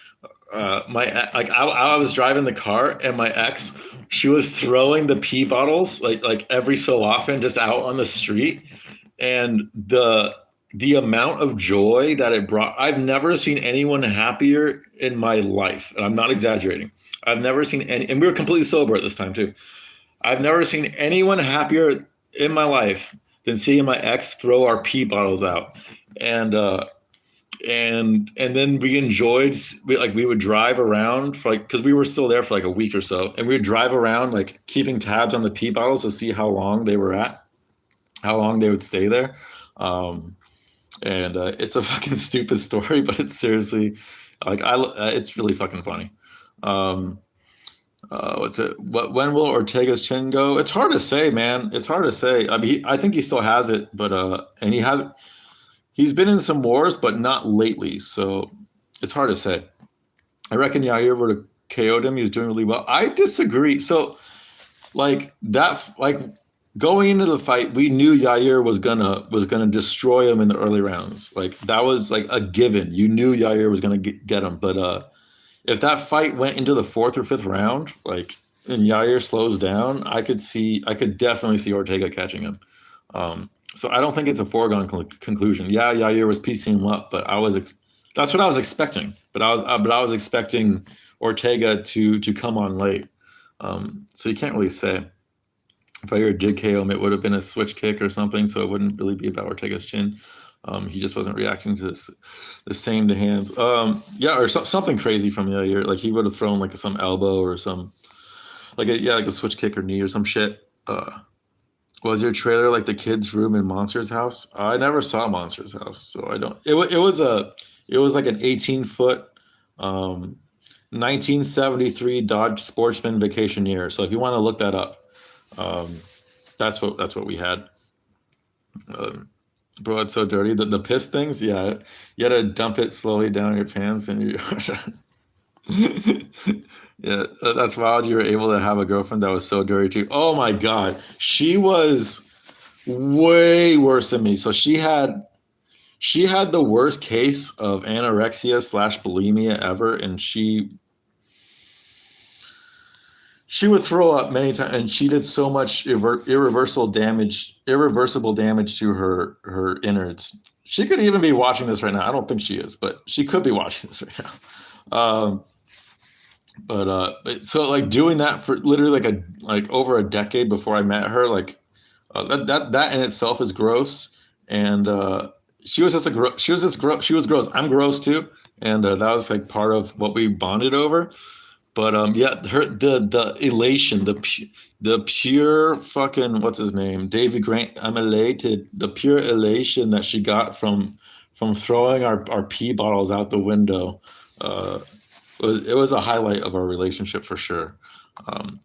I was driving the car, and my ex, she was throwing the pee bottles like every so often just out on the street, and the amount of joy that it brought, I've never seen anyone happier in my life, and I'm not exaggerating. I've never seen any, and we were completely sober at this time too. I've never seen anyone happier in my life than seeing my ex throw our pee bottles out, and then we enjoyed, we would drive around for because we were still there for like a week or so, and we would drive around like keeping tabs on the pee bottles to see how long they would stay there. It's a fucking stupid story, but it's seriously it's really fucking funny. What's it? When will Ortega's chin go? It's hard to say, man. It's hard to say. I mean, I think he still has it, but and he's been in some wars, but not lately. So it's hard to say. I reckon Yair would have KO'd him. He was doing really well. I disagree. So going into the fight, we knew Yair was gonna destroy him in the early rounds. Like that was like a given. You knew Yair was gonna get him. But if that fight went into the 4th or 5th round, like and Yair slows down, I could definitely see Ortega catching him. So I don't think it's a foregone conclusion. Yeah, Yair was piecing him up, but that's what I was expecting. But I was expecting Ortega to come on late. So you can't really say. If I heard Jig KO, it would have been a switch kick or something, so it wouldn't really be about Ortega's chin. He just wasn't reacting to the same to hands. Yeah, or something crazy from Yair. Like he would have thrown like some elbow or some like a switch kick or knee or some shit. Was your trailer like the kids' room in Monster's house? I never saw Monster's house, so I don't. It was like an 18-foot, 1973 Dodge Sportsman Vacationeer. So if you want to look that up, um, that's what we had. Um, Bro, it's so dirty. The piss things, yeah. You had to dump it slowly down your pants, and you. Yeah, that's wild. You were able to have a girlfriend that was so dirty too. Oh my God, she was way worse than me. So she had the worst case of anorexia slash bulimia ever, and she would throw up many times, and she did so much irreversible damage to her innards. She could even be watching this right now. I don't think she is, but she could be watching this right now. So like doing that for literally like over a decade before I met her, like that in itself is gross. And she was gross. I'm gross too, and that was like part of what we bonded over. But yeah, the elation, the pure fucking what's his name, Davy Grant. I'm elated. The pure elation that she got from throwing our pee bottles out the window. Uh, it was a highlight of our relationship for sure. Um,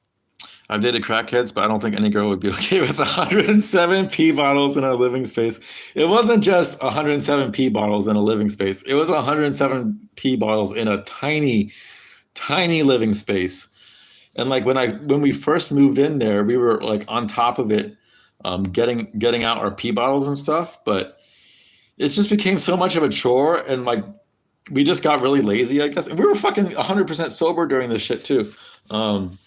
I've dated crackheads, but I don't think any girl would be okay with 107 pee bottles in our living space. It wasn't just 107 pee bottles in a living space. It was 107 pee bottles in a tiny living space. And like when we first moved in there, we were like on top of it, getting out our pee bottles and stuff. But it just became so much of a chore, and like we just got really lazy, I guess. And we were fucking 100% sober during this shit too. Um,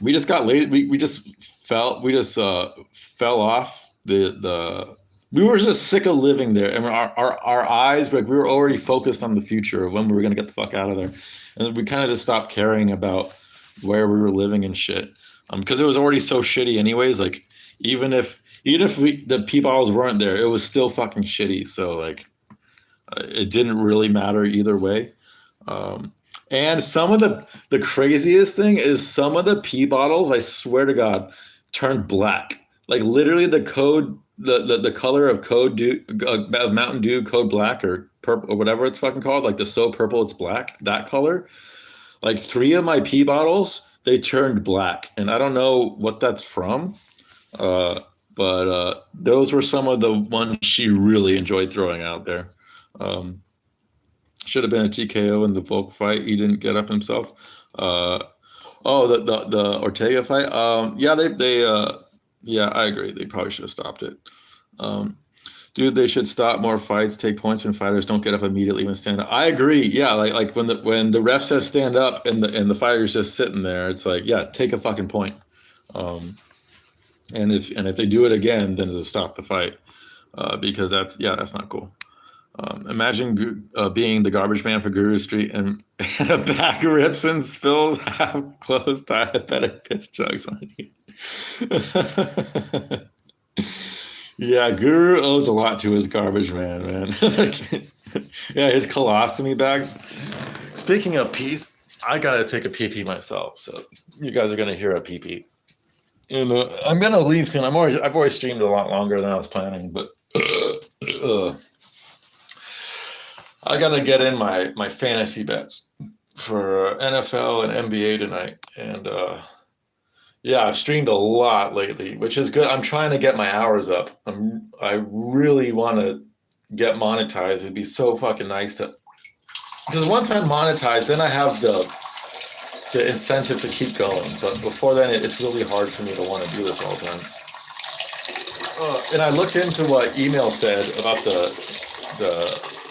we just got lazy. We just fell off we were just sick of living there, and our eyes, like we were already focused on the future of when we were gonna get the fuck out of there, and we kind of just stopped caring about where we were living and shit, because it was already so shitty anyways. Like even if the pee bottles weren't there, it was still fucking shitty. So like it didn't really matter either way. Um, and some of the craziest thing is some of the pee bottles, I swear to God, turned black. Like literally the color of Code Dew, of Mountain Dew Code Black or purple or whatever it's fucking called, like the So Purple It's Black, that color. Like three of my pee bottles, they turned black, and I don't know what that's from. Uh, but those were some of the ones she really enjoyed throwing out there. Um, should have been a TKO in the Volk fight. He didn't get up himself. Uh, oh, the Ortega fight. Yeah, yeah, I agree. They probably should have stopped it. Um, Dude, they should stop more fights, take points when fighters don't get up immediately when stand up. I agree. Yeah, like when the ref says stand up and the fighter's just sitting there, it's like, yeah, take a fucking point. Um, and if they do it again, then to stop the fight, because that's not cool. Imagine being the garbage man for Guru Street, and a bag rips and spills half closed diabetic piss jugs on you. Yeah, Guru owes a lot to his garbage man. Yeah, his colostomy bags. Speaking of pees, I gotta take a pee pee myself, so you guys are gonna hear a pee pee. And I'm gonna leave soon. I've already streamed a lot longer than I was planning, but I gotta get in my fantasy bets for NFL and NBA tonight, and yeah, I've streamed a lot lately, which is good. I'm trying to get my hours up. I really want to get monetized. It'd be so fucking nice to, because once I'm monetized, then I have the incentive to keep going. But before then, it's really hard for me to want to do this all the time. And I looked into what email said about the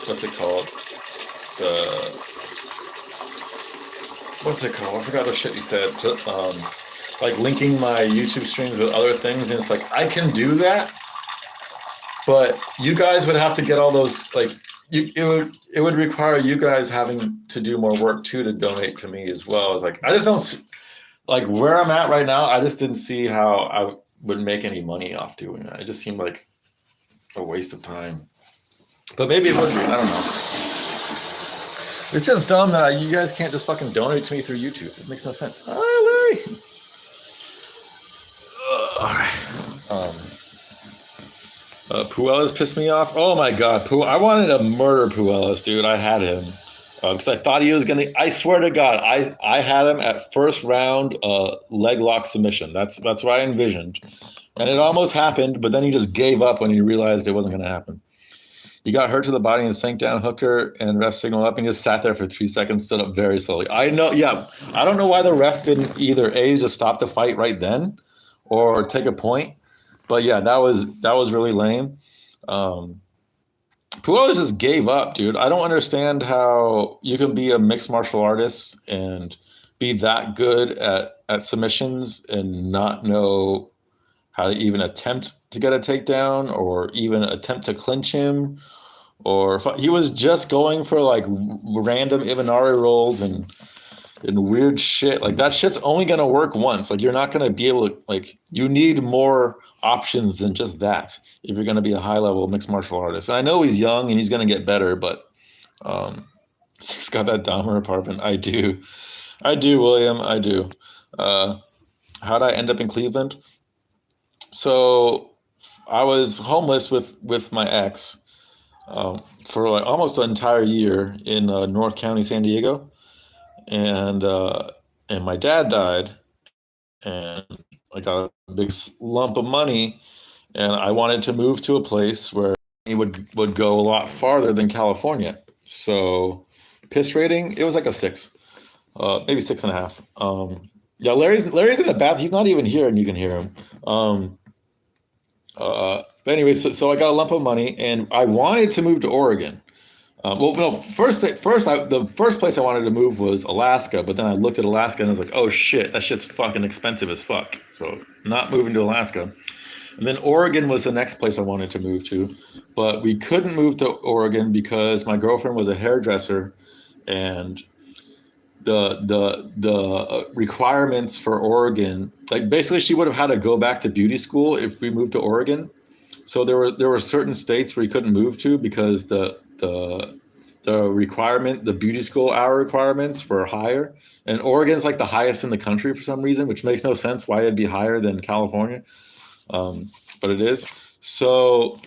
what's it called? The what's it called? I forgot the shit you said. Like linking my YouTube streams with other things, and it's like I can do that, but you guys would have to get all those like it would require you guys having to do more work too to donate to me as well. It's like I just don't like where I'm at right now. I just didn't see how I would make any money off doing that. It just seemed like a waste of time. But maybe it would be. I don't know. It's just dumb that you guys can't just fucking donate to me through YouTube. It makes no sense. Oh, Larry. All right. Puelas pissed me off. Oh my god, I wanted to murder Puelas, dude. I had him because I thought he was gonna. I swear to God, I had him at first round leg lock submission. That's what I envisioned, and it almost happened. But then he just gave up when he realized it wasn't gonna happen. He got hurt to the body and sank down hooker and ref signal up and just sat there for 3 seconds, stood up very slowly. I know, yeah. I don't know why the ref didn't either A, just stop the fight right then or take a point. But yeah, that was really lame. Puelas just gave up, dude. I don't understand how you can be a mixed martial artist and be that good at submissions and not know how to even attempt to get a takedown or even attempt to clinch him. Or he was just going for like random Ivanari rolls and weird shit. Like that shit's only gonna work once. Like you're not gonna be able to like you need more options than just that if you're gonna be a high level mixed martial artist. And I know he's young and he's gonna get better, but he's got that Dahmer apartment. I do, William. I do. How'd I end up in Cleveland? So I was homeless with my ex for like almost an entire year in North County, San Diego, and my dad died, and I got a big lump of money, and I wanted to move to a place where he would go a lot farther than California. So piss rating, it was like a 6, maybe 6.5. Yeah, Larry's in the bath. He's not even here, and you can hear him. But anyway, so I got a lump of money, and I wanted to move to Oregon. Well, no, the first place I wanted to move was Alaska, but then I looked at Alaska and I was like, oh shit, that shit's fucking expensive as fuck. So not moving to Alaska. And then Oregon was the next place I wanted to move to, but we couldn't move to Oregon because my girlfriend was a hairdresser, and the requirements for Oregon, like basically she would have had to go back to beauty school if we moved to Oregon. So there were certain states where you couldn't move to because the requirement, the beauty school hour requirements were higher. And Oregon's like the highest in the country for some reason, which makes no sense why it'd be higher than California. But it is. So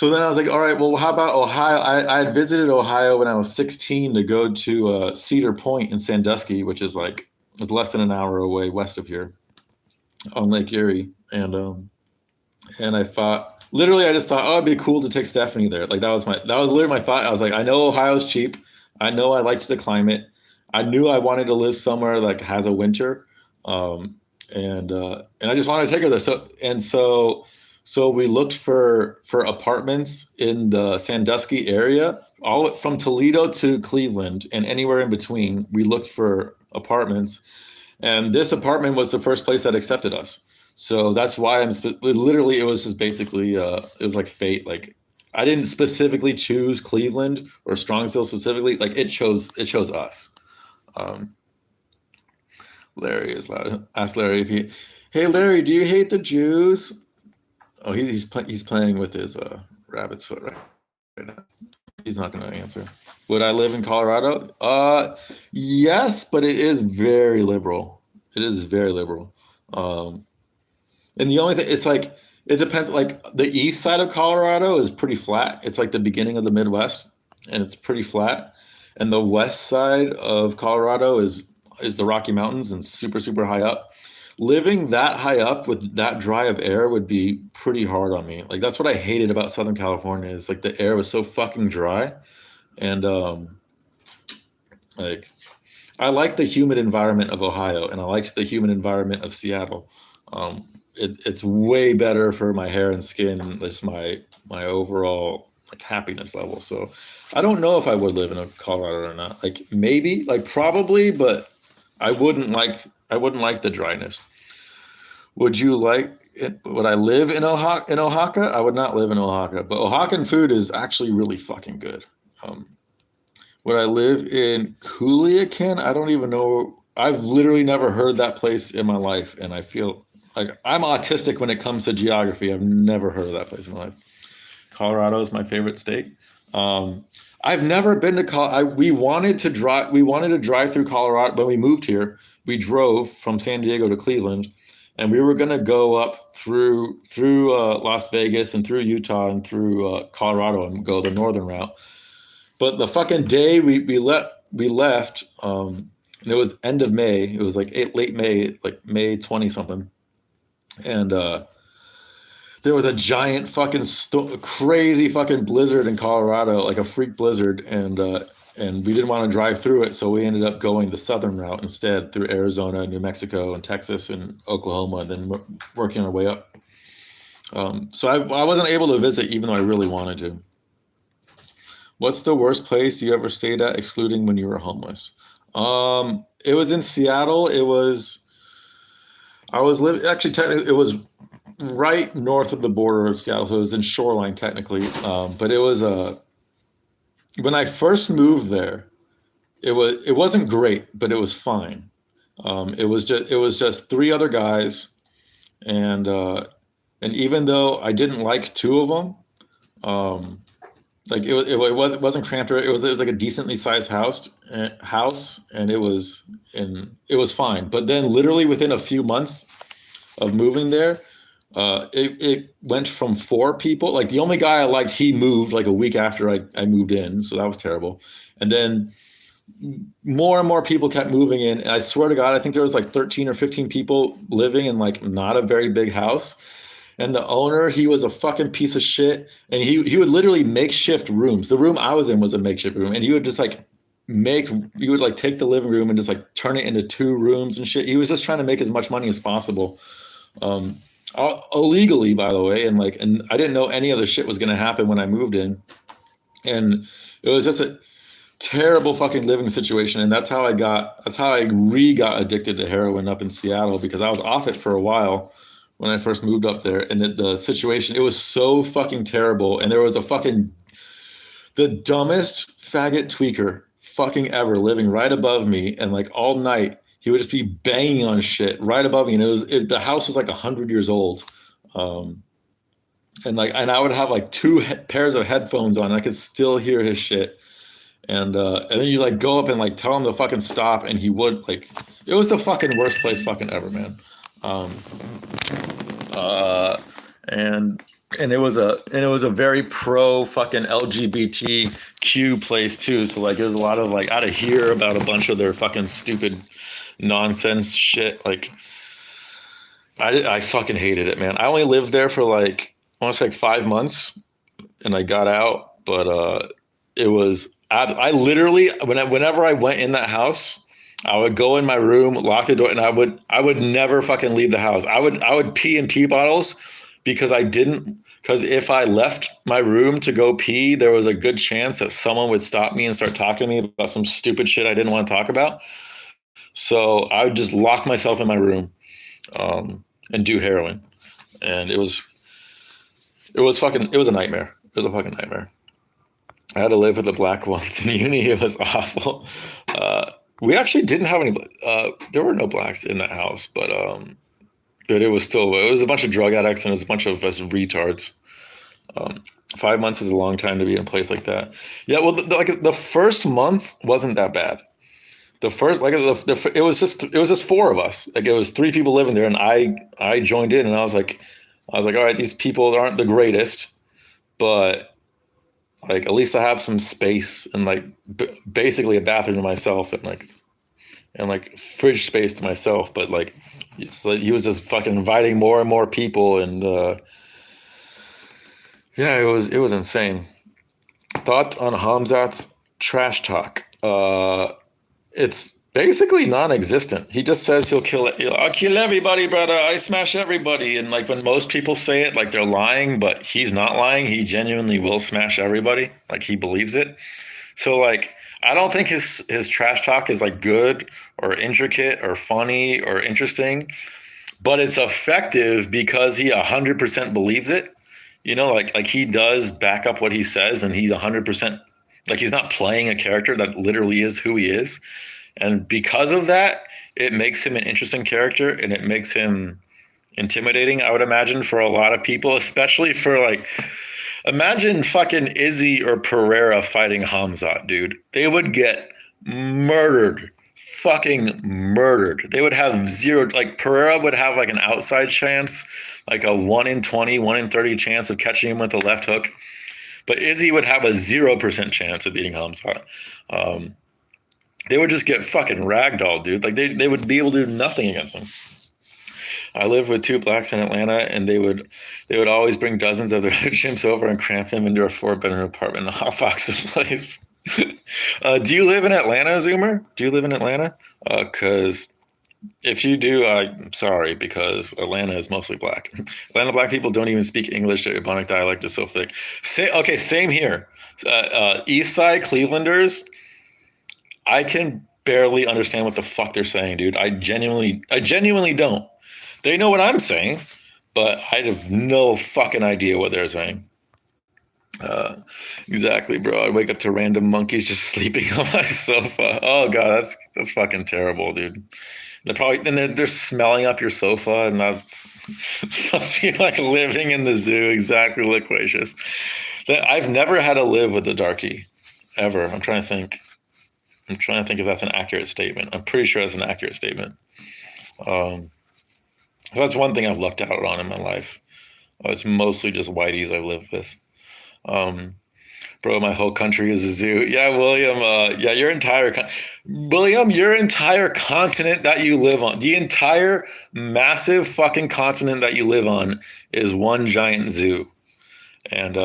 then I was like, all right, well, how about Ohio? I had visited Ohio when I was 16 to go to Cedar Point in Sandusky, which is like less than an hour away west of here on Lake Erie. And I thought, literally, I just thought, oh, it'd be cool to take Stephanie there. Like that was literally my thought. I was like, I know Ohio's cheap. I know I liked the climate. I knew I wanted to live somewhere that has a winter. And I just wanted to take her there. So we looked for apartments in the Sandusky area, all from Toledo to Cleveland and anywhere in between. We looked for apartments, and this apartment was the first place that accepted us. So that's why literally, it was just basically, it was like fate. Like I didn't specifically choose Cleveland or Strongsville specifically. Like it chose us. Larry is loud. Ask Larry if he, hey Larry, do you hate the Jews? Oh, he's playing with his rabbit's foot right now. He's not going to answer. Would I live in Colorado? Yes, but it is very liberal. It is very liberal. And the only thing, it's like, it depends. Like the east side of Colorado is pretty flat. It's like the beginning of the Midwest, and it's pretty flat. And the west side of Colorado is the Rocky Mountains and super, super high up. Living that high up with that dry of air would be pretty hard on me. Like that's what I hated about Southern California is like the air was so fucking dry. And like I like the humid environment of Ohio, and I liked the humid environment of Seattle. It's way better for my hair and skin and just my overall like happiness level. So I don't know if I would live in a Colorado or not. Like maybe, like probably, but I wouldn't like the dryness. Would you like it? Would I live in Oaxaca? In Oaxaca, I would not live in Oaxaca, but Oaxacan food is actually really fucking good. Um, would I live in Culiacan? I don't even know. I've literally never heard that place in my life, and I feel like I'm autistic when it comes to geography. I've never heard of that place in my life. Colorado is my favorite state. Um, I've never been to we wanted to drive. We wanted to drive through Colorado when we moved here. We drove from San Diego to Cleveland, and we were gonna go up through Las Vegas and through Utah and through Colorado and go the northern route. But the fucking day we left, and it was end of May. It was like late May, like May 20 something, and there was a giant fucking crazy fucking blizzard in Colorado, like a freak blizzard, and we didn't want to drive through it, so we ended up going the southern route instead through Arizona, New Mexico, and Texas, and Oklahoma, and then working our way up. So I wasn't able to visit, even though I really wanted to. What's the worst place you ever stayed at, excluding when you were homeless? It was in Seattle. I was living actually technically it was right north of the border of Seattle, so it was in Shoreline technically. But it was when I first moved there, it wasn't great, but it was fine. It was just three other guys, and even though I didn't like two of them, um, like it wasn't cramped. It was like a decently sized house, and it was fine. But then, literally within a few months of moving there, it went from four people. Like the only guy I liked, he moved like a week after I moved in, so that was terrible. And then more and more people kept moving in, and I swear to God, I think there was like 13 or 15 people living in like not a very big house. And the owner, he was a fucking piece of shit, and he would literally makeshift rooms. The room I was in was a makeshift room, and he would just like you would like take the living room and just like turn it into two rooms and shit. He was just trying to make as much money as possible, um, illegally, by the way. And I didn't know any other shit was gonna happen when I moved in, and it was just a terrible fucking living situation. And that's how I got addicted to heroin up in Seattle, because I was off it for a while when I first moved up there, and the situation, it was so fucking terrible. And there was the dumbest faggot tweaker fucking ever living right above me, and like all night he would just be banging on shit right above me, and the house was like 100 years old, um, and I would have like two pairs of headphones on, and I could still hear his shit, and then you like go up and like tell him to fucking stop, and he would like. It was the fucking worst place fucking ever, man. Um, uh, and it was a very pro fucking LGBTQ place too. So like, there's a lot of like out of here about a bunch of their fucking stupid nonsense shit. Like, I fucking hated it, man. I only lived there for like almost like 5 months, and I got out. But it was I literally whenever I went in that house, I would go in my room, lock the door, and I would never fucking leave the house. I would pee in pee bottles, because if I left my room to go pee, there was a good chance that someone would stop me and start talking to me about some stupid shit I didn't want to talk about. So I would just lock myself in my room, and do heroin, and it was a nightmare. It was a fucking nightmare. I had to live with the black ones in uni. It was awful. We actually didn't have any. There were no blacks in that house, but it was a bunch of drug addicts, and it was a bunch of us retards. 5 months is a long time to be in a place like that. Yeah, well, the first month wasn't that bad. The first, like it was just four of us. Like it was three people living there, and I joined in, and I was like, all right, these people aren't the greatest, but like at least I have some space, and like basically a bathroom to myself, and like fridge space to myself. But like, it's like he was just fucking inviting more and more people, and yeah, it was insane. Thoughts on Hamzat's trash talk? It's Basically non-existent. He just says he'll kill it. I'll kill everybody, brother. I smash everybody. And like when most people say it, like they're lying, but he's not lying. He genuinely will smash everybody. Like he believes it. So like I don't think his trash talk is like good or intricate or funny or interesting, but it's effective because he 100% believes it. You know, like he does back up what he says, and he's 100% like he's not playing a character that literally is who he is. And because of that, it makes him an interesting character and it makes him intimidating, I would imagine, for a lot of people, especially for like, imagine fucking Izzy or Pereira fighting Hamzat, dude. They would get murdered. Fucking murdered. They would have zero, like Pereira would have like an outside chance, like a 1 in 20, 1 in 30 chance of catching him with a left hook. But Izzy would have a 0% chance of beating Hamzat. They would just get fucking ragdolled, dude. Like they would be able to do nothing against him. I lived with two blacks in Atlanta, and they would always bring dozens of their chimps over and cramp them into a 4-bedroom apartment in a hotbox of place. Do you live in Atlanta, Zoomer? Do you live in Atlanta? Because if you do, I'm sorry, because Atlanta is mostly black. Atlanta black people don't even speak English. Their Ebonic dialect is so thick. Okay, same here. East Side Clevelanders, I can barely understand what the fuck they're saying, dude. I genuinely don't. They know what I'm saying, but I have no fucking idea what they're saying. Exactly, bro. I'd wake up to random monkeys just sleeping on my sofa. Oh god, that's fucking terrible, dude. They're smelling up your sofa, and that must be like living in the zoo. Exactly, loquacious. I've never had to live with a darkie, ever. I'm trying to think if that's an accurate statement. I'm pretty sure that's an accurate statement. So that's one thing I've lucked out on in my life. It's mostly just whiteys I've lived with. Bro, my whole country is a zoo. Yeah, William. Yeah, William, your entire continent that you live on, the entire massive fucking continent that you live on, is one giant zoo. And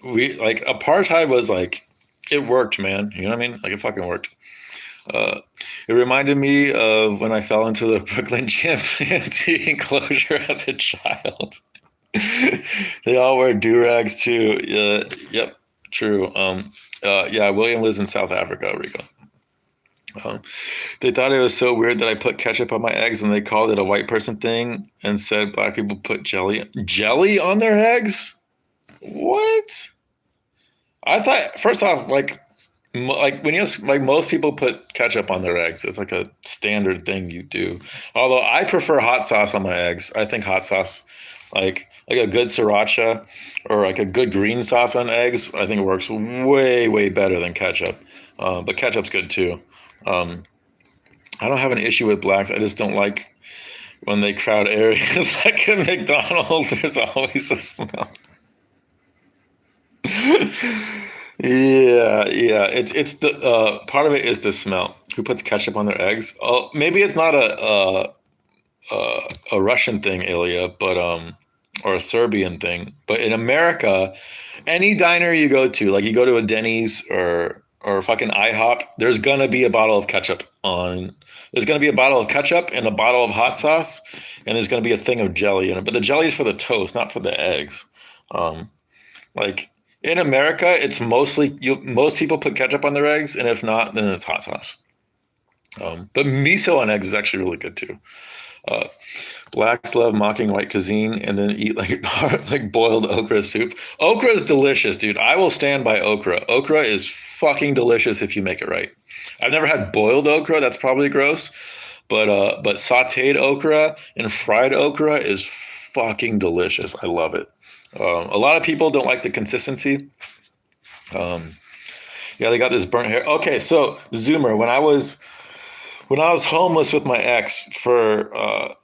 we like apartheid was like it worked, man. You know what I mean? Like it fucking worked. It reminded me of when I fell into the Brooklyn chimpanzee enclosure as a child. They all wear do-rags too. Yep, true. Yeah, William lives in South Africa, Rico. They thought it was so weird that I put ketchup on my eggs, and they called it a white person thing and said black people put jelly on their eggs. What? I thought first off, like when you like most people put ketchup on their eggs. It's like a standard thing you do. Although I prefer hot sauce on my eggs. I think hot sauce, like a good sriracha or like a good green sauce on eggs, I think it works way better than ketchup. But ketchup's good too. I don't have an issue with blacks. I just don't like when they crowd areas like a McDonald's. There's always a smell. Yeah. It's the part of it is the smell. Who puts ketchup on their eggs? Oh, maybe it's not a Russian thing, Ilya, but or a Serbian thing. But in America, any diner you go to, like you go to a Denny's or fucking IHOP, there's gonna be a bottle of ketchup on. There's gonna be a bottle of ketchup and a bottle of hot sauce, and there's gonna be a thing of jelly in it. But the jelly is for the toast, not for the eggs. Like in America, it's mostly most people put ketchup on their eggs, and if not, then it's hot sauce. But miso on eggs is actually really good too. Blacks love mocking white cuisine and then eat like boiled okra soup. Okra is delicious, dude. I will stand by okra. Okra is fucking delicious if you make it right. I've never had boiled okra. That's probably gross. But sautéed okra and fried okra is fucking delicious. I love it. A lot of people don't like the consistency. Yeah, they got this burnt hair. Okay, so Zoomer, when I was homeless with my ex for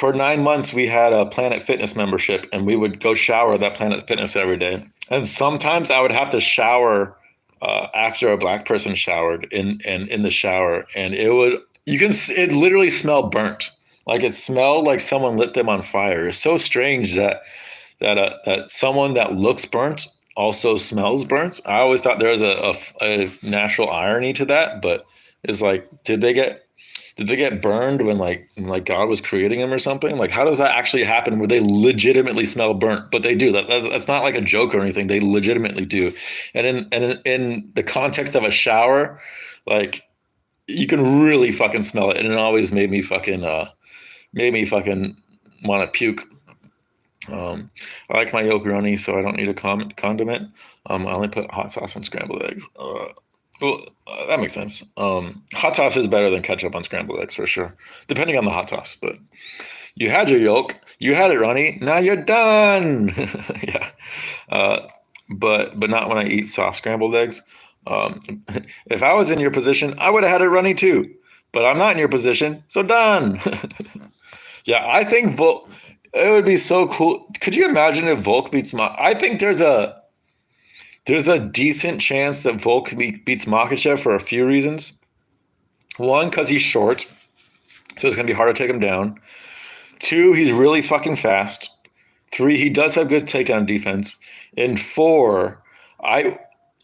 9 months, we had a Planet Fitness membership, and we would go shower at that Planet Fitness every day. And sometimes I would have to shower after a black person showered in the shower, and it literally smelled burnt. Like it smelled like someone lit them on fire. It's so strange that someone that looks burnt also smells burnt. I always thought there was a natural irony to that, but Is like, did they get burned when God was creating them or something? Like, how does that actually happen where they legitimately smell burnt? But they do. That's not like a joke or anything. They legitimately do. And in the context of a shower, like you can really fucking smell it, and it always made me fucking want to puke. I like my yoguroni, so I don't need a condiment. I only put hot sauce on scrambled eggs. Well, that makes sense. Hot sauce is better than ketchup on scrambled eggs for sure, depending on the hot sauce. But you had your yolk, you had it, Ronnie. Now you're done. Yeah, uh, but not when I eat soft scrambled eggs. Um, if I was in your position, I would have had it runny too. But I'm not in your position, so done. Yeah, I think Volk. It would be so cool. Could you imagine if Volk beats I think there's a decent chance that Volk beats Makachev for a few reasons. One, because he's short, so it's gonna be hard to take him down. Two, he's really fucking fast. Three, he does have good takedown defense. And four, I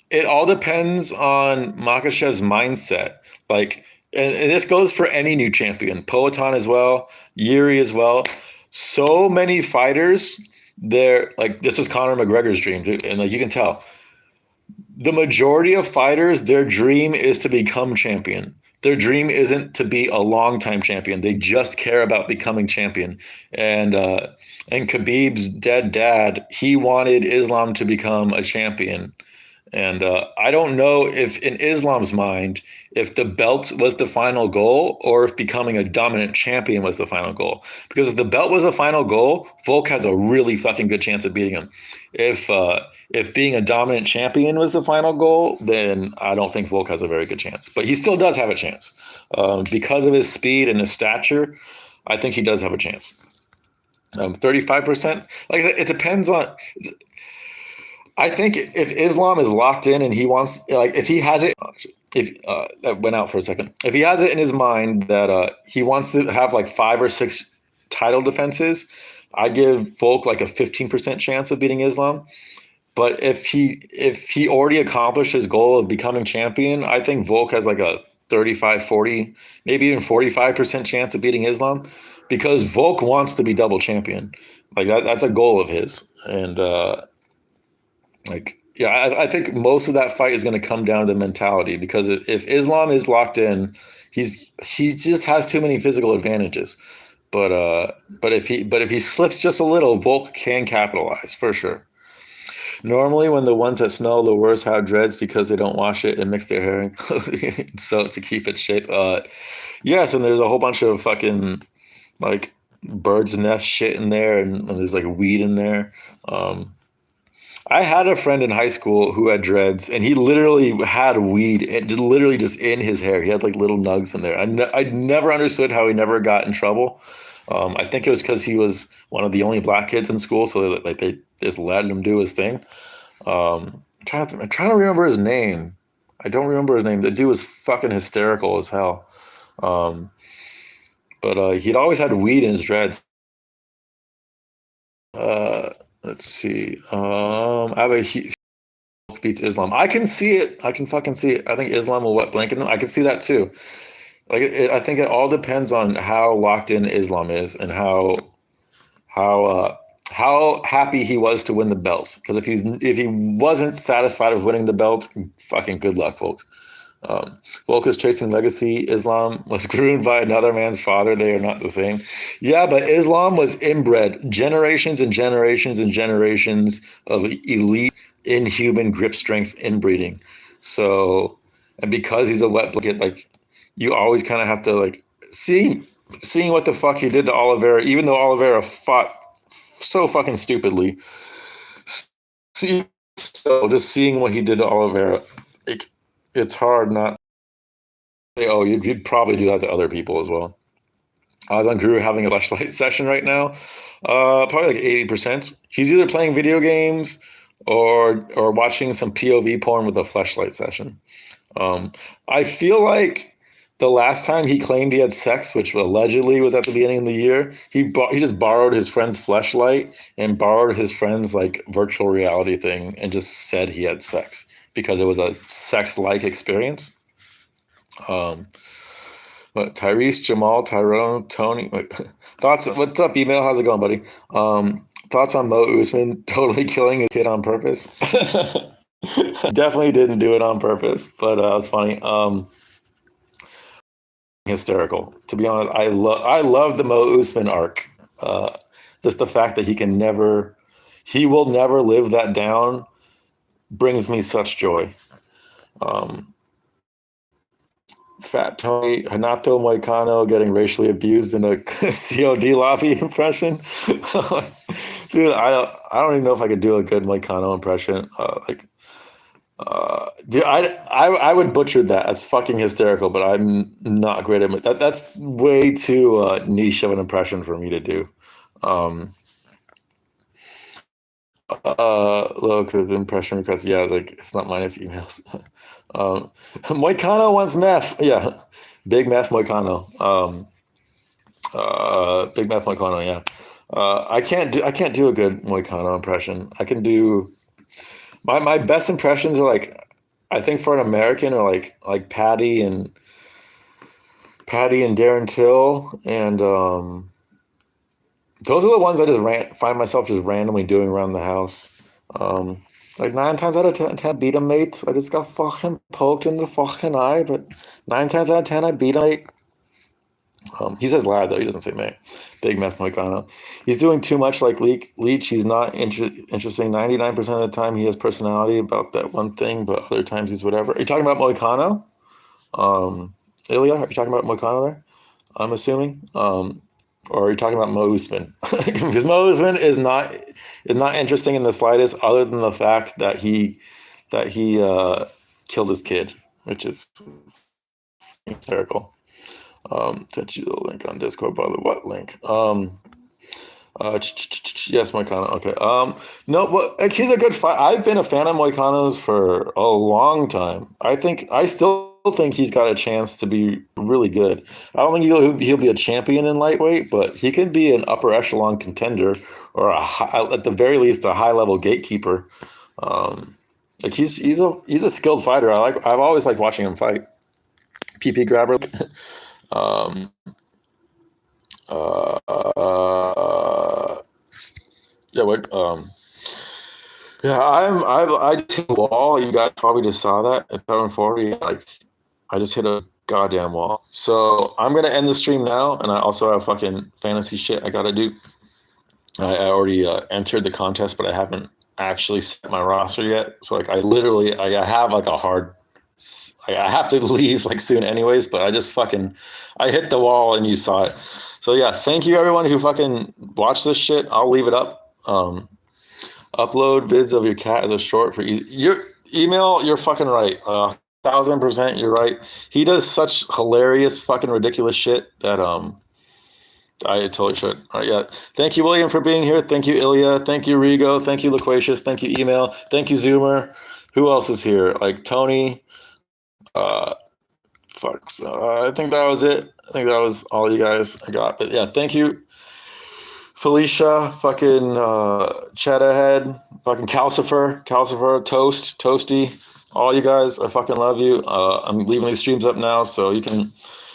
it all depends on Makashev's mindset. Like, and this goes for any new champion, Poatan as well, Yuri as well. So many fighters, they're like, this is Conor McGregor's dream, and like you can tell, the majority of fighters, their dream is to become champion. Their dream isn't to be a long time champion. They just care about becoming champion. And Khabib's dead dad, he wanted Islam to become a champion. And I don't know if, in Islam's mind, if the belt was the final goal or if becoming a dominant champion was the final goal. Because if the belt was the final goal, Volk has a really fucking good chance of beating him. If being a dominant champion was the final goal, then I don't think Volk has a very good chance. But he still does have a chance because of his speed and his stature. I think he does have a chance. 35%. Like it depends on. I think if Islam is locked in and he wants, like, if he has it, if that went out for a second, if he has it in his mind that he wants to have like 5 or 6 title defenses, I give Volk like a 15% chance of beating Islam. But if he already accomplished his goal of becoming champion, I think Volk has like a 35, 40, maybe even 45% chance of beating Islam because Volk wants to be double champion. Like that's a goal of his. And like, yeah, I think most of that fight is going to come down to mentality because if Islam is locked in, he just has too many physical advantages. But if he slips just a little, Volk can capitalize for sure. Normally, when the ones that smell the worst have dreads because they don't wash it and mix their hair and clothing so to keep its shape. Yes, and there's a whole bunch of fucking like bird's nest shit in there, and there's like weed in there. Um, I had a friend in high school who had dreads, and he literally had weed, literally just in his hair. He had like little nugs in there. I never understood how he never got in trouble. I think it was because he was one of the only black kids in school, so like they just let him do his thing. I'm trying to remember his name. I don't remember his name. The dude was fucking hysterical as hell. Um, but he'd always had weed in his dreads. Uh, let's see. I have a beats Islam. I can see it. I can fucking see it. I think Islam will wet blanket him. I can see that too. Like I think it all depends on how locked in Islam is and how how happy he was to win the belt. Because if he wasn't satisfied with winning the belt, fucking good luck, Volk. Volk is chasing legacy. Islam was groomed by another man's father. They are not the same. Yeah, but Islam was inbred generations and generations and generations of elite, inhuman grip strength inbreeding. So, and because he's a wet blanket, like you always kind of have to like seeing what the fuck he did to Oliveira, even though Oliveira fought so fucking stupidly. See, so just seeing what he did to Oliveira, like, it's hard not. Oh, you'd probably do that to other people as well. I was on Guru having a flashlight session right now. Probably like 80%. He's either playing video games or watching some POV porn with a flashlight session. I feel like the last time he claimed he had sex, which allegedly was at the beginning of the year, he just borrowed his friend's flashlight and borrowed his friend's like virtual reality thing and just said he had sex because it was a sex-like experience. Um, but Tyrese, Jamal, Tyrone, Tony. Wait, thoughts? What's up, email? How's it going, buddy? Thoughts on Mo Usman totally killing a kid on purpose? Definitely didn't do it on purpose, but it was funny. Hysterical. To be honest, I love the Mo Usman arc. Just the fact that he will never live that down brings me such joy. Um, Fat Tony Hanato Moicano getting racially abused in a COD lobby impression. Dude, I don't even know if I could do a good Moicano impression. Dude, I would butcher that. That's fucking hysterical, but I'm not great at it. That's way too niche of an impression for me to do. Um, Look, because the impression request, yeah, like it's not minus emails. Moicano wants meth. Yeah, big meth Moicano. Big meth Moicano. Yeah. I can't do a good Moicano impression. I can do my best impressions are like I think for an American are like Patty and Darren Till and those are the ones I just find myself just randomly doing around the house. Um, like 9 times out of ten, beat him, mate. I just got fucking poked in the fucking eye, but 9 times out of ten, I beat him, mate. He says lad though. He doesn't say mate. Big meth Moicano. He's doing too much like Leech. He's not interesting. 99% of the time, he has personality about that one thing, but other times he's whatever. Are you talking about Moicano? Ilya, are you talking about Moicano there? I'm assuming. Or are you talking about Mo Usman? Because Mo Usman is not interesting in the slightest, other than the fact that he killed his kid, which is hysterical. Sent you the link on Discord, brother. What link? Yes, Moicano. Okay. No, but like, he's a good fight. I've been a fan of Moicano's for a long time. I still think he's got a chance to be really good. I don't think he'll be a champion in lightweight, but he can be an upper echelon contender or at the very least a high level gatekeeper. Like he's a skilled fighter. I've always liked watching him fight. PP grabber. Um, yeah, what? Yeah, I just hit a wall. You guys probably just saw that at 740. Like, I just hit a goddamn wall. So I'm gonna end the stream now, and I also have fucking fantasy shit I gotta do. I already entered the contest, but I haven't actually set my roster yet. So like, I have like a hard. I have to leave like soon, anyways. But I hit the wall, and you saw it. So yeah, thank you everyone who fucking watched this shit. I'll leave it up. Upload vids of your cat as a short for your email. You're fucking right. 1,000% you're right. He does such hilarious fucking ridiculous shit that I totally should. All right, yeah. Thank you, William, for being here. Thank you, Ilya. Thank you, Rigo. Thank you, Loquacious. Thank you, email. Thank you, Zoomer. Who else is here? Like Tony. Fuck. So, I think that was it. I think that was all you guys I got. But yeah, thank you. Felicia, fucking Cheddarhead, fucking Calcifer, Toasty, all you guys, I fucking love you. I'm leaving these streams up now, so you can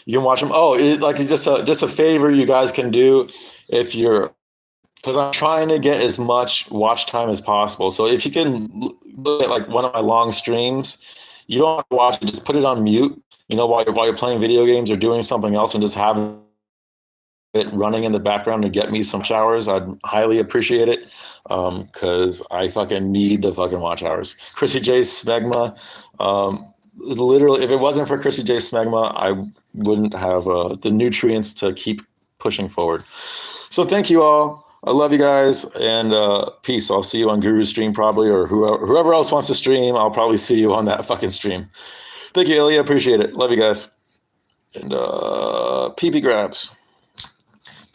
watch them. Oh, just a favor you guys can do if you're, because I'm trying to get as much watch time as possible. So if you can look at like one of my long streams, you don't have to watch it, just put it on mute. While you're playing video games or doing something else, and just have it running in the background to get me some showers. I'd highly appreciate it because I fucking need the fucking watch hours. Chrissy J Smegma, literally, if it wasn't for Chrissy J Smegma, I wouldn't have the nutrients to keep pushing forward. So thank you all. I love you guys, and peace. I'll see you on Guru's stream probably, or whoever else wants to stream. I'll probably see you on that fucking stream. Thank you, Ilya. Appreciate it. Love you guys. And PP grabs.